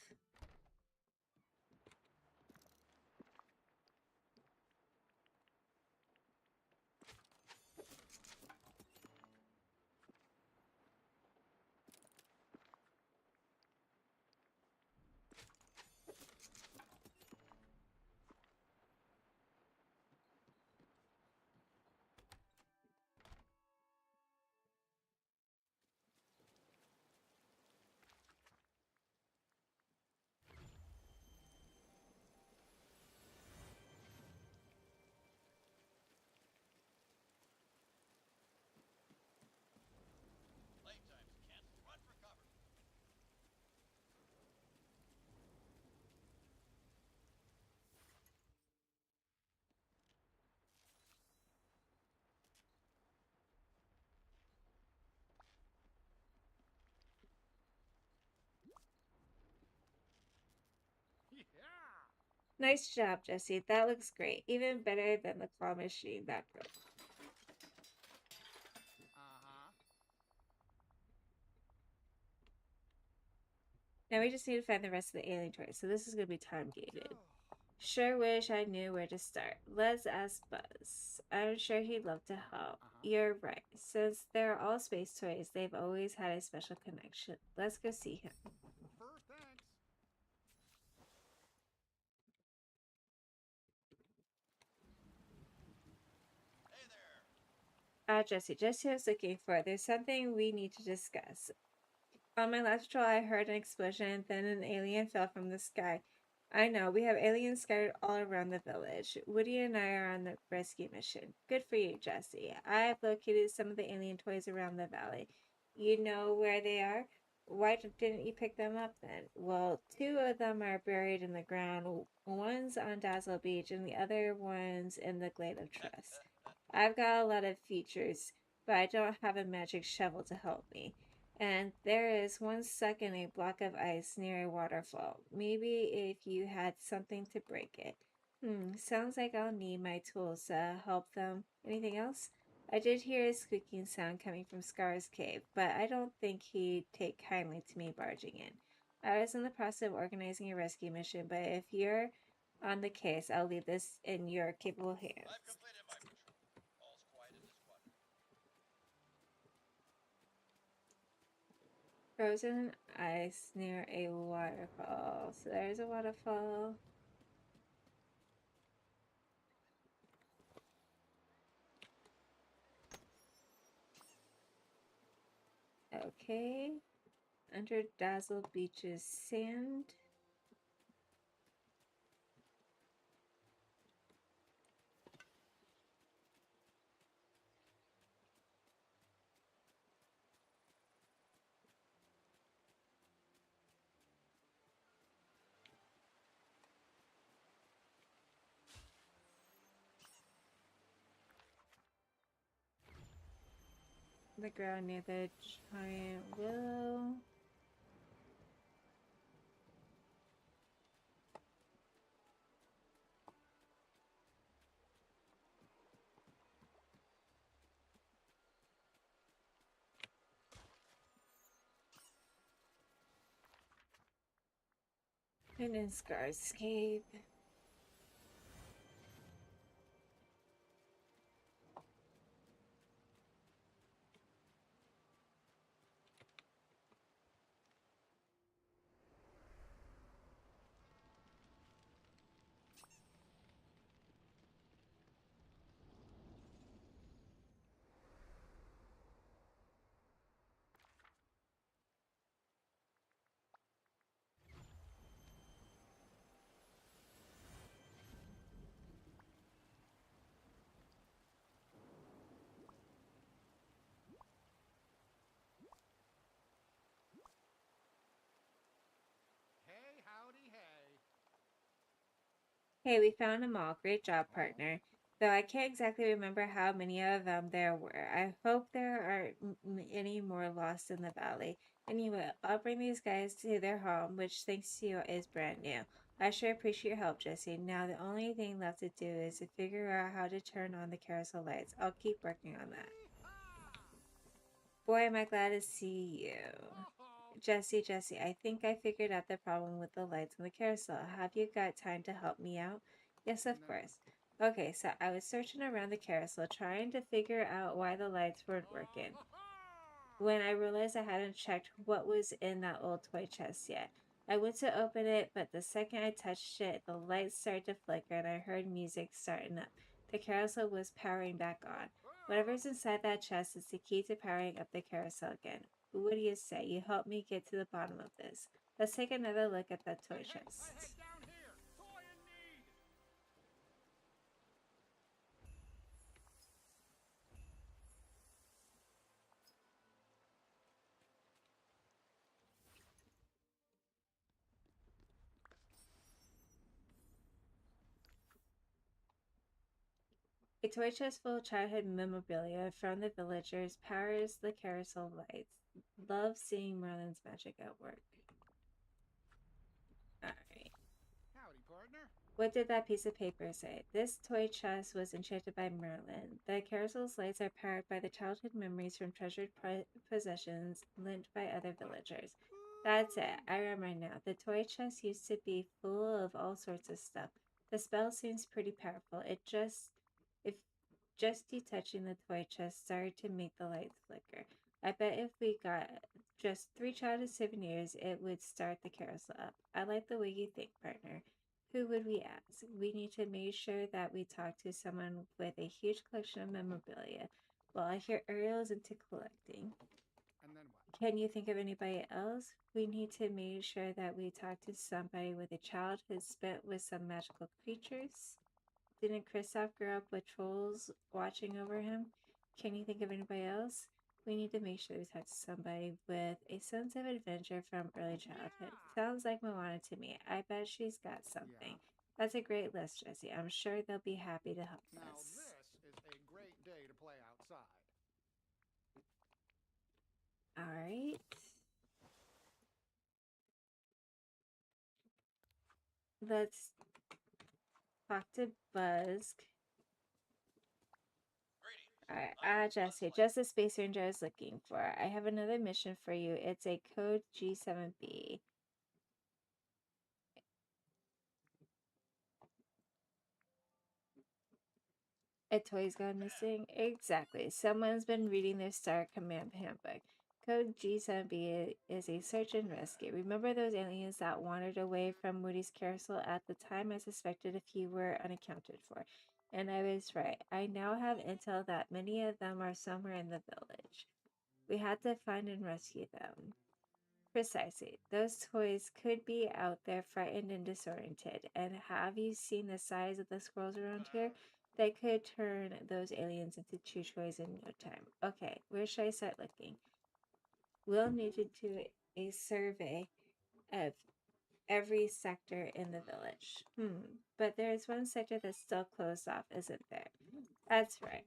Nice job, Jesse. That looks great. Even better than the claw machine that broke. Uh-huh. Now we just need to find the rest of the alien toys, so this is going to be time gated. Sure wish I knew where to start. Let's ask Buzz. I'm sure he'd love to help. You're right. Since they're all space toys, they've always had a special connection. Let's go see him. First, thanks. Jesse, just who I was looking for. There's something we need to discuss. On my last patrol, I heard an explosion, then an alien fell from the sky. I know, we have aliens scattered all around the village. Woody and I are on the rescue mission. Good for you, Jesse. I have located some of the alien toys around the valley. You know where they are? Why didn't you pick them up then? Well, two of them are buried in the ground. One's on Dazzle Beach, and the other one's in the Glade of Trust. I've got a lot of features, but I don't have a magic shovel to help me. And there is one stuck in a block of ice near a waterfall. Maybe if you had something to break it. Sounds like I'll need my tools to help them. Anything else? I did hear a squeaking sound coming from Scar's cave, but I don't think he'd take kindly to me barging in. I was in the process of organizing a rescue mission, but if you're on the case, I'll leave this in your capable hands. I've completed my patrol. All's quiet in this quadrant. Frozen ice near a waterfall. So there's a waterfall. Okay. Under Dazzle Beach's sand. The ground near the giant willow. And in Scar's cave. Hey, howdy, hey. Hey, we found them all. Great job, partner. Though I can't exactly remember how many of them there were. I hope there aren't any more lost in the valley. Anyway, I'll bring these guys to their home, which thanks to you is brand new. I sure appreciate your help, Jesse. Now the only thing left to do is to figure out how to turn on the carousel lights. I'll keep working on that. Boy, am I glad to see you. Jesse, I think I figured out the problem with the lights on the carousel. Have you got time to help me out? Yes, of course. Okay, so I was searching around the carousel trying to figure out why the lights weren't working. When I realized I hadn't checked what was in that old toy chest yet. I went to open it, but the second I touched it, the lights started to flicker and I heard music starting up. The carousel was powering back on. Whatever's inside that chest is the key to powering up the carousel again. What do you say? You help me get to the bottom of this. Let's take another look at that toy chest. Hey, down here. Toy in need. A toy chest full of childhood memorabilia from the villagers powers the carousel lights. Love seeing Merlin's magic at work. Alright. Howdy, partner. What did that piece of paper say? This toy chest was enchanted by Merlin. The carousel's lights are powered by the childhood memories from treasured possessions lent by other villagers. That's it. I remember now. The toy chest used to be full of all sorts of stuff. The spell seems pretty powerful. If just you touching the toy chest started to make the lights flicker. I bet if we got just 3 childhood souvenirs, it would start the carousel up. I like the way you think, partner. Who would we ask? We need to make sure that we talk to someone with a huge collection of memorabilia. Well, I hear Ariel's into collecting. And then what? Can you think of anybody else? We need to make sure that we talk to somebody with a childhood spent with some magical creatures. Didn't Kristoff grow up with trolls watching over him? Can you think of anybody else? We need to make sure we talk to somebody with a sense of adventure from early childhood. Sounds like Moana to me. I bet she's got something. That's a great list, Jesse. I'm sure they'll be happy to help Now us. this is a great day to play outside. Alright. Let's talk to Buzz. Greetings. Jesse, just the Space Ranger I was looking for. I have another mission for you. It's a code G7B. A toy's gone missing? Exactly. Someone's been reading their Star Command handbook. Code G7B is a search and rescue. Remember those aliens that wandered away from Moody's Carousel? At the time, I suspected a few were unaccounted for. And I was right. I now have intel that many of them are somewhere in the village. We had to find and rescue them. Precisely. Those toys could be out there frightened and disoriented. And have you seen the size of the squirrels around here? They could turn those aliens into chew toys in no time. Okay, where should I start looking? We'll need to do a survey of every sector in the village. But there's one sector that's still closed off, isn't there? That's right.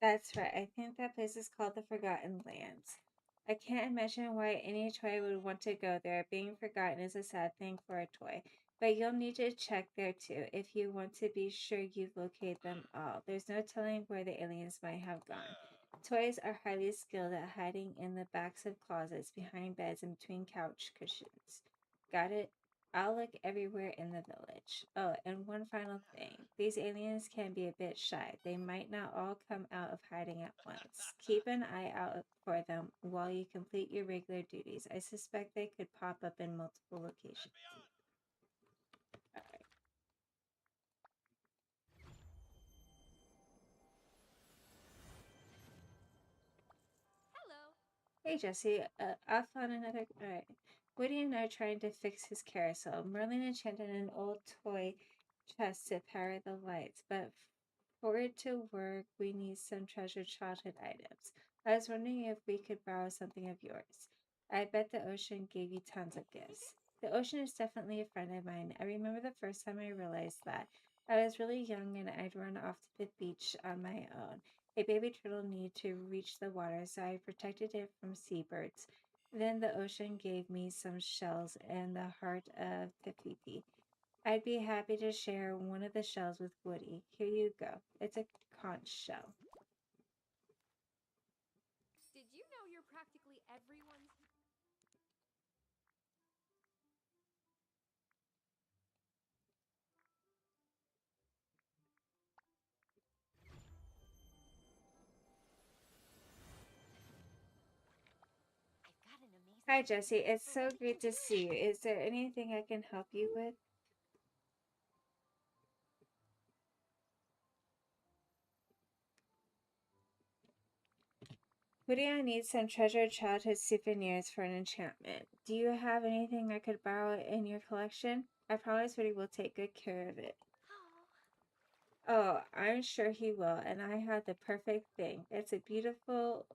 That's right. I think that place is called the Forgotten Lands. I can't imagine why any toy would want to go there. Being forgotten is a sad thing for a toy. But you'll need to check there too if you want to be sure you've located them all. There's no telling where the aliens might have gone. Toys are highly skilled at hiding in the backs of closets, behind beds, and between couch cushions. Got it? I'll look everywhere in the village. Oh, and one final thing. These aliens can be a bit shy. They might not all come out of hiding at once. Keep an eye out for them while you complete your regular duties. I suspect they could pop up in multiple locations. Alright. Hello. Hey Jesse, off on another. Alright. Woody and I are trying to fix his carousel. Merlin enchanted an old toy chest to power the lights, but for it to work, we need some treasured childhood items. I was wondering if we could borrow something of yours. I bet the ocean gave you tons of gifts. The ocean is definitely a friend of mine. I remember the first time I realized that. I was really young and I'd run off to the beach on my own. A baby turtle needed to reach the water, so I protected it from seabirds. Then the ocean gave me some shells and the heart of Te Fiti. I'd be happy to share one of the shells with Woody. Here you go. It's a conch shell. Did you know you're practically everyone's? I've got an amazing. Hi, Jesse. It's for so when you great to do see you. it. Is there anything I can help you with? Woody, I need some treasured childhood souvenirs for an enchantment. Do you have anything I could borrow in your collection? I promise Woody will take good care of it. Oh, Oh, I'm sure he will, and I have the perfect thing. It's a beautiful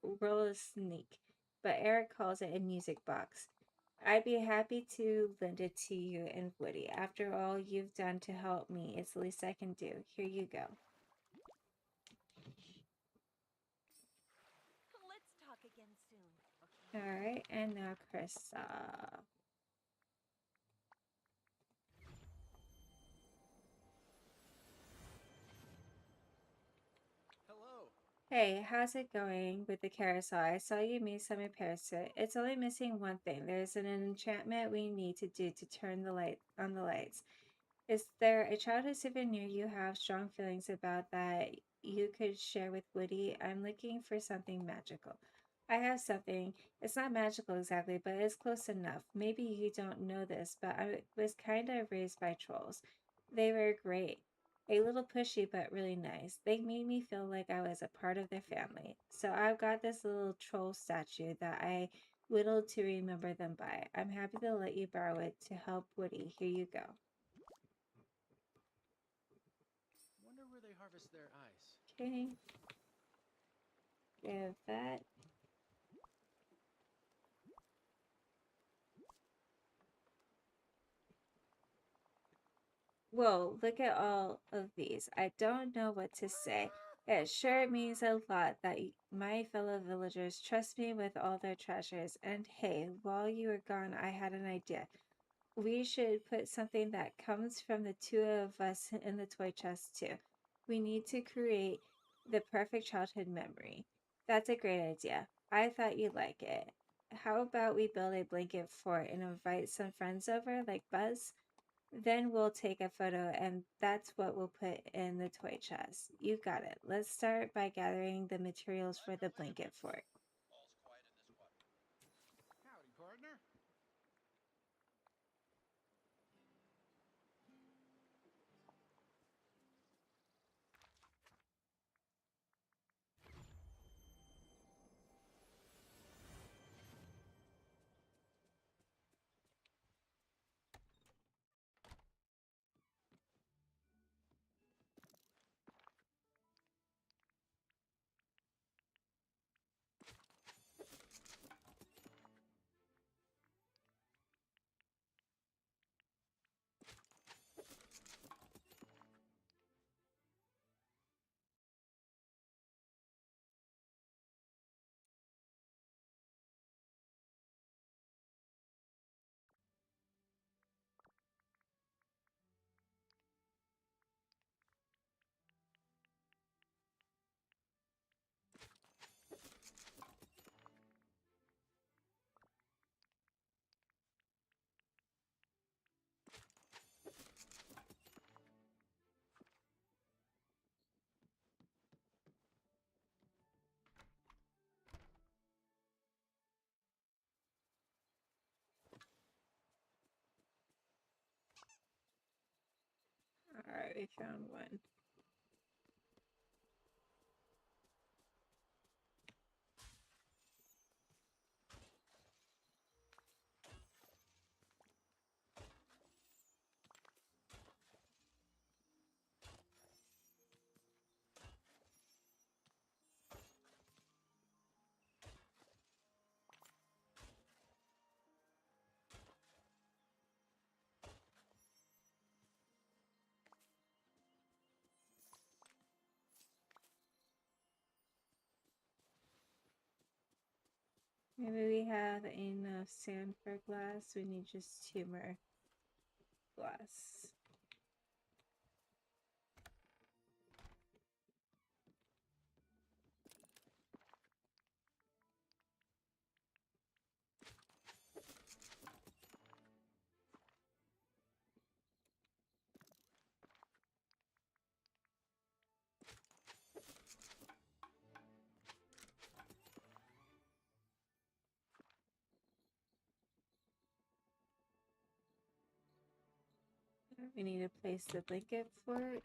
roller sneak, but Eric calls it a music box. I'd be happy to lend it to you and Woody. After all you've done to help me, it's the least I can do. Here you go. Let's talk again soon. Okay. Alright, and now Kristoff. Hello. Hey, how's it going with the carousel? I saw you made some repairs to it. It's only missing one thing. There's an enchantment we need to do to turn the light on the lights. Is there a childhood souvenir you have strong feelings about that you could share with Woody? I'm looking for something magical. I have something. It's not magical exactly, but it's close enough. Maybe you don't know this, but I was kind of raised by trolls. They were great. A little pushy, but really nice. They made me feel like I was a part of their family. So I've got this little troll statue that I whittled to remember them by. I'm happy to let you borrow it to help Woody. Here you go. Wonder where they harvest their ice. Okay. Give that. Whoa, look at all of these. I don't know what to say. It sure means a lot that my fellow villagers trust me with all their treasures. And hey, while you were gone, I had an idea. We should put something that comes from the two of us in the toy chest, too. We need to create the perfect childhood memory. That's a great idea. I thought you'd like it. How about we build a blanket fort and invite some friends over, like Buzz? Then we'll take a photo, and that's what we'll put in the toy chest. You got it. Let's start by gathering the materials for the blanket fort. All's quiet in this quadrant. Howdy, partner. Alright, we found one. Maybe we have enough sand for glass. We need just 2 more glass. We need to place the blanket for it.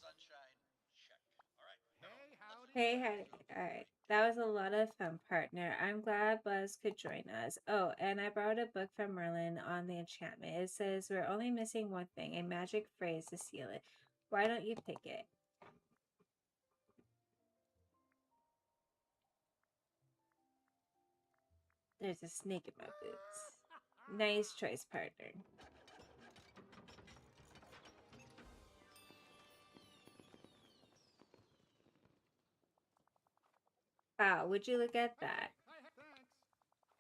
Sunshine, check. All right. Hey, howdy. Hey, honey. Alright. That was a lot of fun, partner. I'm glad Buzz could join us. Oh, and I borrowed a book from Merlin on the enchantment. It says we're only missing one thing, a magic phrase to seal it. Why don't you pick it? There's a snake in my boots. Nice choice, partner. Wow, would you look at that? Thanks.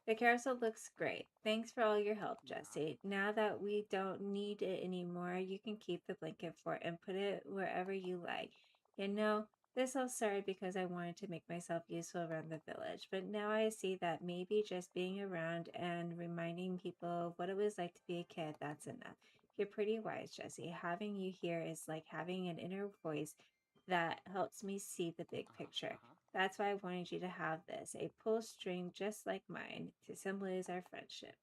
The carousel looks great. Thanks for all your help, Jesse. Now that we don't need it anymore, you can keep the blanket fort and put it wherever you like. You know, this all started because I wanted to make myself useful around the village, but now I see that maybe just being around and reminding people of what it was like to be a kid, that's enough. You're pretty wise, Jesse. Having you here is like having an inner voice that helps me see the big picture. That's why I wanted you to have this, a pull string just like mine, to symbolize our friendship.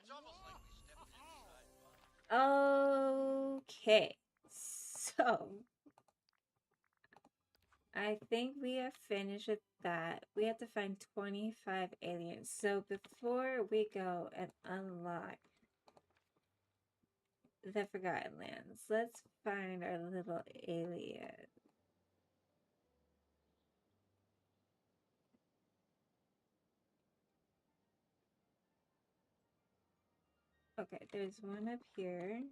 It's almost like we stepped inside one. Okay, so I think we are finished with that. We have to find 25 aliens. So before we go and unlock the Forgotten Lands, let's find our little alien. Okay, there's one up here.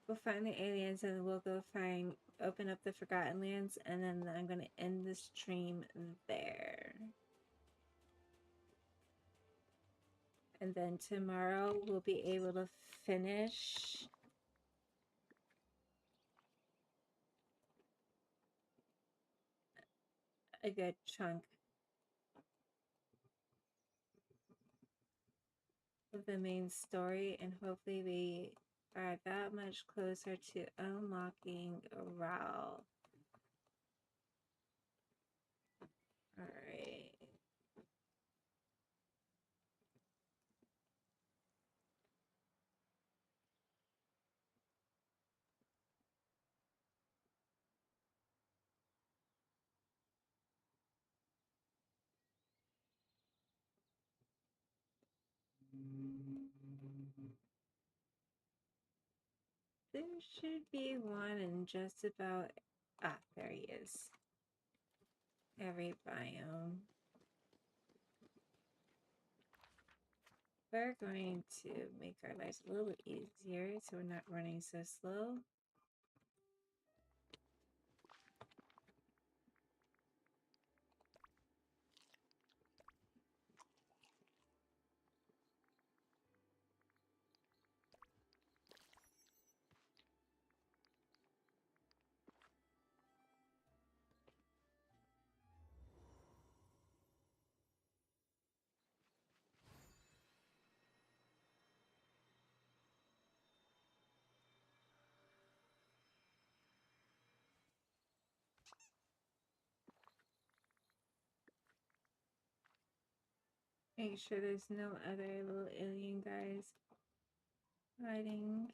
We'll find the aliens and we'll go open up the Forgotten Lands, and then I'm going to end the stream there. And then tomorrow we'll be able to finish a good chunk of the main story, and hopefully we are that much closer to unlocking Ral. Alright. There should be one in just about... Ah, there he is. Every biome. We're going to make our lives a little easier so we're not running so slow. Make sure there's no other little alien guys hiding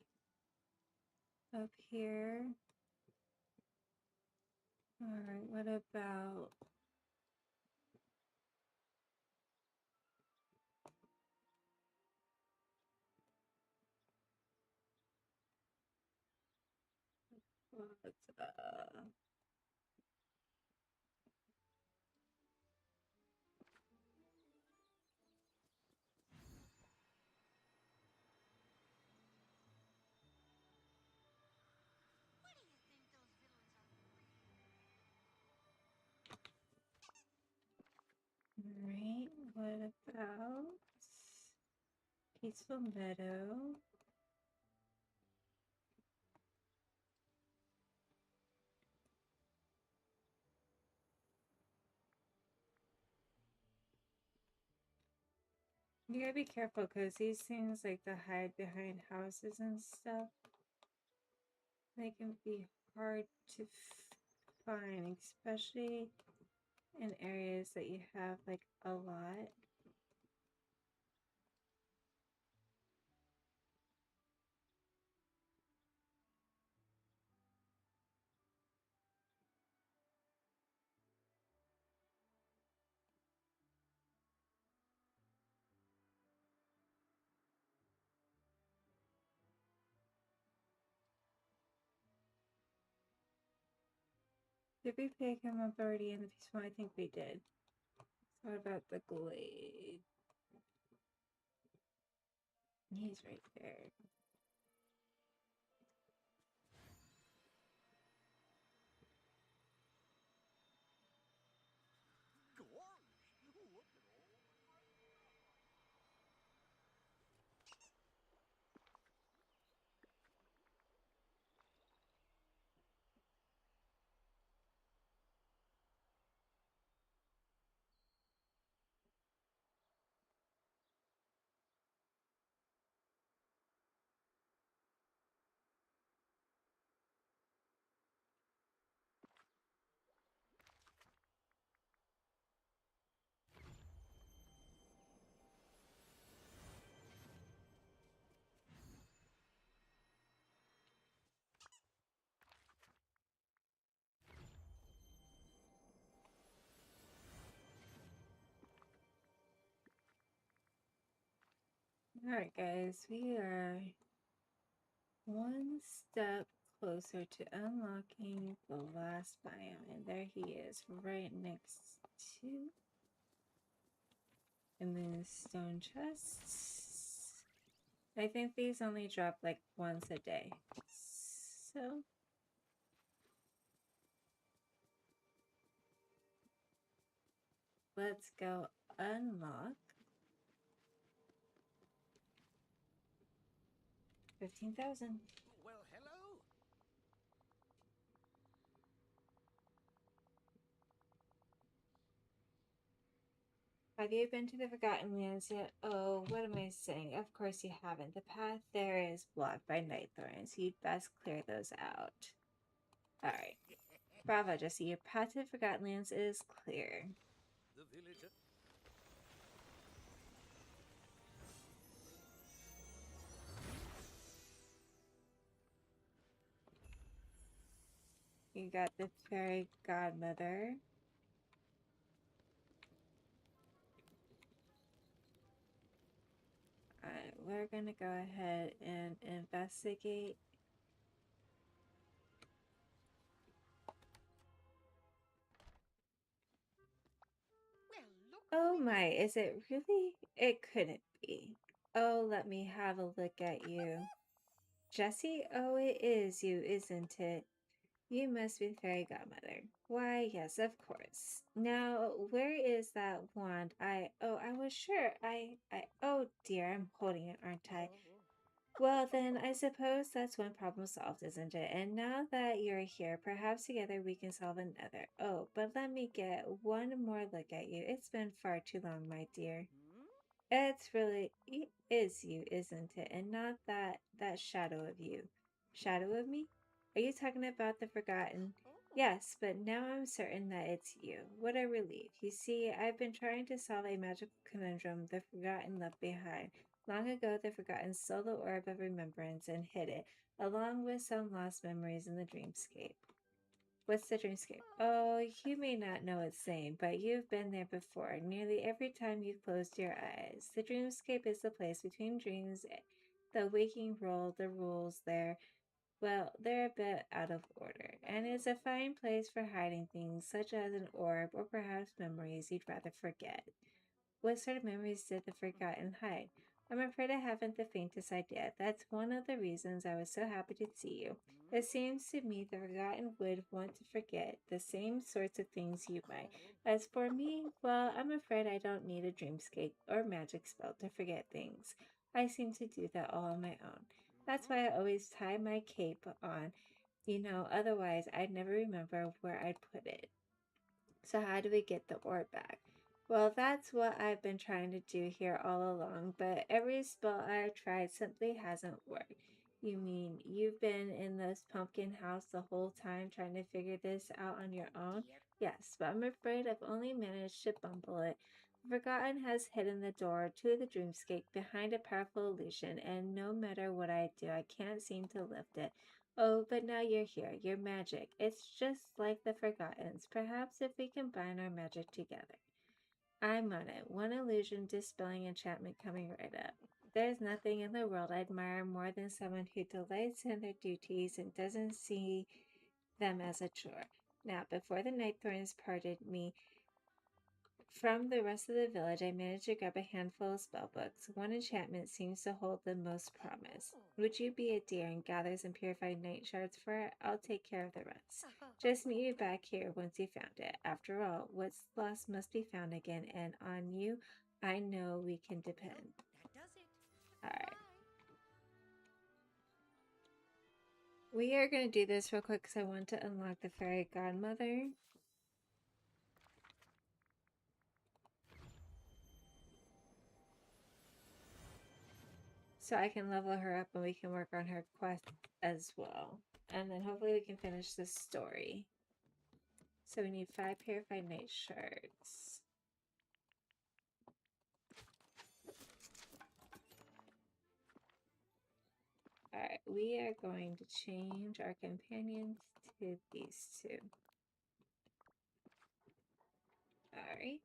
up here. Alright, what about... What's What do you think those villains are? Right, what about Peaceful Meadow? You gotta be careful because these things like to hide behind houses and stuff. They can be hard to find, especially in areas that you have like a lot. Did we pick him up already in the peaceful? I think we did. What about the glade? He's right there. Gorge! Look at all the Alright, guys, we are one step closer to unlocking the last biome, and there he is, right next to the moonstone chests. I think these only drop like once a day, so let's go unlock 15,000. Well, hello. Have you been to the Forgotten Lands yet? Oh, what am I saying? Of course you haven't. The path there is blocked by night thorns. You'd best clear those out. Alright. Bravo, Jesse. Your path to the Forgotten Lands is clear. The villager. You got the fairy godmother. Alright, we're gonna go ahead and investigate. Well, look. Oh my, is it really? It couldn't be. Oh, let me have a look at you. Jessie? Oh, it is you, isn't it? You must be the fairy godmother. Why, yes, of course. Now, where is that wand? I was sure. Oh dear, I'm holding it, aren't I? Well, then, I suppose that's one problem solved, isn't it? And now that you're here, perhaps together we can solve another. Oh, but let me get one more look at you. It's been far too long, my dear. It's really, it is you, isn't it? And not that shadow of you. Shadow of me? Are you talking about the forgotten? Yes, but now I'm certain that it's you. What a relief. You see, I've been trying to solve a magical conundrum the Forgotten left behind. Long ago, the Forgotten stole the Orb of Remembrance and hid it, along with some lost memories in the dreamscape. What's the dreamscape? Oh, you may not know its name, but you've been there before, nearly every time you've closed your eyes. The dreamscape is the place between dreams, the waking world, the rules there. Well, they're a bit out of order, and it's a fine place for hiding things such as an orb or perhaps memories you'd rather forget. What sort of memories did the Forgotten hide? I'm afraid I haven't the faintest idea. That's one of the reasons I was so happy to see you. It seems to me the Forgotten would want to forget the same sorts of things you might. As for me, well, I'm afraid I don't need a dreamscape or magic spell to forget things. I seem to do that all on my own. That's why I always tie my cape on. Otherwise I'd never remember where I'd put it. So how do we get the orb back? Well, that's what I've been trying to do here all along, but every spell I've tried simply hasn't worked. You mean you've been in this pumpkin house the whole time trying to figure this out on your own? Yep. Yes, but I'm afraid I've only managed to bumble it. Forgotten has hidden the door to the dreamscape behind a powerful illusion, and no matter what I do, I can't seem to lift it. Oh, but now you're here. You're magic. It's just like the Forgottens. Perhaps if we combine our magic together. I'm on it. One illusion dispelling enchantment coming right up. There's nothing in the world I admire more than someone who delights in their duties and doesn't see them as a chore. Now, before the Nightthorns parted me from the rest of the village, I managed to grab a handful of spellbooks. One enchantment seems to hold the most promise. Would you be a dear and gather some purified night shards for it? I'll take care of the rest. Just meet me back here once you found it. After all, what's lost must be found again, and on you, I know we can depend. That does it. Alright. We are going to do this real quick because I want to unlock the fairy godmother. So I can level her up and we can work on her quest as well. And then hopefully we can finish this story. So we need 5 purified night shards. Alright, we are going to change our companions to these 2. Alright.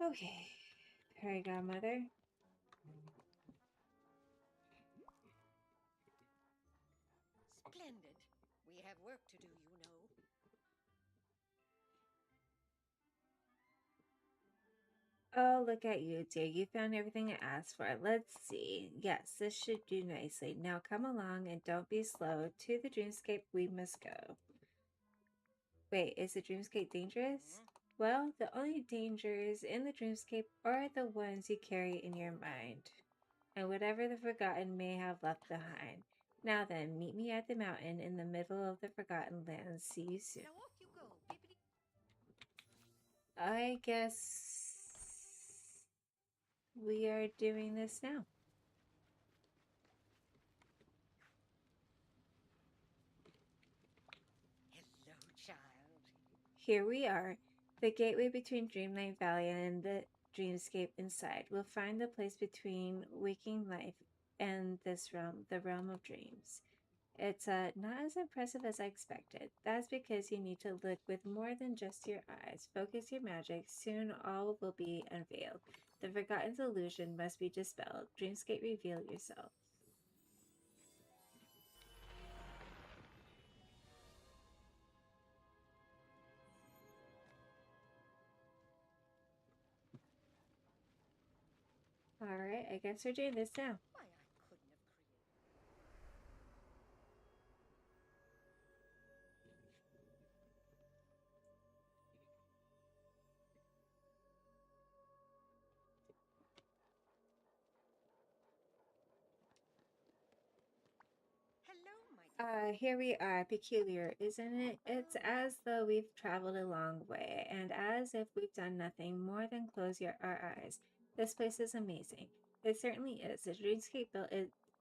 Okay, fairy godmother. Splendid. We have work to do, you know. Oh, look at you, dear. You found everything I asked for. Let's see. Yes, this should do nicely. Now come along and don't be slow. To the dreamscape we must go. Wait, is the dreamscape dangerous? Well, the only dangers in the dreamscape are the ones you carry in your mind, and whatever the Forgotten may have left behind. Now then, meet me at the mountain in the middle of the Forgotten Lands. See you soon. Now off you go, bippity. I guess we are doing this now. Hello, child. Here we are, the gateway between Dreamlight Valley and the dreamscape inside. We'll find the place between waking life and this realm, the realm of dreams. It's not as impressive as I expected. That's because you need to look with more than just your eyes. Focus your magic. Soon all will be unveiled. The Forgotten's illusion must be dispelled. Dreamscape, reveal yourself. Alright, I guess we're doing this now. Why, I couldn't have created. Hello, my dear. Here we are. Peculiar, isn't it? It's as though we've traveled a long way, and as if we've done nothing more than close our eyes. This place is amazing. It certainly is. The Dreamscape built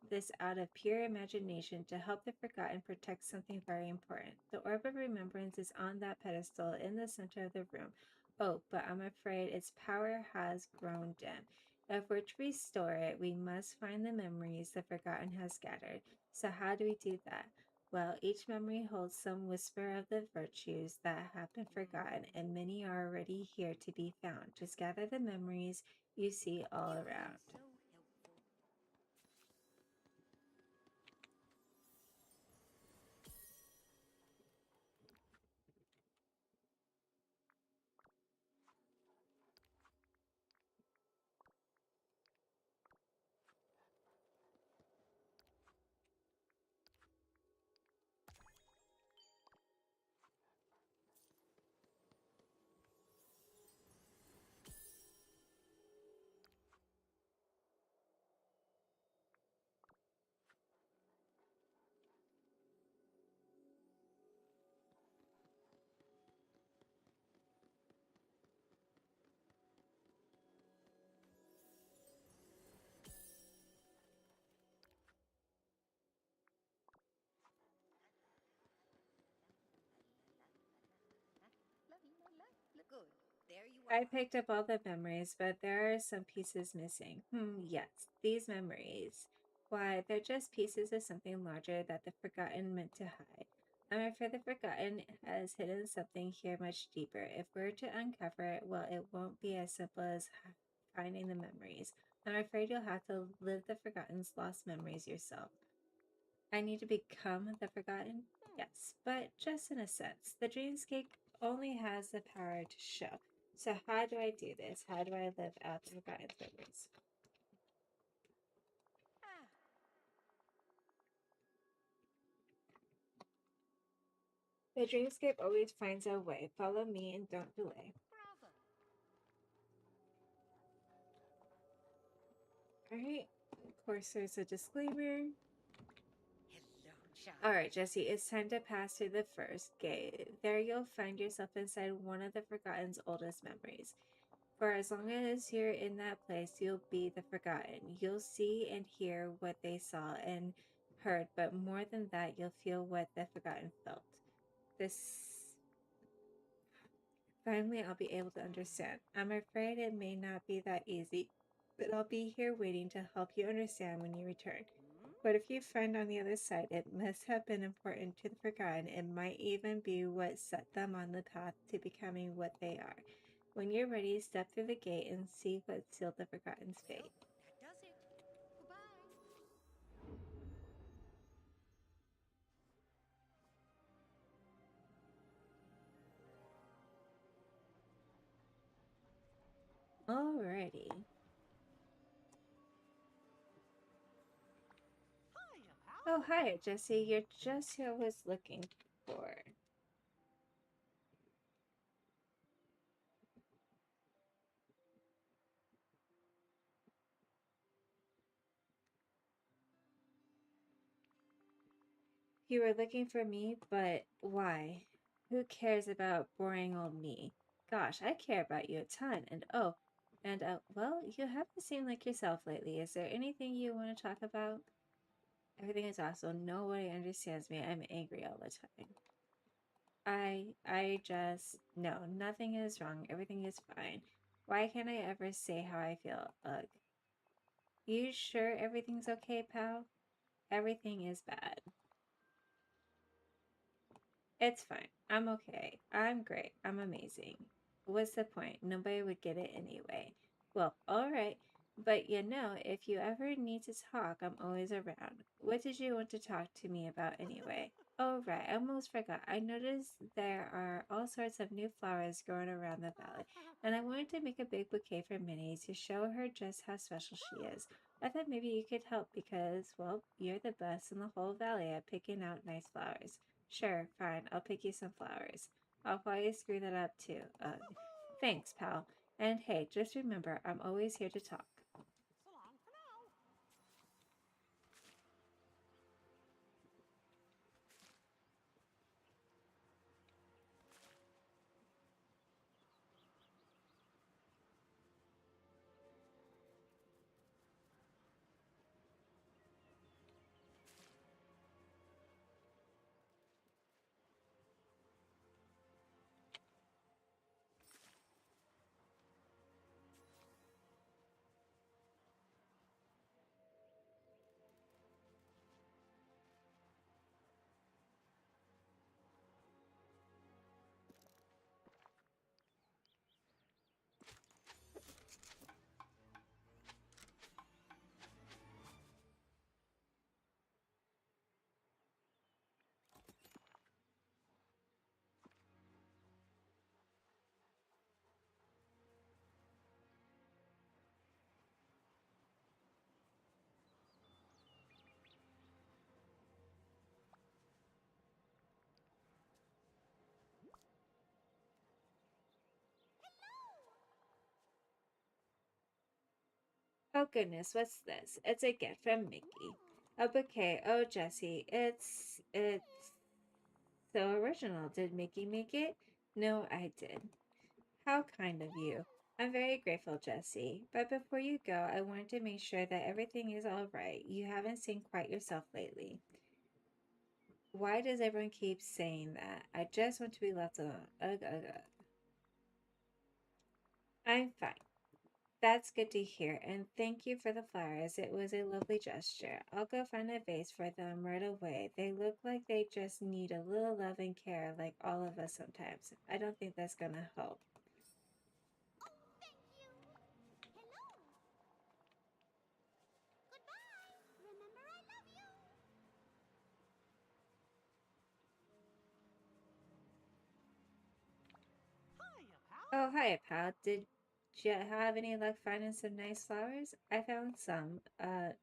this out of pure imagination to help the forgotten protect something very important. The Orb of Remembrance is on that pedestal in the center of the room. Oh, but I'm afraid its power has grown dim. If we're to restore it, we must find the memories the forgotten has scattered. So, how do we do that? Well, each memory holds some whisper of the virtues that have been forgotten, and many are already here to be found. Just gather the memories you see all You've been around. so helpful. Lovey, my life. Look good. There you are. I picked up all the memories, but there are some pieces missing. Yes, these memories. Why, they're just pieces of something larger that the Forgotten meant to hide. I'm afraid the Forgotten has hidden something here much deeper. If we're to uncover it, well, it won't be as simple as finding the memories. I'm afraid you'll have to live the Forgotten's lost memories yourself. I need to become the Forgotten? Yes, but just in a sense. The Dreamscape only has the power to show. So how do I do this? How do I live out the Forgotten memories? Ah, The Dreamscape always finds a way. Follow me and don't delay. bravo. Alright, of course there's a disclaimer. Hello, child. Alright, Jesse, it's time to pass through the first gate. There you'll find yourself inside one of the Forgotten's oldest memories. For as long as you're in that place, you'll be the Forgotten. You'll see and hear what they saw and heard, but more than that, you'll feel what the Forgotten felt. This. Finally, I'll be able to understand. I'm afraid it may not be that easy, but I'll be here waiting to help you understand when you return. What if you find on the other side? It must have been important to the Forgotten. It might even be what set them on the path to becoming what they are. When you're ready, step through the gate and see what sealed the Forgotten's Well, fate. that does it. Goodbye. Alrighty. Hiya, pal. Oh, hi, Jesse. You're just who I was looking for. You were looking for me, but why? Who cares about boring old me? Gosh, I care about you a ton. Well, you haven't seemed like yourself lately. Is there anything you want to talk about? Everything is awesome. Nobody understands me. I'm angry all the time. No, nothing is wrong. Everything is fine. Why can't I ever say how I feel? Ugh. You sure everything's okay, pal? Everything is bad. It's fine. I'm okay. I'm great. I'm amazing. What's the point? Nobody would get it anyway. Well, alright. But if you ever need to talk, I'm always around. What did you want to talk to me about anyway? Oh, right, I almost forgot. I noticed there are all sorts of new flowers growing around the valley, and I wanted to make a big bouquet for Minnie to show her just how special she is. I thought maybe you could help because, well, you're the best in the whole valley at picking out nice flowers. Sure, fine, I'll pick you some flowers. I'll probably screw that up too. Thanks, pal. And hey, just remember, I'm always here to talk. So long for now. Oh goodness, what's this? It's a gift from Mickey. A bouquet. Oh, Jesse, it's so original. Did Mickey make it? No, I did. How kind of you. I'm very grateful, Jesse. But before you go, I wanted to make sure that everything is all right. You haven't seemed quite yourself lately. Why does everyone keep saying that? I just want to be left alone. Ugh, ugh, ugh. I'm fine. That's good to hear, and thank you for the flowers. It was a lovely gesture. I'll go find a vase for them right away. They look like they just need a little love and care, like all of us sometimes. I don't think that's gonna help. Oh, thank you. Hello. Goodbye. Remember, I love you. Hiya, pal. Oh, hi, pal. Did you have any luck finding some nice flowers? I found some,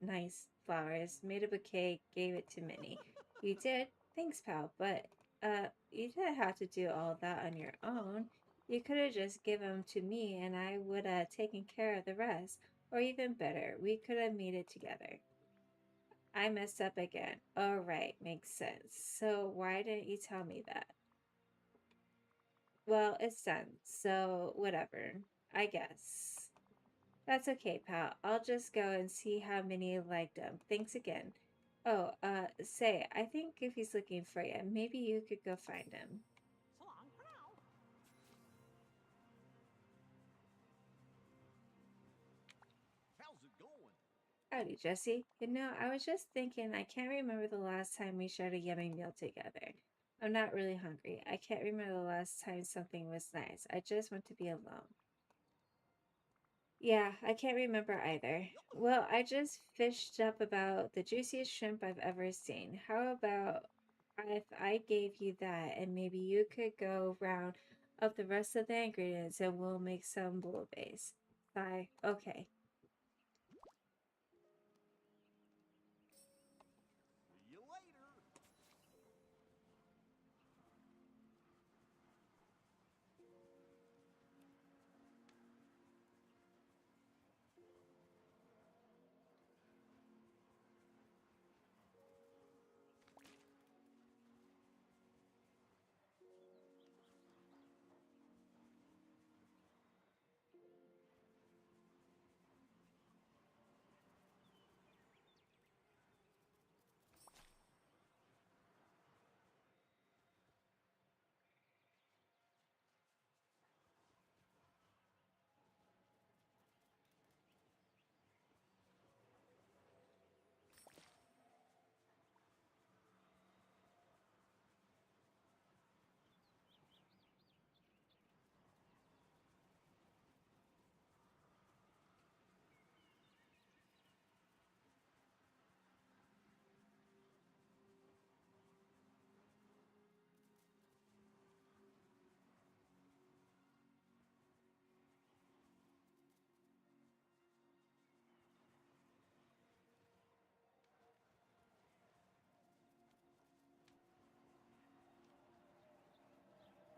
nice flowers, made a bouquet, gave it to Minnie. You did? Thanks, pal. But, you didn't have to do all that on your own. You could have just given them to me and I would have taken care of the rest. Or even better, we could have made it together. I messed up again. All right, makes sense. So why didn't you tell me that? Well, it's done, so whatever. I guess. That's okay, pal. I'll just go and see how many liked them. Thanks again. Oh, say, I think if he's looking for you, maybe you could go find him. So long for now. How's it going? Howdy, Jesse. I was just thinking I can't remember the last time we shared a yummy meal together. I'm not really hungry. I can't remember the last time something was nice. I just want to be alone. Yeah, I can't remember either. Well, I just fished up about the juiciest shrimp I've ever seen. How about if I gave you that and maybe you could go round up the rest of the ingredients and we'll make some bouillabaisse? Bye. Okay. See you later.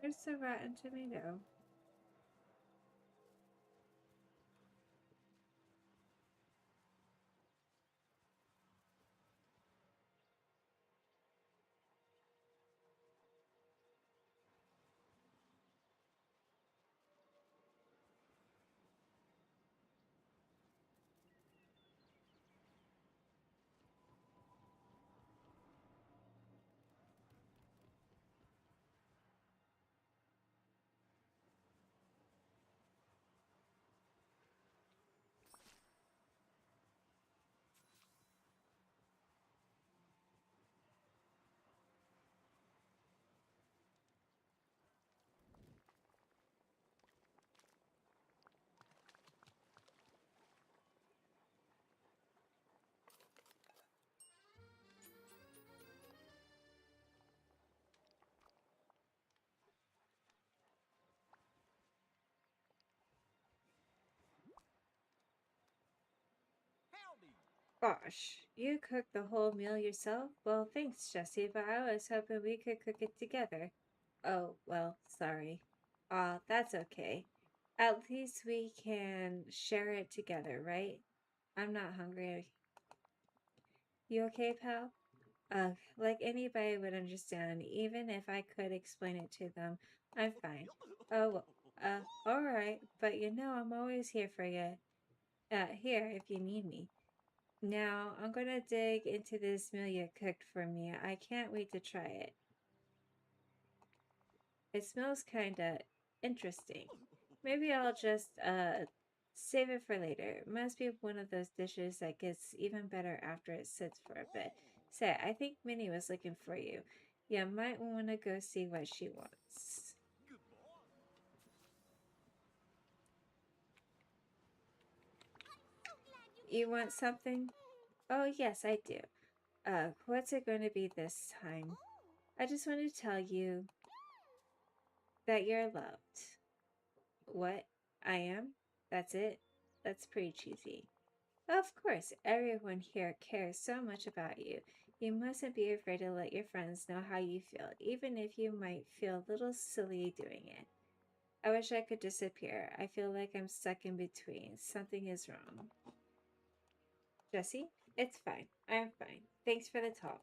It's a rotten tomato. Howdy. Gosh, you cooked the whole meal yourself? Well, thanks, Jesse, but I was hoping we could cook it together. Oh, well, sorry. Aw, that's okay. At least we can share it together, right? I'm not hungry. You okay, pal? Like anybody would understand, even if I could explain it to them. I'm fine. Oh, well, alright, but you know I'm always here for you. Here if you need me. Now, I'm gonna dig into this meal you cooked for me. I can't wait to try it. It smells kinda interesting. Maybe I'll just, save it for later. It must be one of those dishes that gets even better after it sits for a bit. Say, I think Minnie was looking for you. You might want to go see what she wants. Good boy. So glad you You came want back. something? Oh, yes, I do. What's it going to be this time? I just want to tell you that you're loved. What? I am? That's it? That's pretty cheesy. Of course, everyone here cares so much about you. You mustn't be afraid to let your friends know how you feel, even if you might feel a little silly doing it. I wish I could disappear. I feel like I'm stuck in between. Something is wrong. Jesse? It's fine. I'm fine. Thanks for the talk.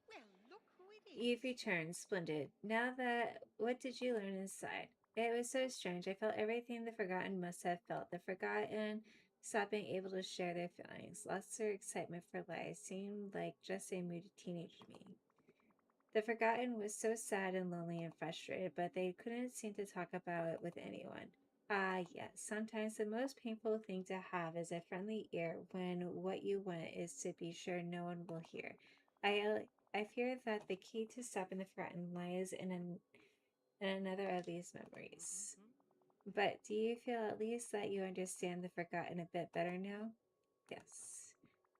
Well, look who it is. You've returned. Splendid. Now that, what did you learn inside? It was so strange. I felt everything the Forgotten must have felt. The Forgotten stopped being able to share their feelings, lost their excitement for life, seemed like just a moody teenage me. The Forgotten was so sad and lonely and frustrated, but they couldn't seem to talk about it with anyone. Ah, yes, sometimes the most painful thing to have is a friendly ear when what you want is to be sure no one will hear. I fear that the key to stopping the Forgotten lies in another of these memories. But do you feel at least that you understand the Forgotten a bit better now? Yes.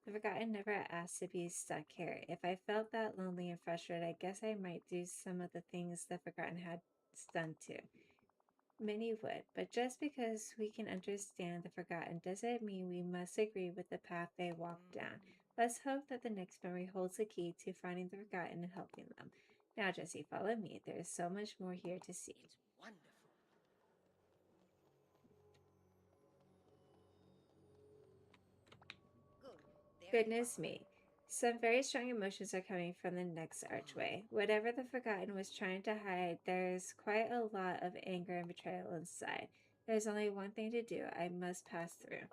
The Forgotten never asked to be stuck here. If I felt that lonely and frustrated, I guess I might do some of the things the Forgotten had done too. Many would, but just because we can understand the Forgotten doesn't mean we must agree with the path they walked down. Let's hope that the next memory holds the key to finding the Forgotten and helping them. Now, Jesse, follow me. There is so much more here to see. It's wonderful. Good. There Goodness you are. me. Some very strong emotions are coming from the next archway. Whatever the Forgotten was trying to hide, there's quite a lot of anger and betrayal inside. There's only one thing to do. I must pass through.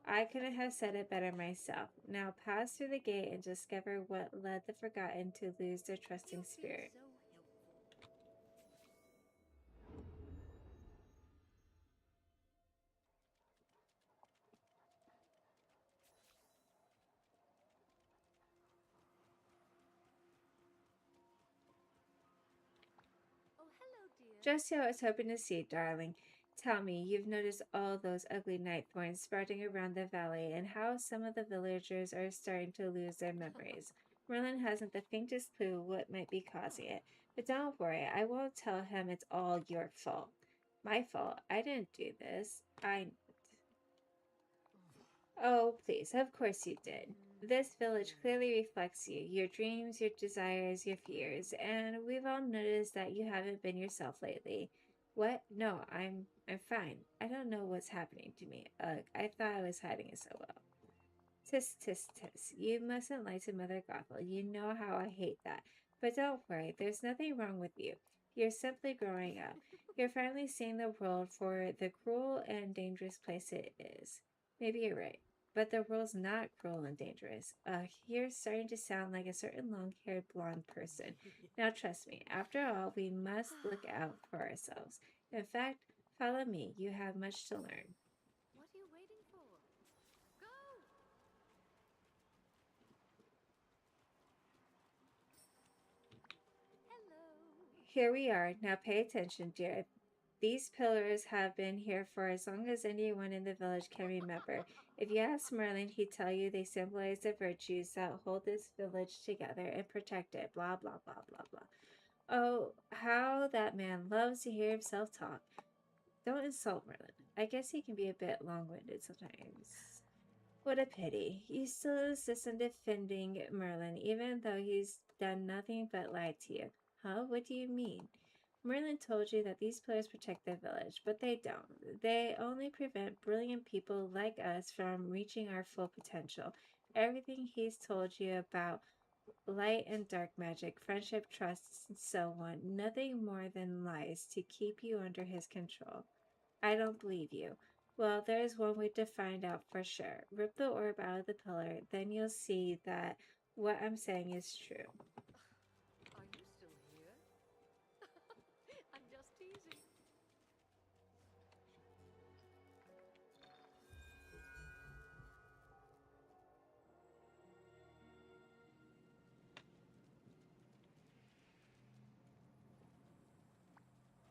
I couldn't have said it better myself. Now pass through the gate and discover what led the Forgotten to lose their trusting You've been spirit. so helpful. Oh, hello, dear. Just who I was hoping to see, darling. tell me you've noticed all those ugly night thorns sprouting around the valley and how some of the villagers are starting to lose their memories. Merlin hasn't the faintest clue what might be causing it, but don't worry, I won't tell him it's all your fault. My fault? I didn't do this. Oh, please, of course you did. This village clearly reflects you, your dreams, your desires, your fears, and we've all noticed that you haven't been yourself lately. What? No, I'm fine. I don't know what's happening to me. Ugh, I thought I was hiding it so well. Tis, tis, tis. You mustn't lie to Mother Gothel. You know how I hate that. But don't worry, there's nothing wrong with you. You're simply growing up. You're finally seeing the world for the cruel and dangerous place it is. Maybe you're right. But the world's not cruel and dangerous. You're starting to sound like a certain long-haired blonde person. Now trust me, after all, we must look out for ourselves. In fact, follow me. You have much to learn. What are you waiting for? Go! Hello. Here we are. Now pay attention, dear. These pillars have been here for as long as anyone in the village can remember. If you ask Merlin, he'd tell you they symbolize the virtues that hold this village together and protect it. Blah, blah, blah, blah, blah. Oh, how that man loves to hear himself talk. Don't insult Merlin. I guess he can be a bit long-winded sometimes. What a pity. You still insist on defending Merlin, even though he's done nothing but lie to you. Huh? What do you mean? Merlin told you that these pillars protect the village, but they don't. They only prevent brilliant people like us from reaching our full potential. Everything he's told you about light and dark magic, friendship, trust, and so on, nothing more than lies to keep you under his control. I don't believe you. Well, there's one way to find out for sure. Rip the orb out of the pillar, then you'll see that what I'm saying is true. Are you still here? I'm just teasing.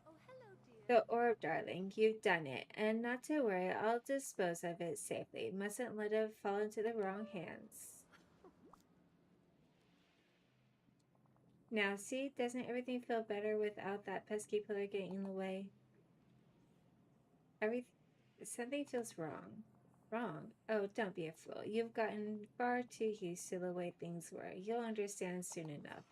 Oh, hello, dear. The orb, darling, you've done it. And not to worry, I'll dispose of it safely. Mustn't let it fall into the wrong hands. Now, see, doesn't everything feel better without that pesky pillar getting in the way? Something feels wrong. Wrong? Oh, don't be a fool. You've gotten far too used to the way things were. You'll understand soon enough.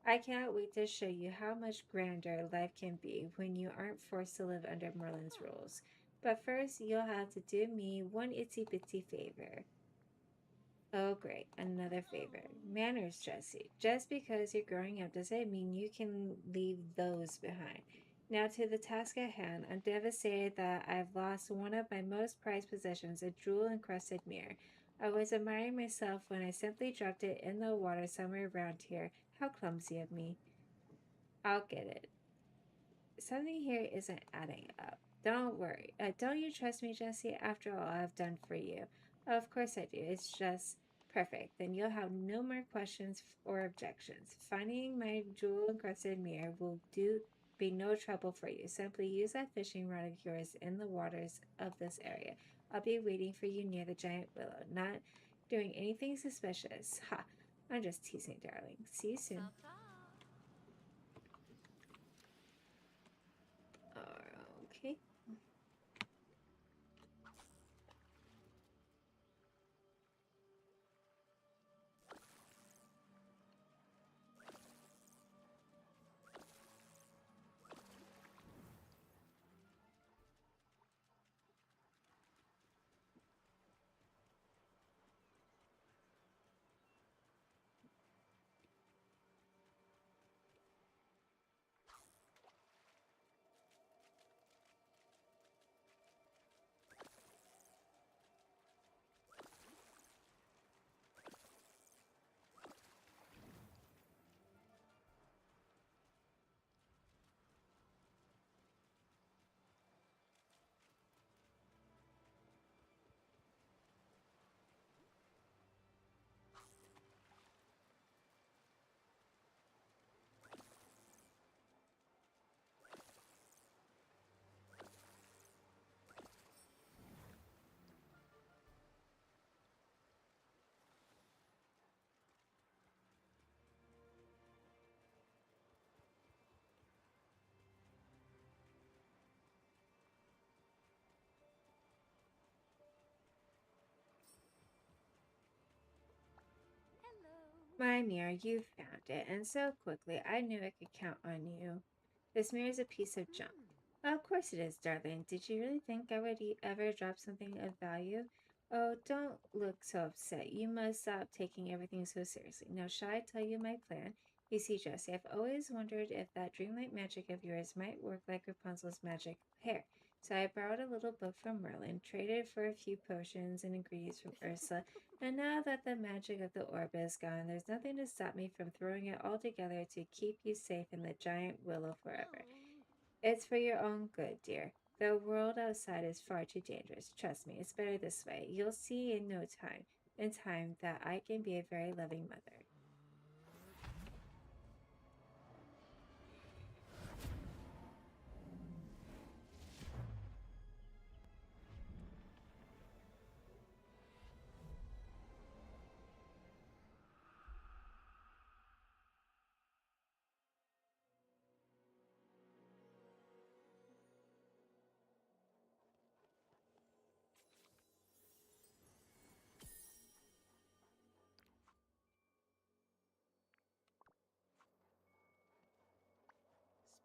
I can't wait to show you how much grander life can be when you aren't forced to live under Merlin's rules. But first, you'll have to do me one itsy-bitsy favor. Oh, great. Another favor. Manners, Jessie. Just because you're growing up doesn't mean you can leave those behind. Now to the task at hand. I'm devastated that I've lost one of my most prized possessions, a jewel-encrusted mirror. I was admiring myself when I simply dropped it in the water somewhere around here. How clumsy of me. I'll get it. Something here isn't adding up. Don't worry. Don't you trust me, Jessie, after all I've done for you? Of course I do. It's just perfect. Then you'll have no more questions or objections. Finding my jewel-encrusted mirror will be no trouble for you. Simply use that fishing rod of yours in the waters of this area. I'll be waiting for you near the giant willow, not doing anything suspicious. Ha! I'm just teasing, darling. See you soon. Ta-ta. Okay. My mirror, you found it, and so quickly I knew I could count on you. This mirror is a piece of junk. Of course it is, darling. Did you really think I would ever drop something of value? Oh, don't look so upset. You must stop taking everything so seriously. Now, shall I tell you my plan? You see, Jessie, I've always wondered if that dreamlight magic of yours might work like Rapunzel's magic hair. So I borrowed a little book from Merlin, traded for a few potions and ingredients from Ursula, and now that the magic of the orb is gone, there's nothing to stop me from throwing it all together to keep you safe in the giant willow forever. It's for your own good, dear. The world outside is far too dangerous. Trust me, it's better this way. You'll see in no time, that I can be a very loving mother.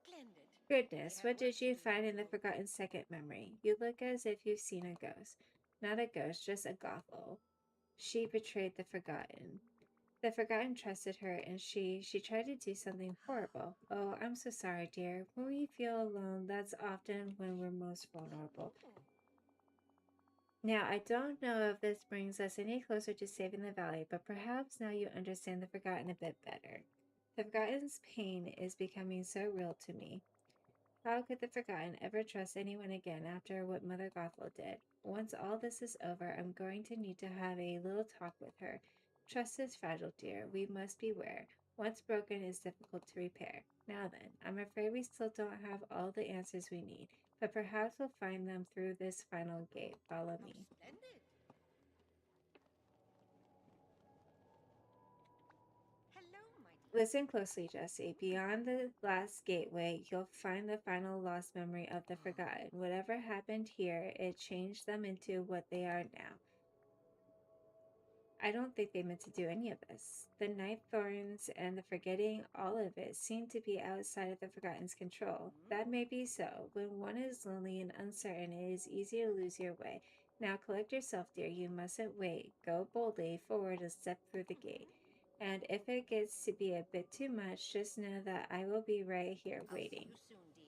Splendid. Goodness, what did you find in the Forgotten Second Memory? You look as if you've seen a ghost. Not a ghost, just a Gothel. She betrayed the Forgotten. The Forgotten trusted her, and she tried to do something horrible. Oh, I'm so sorry, dear. When we feel alone, that's often when we're most vulnerable. Now, I don't know if this brings us any closer to saving the valley, but perhaps now you understand the Forgotten a bit better. The Forgotten's pain is becoming so real to me. How could the Forgotten ever trust anyone again after what Mother Gothel did? Once all this is over, I'm going to need to have a little talk with her. Trust is fragile, dear. We must beware. Once broken is difficult to repair. Now then, I'm afraid we still don't have all the answers we need, but perhaps we'll find them through this final gate. Follow me. Splendid. Hello, my dear. Listen closely, Jessie. Beyond the last gateway, you'll find the final lost memory of the Forgotten. Whatever happened here, it changed them into what they are now. I don't think they meant to do any of this. The Night Thorns and the forgetting all of it seem to be outside of the Forgotten's control. That may be so. When one is lonely and uncertain, it is easy to lose your way. Now collect yourself, dear. You mustn't wait. Go boldly forward and step through the gate. And if it gets to be a bit too much, just know that I will be right here waiting. I'll see you soon, dear.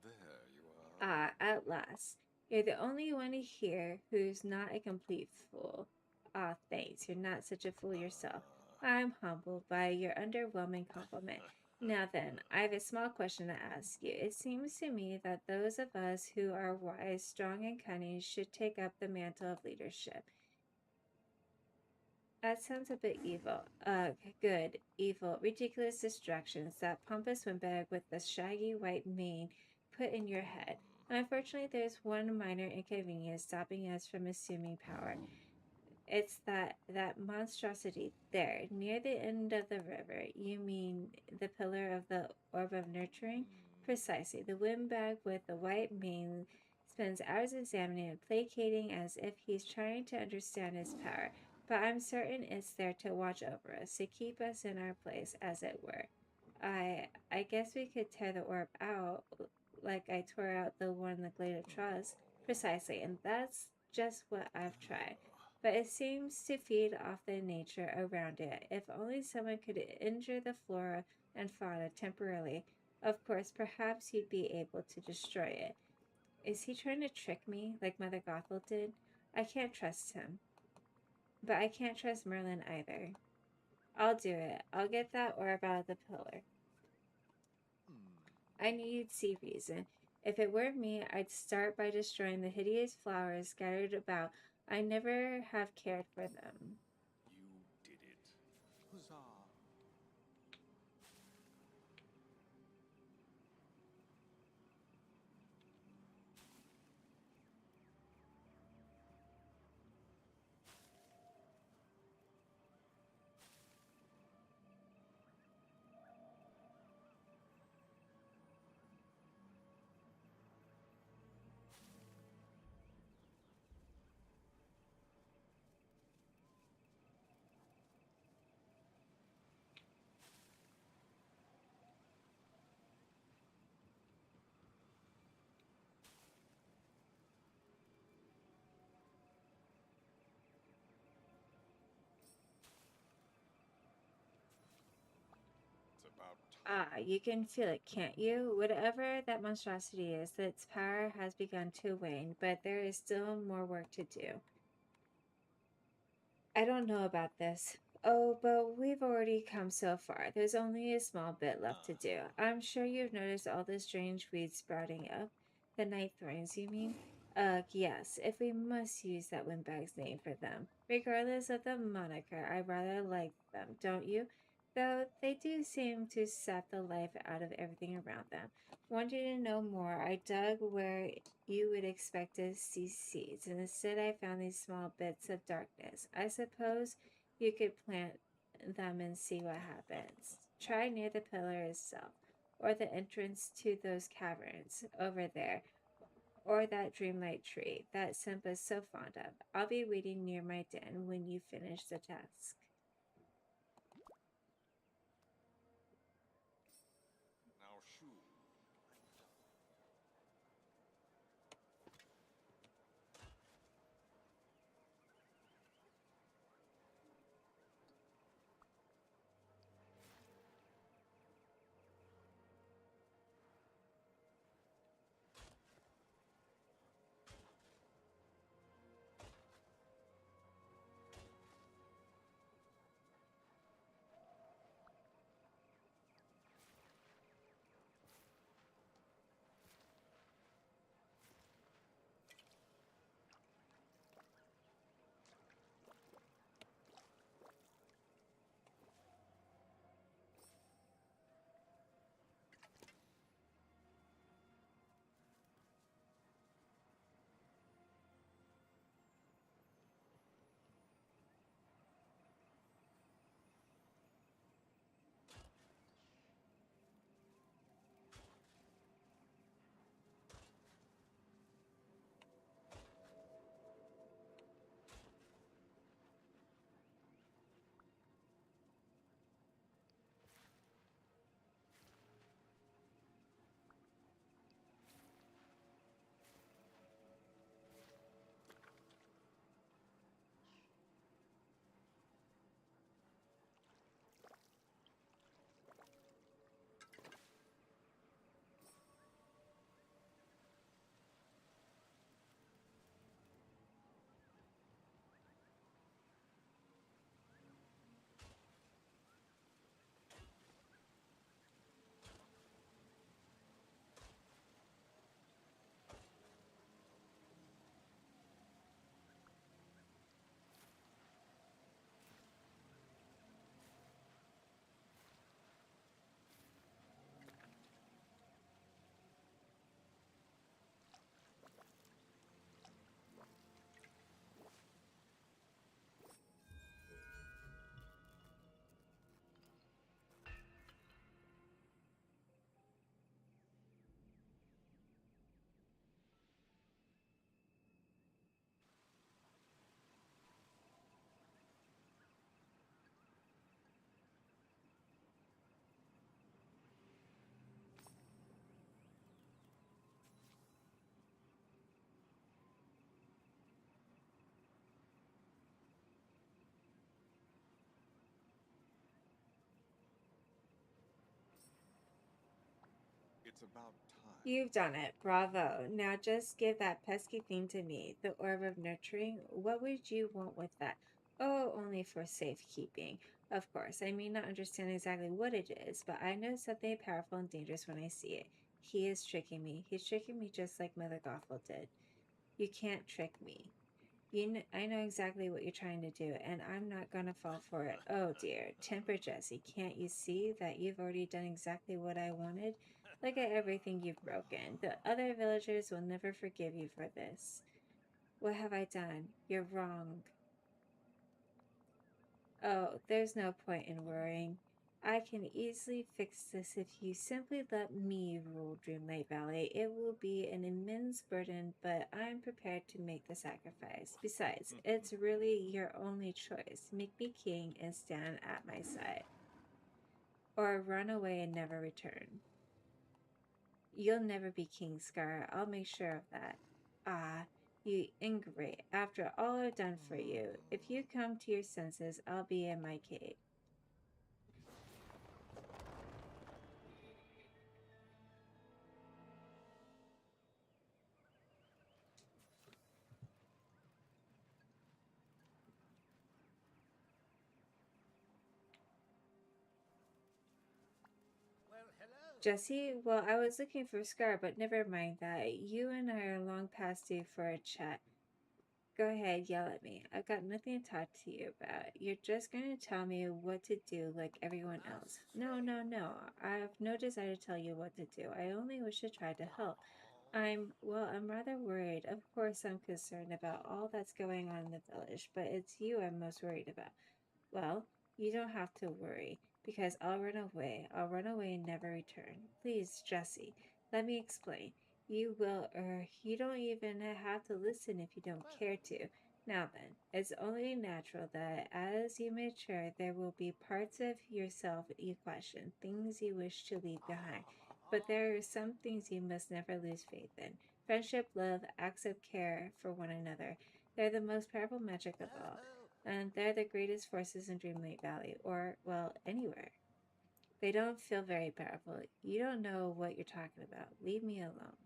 There you are. Ah, at last. You're the only one here who's not a complete fool. Ah, thanks. You're not such a fool yourself. I'm humbled by your underwhelming compliment. Now then, I have a small question to ask you. It seems to me that those of us who are wise, strong, and cunning should take up the mantle of leadership. That sounds a bit evil. Ugh, good, evil, ridiculous distractions that pompous windbag with the shaggy white mane put in your head. Unfortunately, there's one minor inconvenience stopping us from assuming power. It's that monstrosity there, near the end of the river. You mean the pillar of the orb of nurturing? Precisely. The windbag with the white mane spends hours examining and placating as if he's trying to understand his power. But I'm certain it's there to watch over us, to keep us in our place, as it were. I guess we could tear the orb out, like I tore out the one in the Glade of Trust. Precisely, and that's just what I've tried. But it seems to feed off the nature around it. If only someone could injure the flora and fauna temporarily, of course, perhaps he'd be able to destroy it. Is he trying to trick me, like Mother Gothel did? I can't trust him. But I can't trust Merlin either. I'll do it. I'll get that orb out of the pillar. I knew you'd see reason. If it were me, I'd start by destroying the hideous flowers scattered about. I never have cared for them. You did it. Huzzah. Ah, you can feel it, can't you? Whatever that monstrosity is, its power has begun to wane, but there is still more work to do. I don't know about this. Oh, but we've already come so far. There's only a small bit left to do. I'm sure you've noticed all the strange weeds sprouting up. The night thorns, you mean? Ugh, yes, if we must use that windbag's name for them. Regardless of the moniker, I rather like them, don't you? Though they do seem to sap the life out of everything around them. Wanting to know more, I dug where you would expect to see seeds, and instead I found these small bits of darkness. I suppose you could plant them and see what happens. Try near the pillar itself, or the entrance to those caverns over there, or that dreamlight tree that Simba's so fond of. I'll be waiting near my den when you finish the task. Now shoo. It's about time. You've done it. Bravo. Now just give that pesky thing to me. The Orb of Nurturing. What would you want with that? Oh, only for safekeeping. Of course, I may not understand exactly what it is, but I know something powerful and dangerous when I see it. He is tricking me. He's tricking me just like Mother Gothel did. You can't trick me. I know exactly what you're trying to do, and I'm not gonna fall for it. Oh dear. Temper, Jesse. Can't you see that you've already done exactly what I wanted? Look at everything you've broken. The other villagers will never forgive you for this. What have I done? You're wrong. Oh, there's no point in worrying. I can easily fix this if you simply let me rule Dreamlight Valley. It will be an immense burden, but I'm prepared to make the sacrifice. Besides, it's really your only choice. Make me king and stand at my side. Or run away and never return. You'll never be king, Scar. I'll make sure of that. Ah, you ingrate. After all I've done for you, if you come to your senses, I'll be in my cave. Jesse, well, I was looking for Scar, but never mind that. You and I are long past due for a chat. Go ahead, yell at me. I've got nothing to talk to you about. You're just going to tell me what to do like everyone else. No, no, no. I have no desire to tell you what to do. I only wish to try to help. I'm rather worried. Of course, I'm concerned about all that's going on in the village, but it's you I'm most worried about. Well, you don't have to worry, because I'll run away. I'll run away and never return. Please, Jesse, let me explain. You don't even have to listen if you don't care to. Now then, it's only natural that as you mature, there will be parts of yourself you question, things you wish to leave behind. But there are some things you must never lose faith in. Friendship, love, acts of care for one another. They're the most powerful magic of all. And they're the greatest forces in Dreamlight Valley, or, well, anywhere. They don't feel very powerful. You don't know what you're talking about. Leave me alone.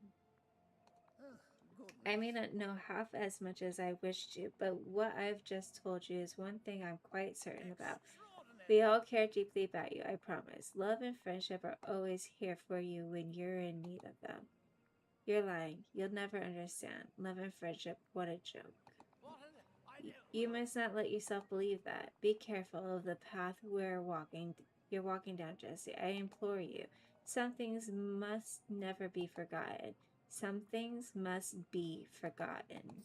I may not know half as much as I wish to, but what I've just told you is one thing I'm quite certain about. We all care deeply about you, I promise. Love and friendship are always here for you when you're in need of them. You're lying. You'll never understand. Love and friendship, what a joke. You must not let yourself believe that. Be careful of the path you're walking down, Jesse. I implore you. Some things must never be forgotten. Some things must be forgotten.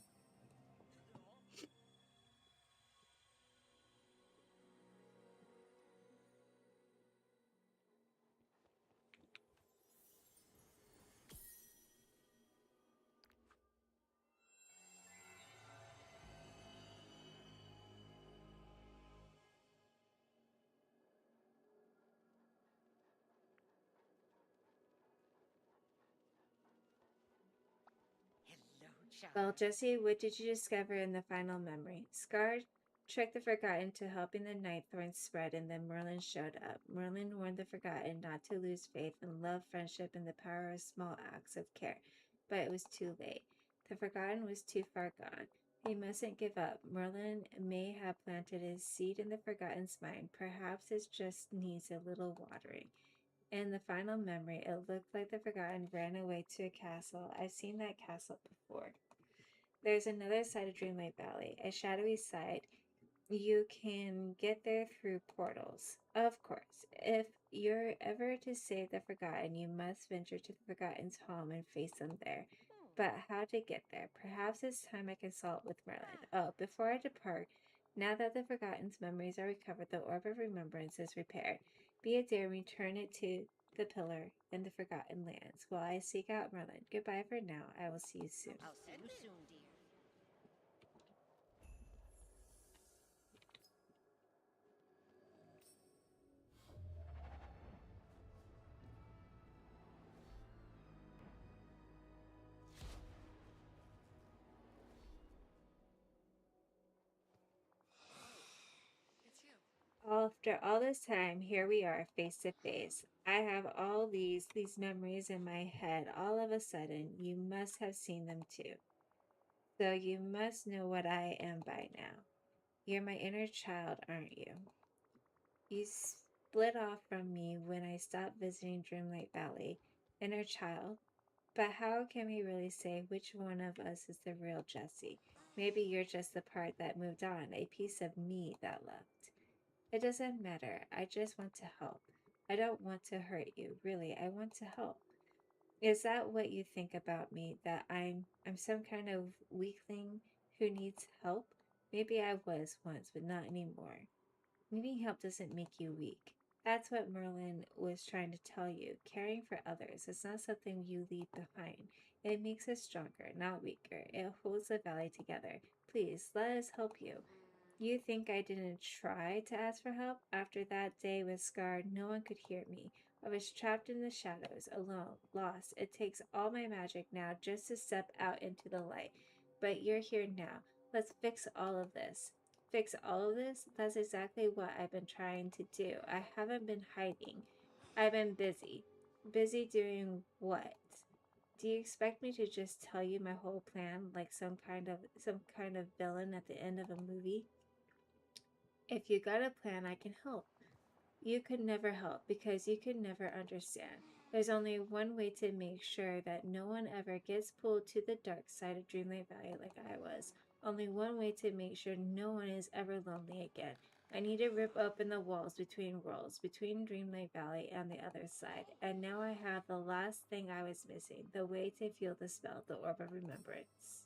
Hello, child. Well, Jesse, what did you discover in the final memory? Scar tricked the Forgotten to helping the Nightthorn spread, and then Merlin showed up. Merlin warned the Forgotten not to lose faith in love, friendship, and the power of small acts of care. But it was too late. The Forgotten was too far gone. He mustn't give up. Merlin may have planted his seed in the Forgotten's mind. Perhaps it just needs a little watering. In the final memory, it looked like the Forgotten ran away to a castle. I've seen that castle before. There's another side of Dreamlight Valley, a shadowy side. You can get there through portals. Of course, if you're ever to save the Forgotten, you must venture to the Forgotten's home and face them there. But how to get there? Perhaps it's time I consult with Merlin. Oh, before I depart, now that the Forgotten's memories are recovered, the Orb of Remembrance is repaired. Be it dare return it to the pillar in the Forgotten Lands while I seek out Merlin. Goodbye for now. I will see you soon. I'll see you soon, dear. It's you. After all this time, here we are, face to face. I have all these memories in my head all of a sudden. You must have seen them too. So you must know what I am by now. You're my inner child, aren't you? You split off from me when I stopped visiting Dreamlight Valley. Inner child. But how can we really say which one of us is the real Jesse? Maybe you're just the part that moved on, a piece of me that left. It doesn't matter. I just want to help. I don't want to hurt you. Really, I want to help. Is that what you think about me? That I'm some kind of weakling who needs help? Maybe I was once, but not anymore. Needing help doesn't make you weak. That's what Merlin was trying to tell you. Caring for others is not something you leave behind. It makes us stronger, not weaker. It holds the valley together. Please, let us help you. You think I didn't try to ask for help? After that day with Scar, no one could hear me. I was trapped in the shadows, alone, lost. It takes all my magic now just to step out into the light. But you're here now. Let's fix all of this. Fix all of this? That's exactly what I've been trying to do. I haven't been hiding. I've been busy. Busy doing what? Do you expect me to just tell you my whole plan like some kind of villain at the end of a movie? If you got a plan, I can help. You could never help because you could never understand. There's only one way to make sure that no one ever gets pulled to the dark side of Dreamlight Valley like I was. Only one way to make sure no one is ever lonely again. I need to rip open the walls between worlds, between Dreamlight Valley and the other side. And now I have the last thing I was missing, the way to feel the spell, the Orb of Remembrance.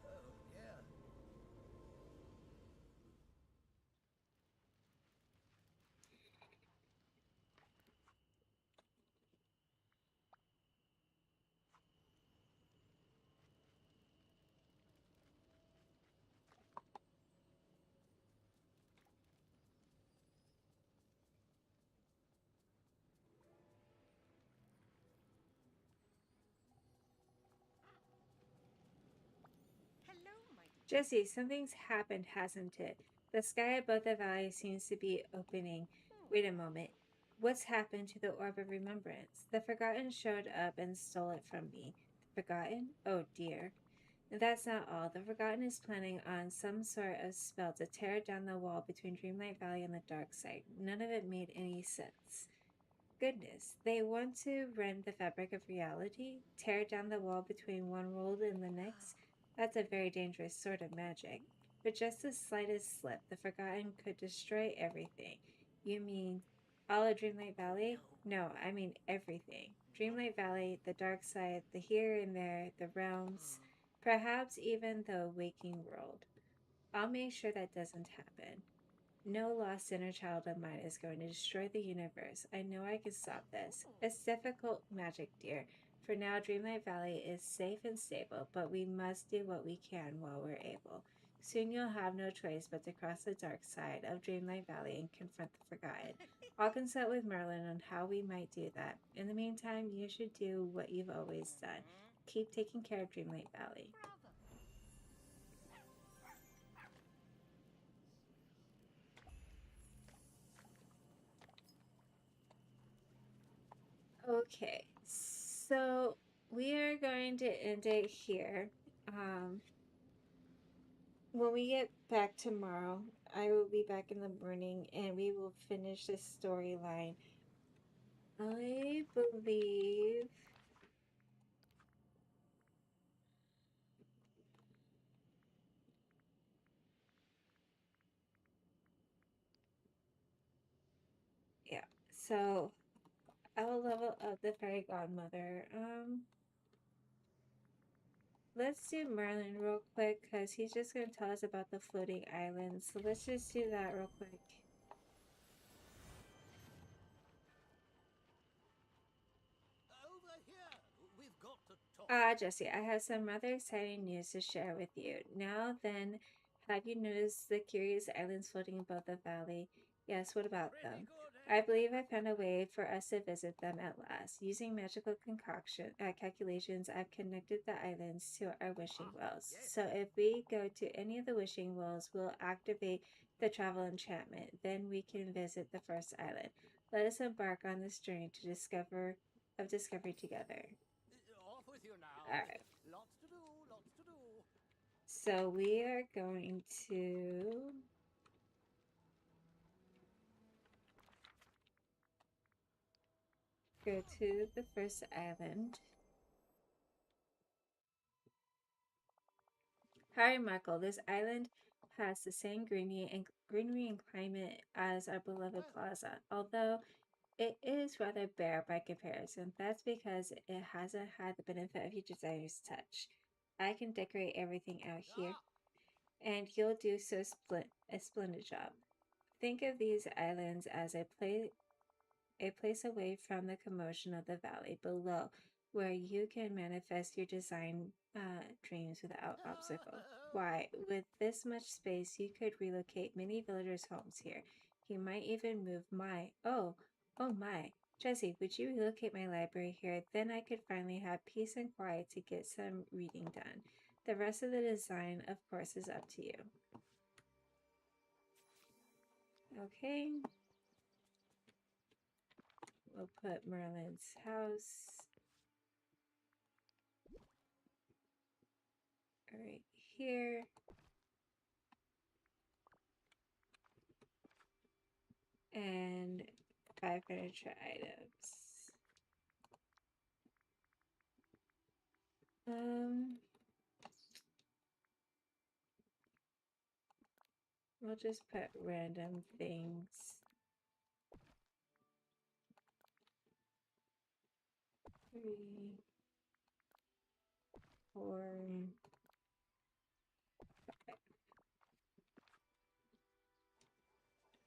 Oh, yeah. Hello, my dear. Jesse, something's happened, hasn't it? The sky above the valley seems to be opening. Wait a moment. What's happened to the Orb of Remembrance? The Forgotten showed up and stole it from me. The Forgotten? Oh dear. That's not all. The Forgotten is planning on some sort of spell to tear down the wall between Dreamlight Valley and the dark side. None of it made any sense. Goodness, they want to rend the fabric of reality? Tear down the wall between one world and the next? That's a very dangerous sort of magic. With just the slightest slip, the Forgotten could destroy everything. You mean all of Dreamlight Valley? No, I mean everything. Dreamlight Valley, the dark side, the here and there, the realms, perhaps even the waking world. I'll make sure that doesn't happen. No lost inner child of mine is going to destroy the universe. I know I can stop this. It's difficult magic, dear. For now, Dreamlight Valley is safe and stable, but we must do what we can while we're able. Soon you'll have no choice but to cross the dark side of Dreamlight Valley and confront the Forgotten. I'll consult with Merlin on how we might do that. In the meantime, you should do what you've always done. Keep taking care of Dreamlight Valley. Okay, so we are going to end it here. When we get back tomorrow, I will be back in the morning and we will finish this storyline. I believe. Yeah, so I will level up the fairy godmother. Let's do Merlin real quick because he's just going to tell us about the floating island. So let's just do that real quick. Over here. We've got to talk. Jesse, I have some rather exciting news to share with you. Now then, have you noticed the curious islands floating above the valley? Yes, what about Pretty them? good, eh? I believe I found a way for us to visit them at last. Using magical calculations, I've connected the islands to our wishing wells. yes. So if we go to any of the wishing wells, we'll activate the travel enchantment. Then we can visit the first island. Let us embark on this journey to discovery together. Off with you now. Alright. Lots to do, lots to do. So we are going to go to the first island. Harry Michael, this island has the same greenery and climate as our beloved plaza, although it is rather bare by comparison. That's because it hasn't had the benefit of your designer's touch. I can decorate everything out here, and you'll do a splendid job. Think of these islands as a place away from the commotion of the valley below, where you can manifest your design dreams without obstacle. Why, with this much space, you could relocate many villagers' homes here. You might even move oh my. Jesse, would you relocate my library here? Then I could finally have peace and quiet to get some reading done. The rest of the design, of course, is up to you. Okay. We'll put Merlin's house right here. And 5 furniture items. We'll just put random things. 3, 4, 5.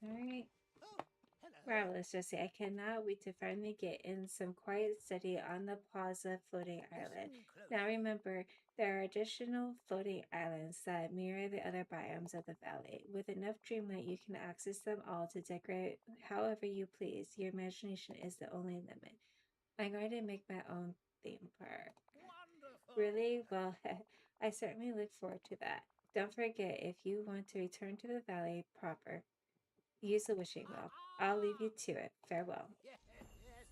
Alright. Oh, hello. Marvelous, Jesse. I cannot wait to finally get in some quiet study on the Plaza floating island. Listen close. Now remember, there are additional floating islands that mirror the other biomes of the valley. With enough dreamlight, you can access them all to decorate however you please. Your imagination is the only limit. I'm going to make my own theme park. Wonderful. Really? Well, I certainly look forward to that. Don't forget, if you want to return to the valley proper, use the wishing well. I'll leave you to it. Farewell. Yes, very good.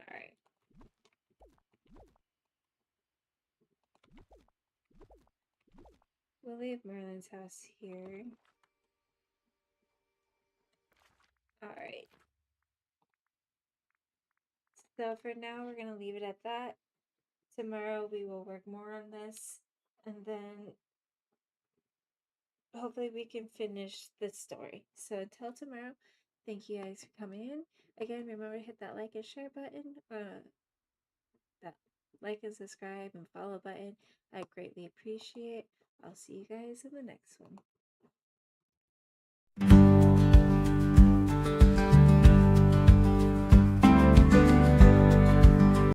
Alright. We'll leave Merlin's house here. Alright. So for now, we're going to leave it at that. Tomorrow, we will work more on this. And then hopefully we can finish the story. So until tomorrow, thank you guys for coming in. Again, remember to hit that like and share button. That like and subscribe and follow button. I greatly appreciate. I'll see you guys in the next one.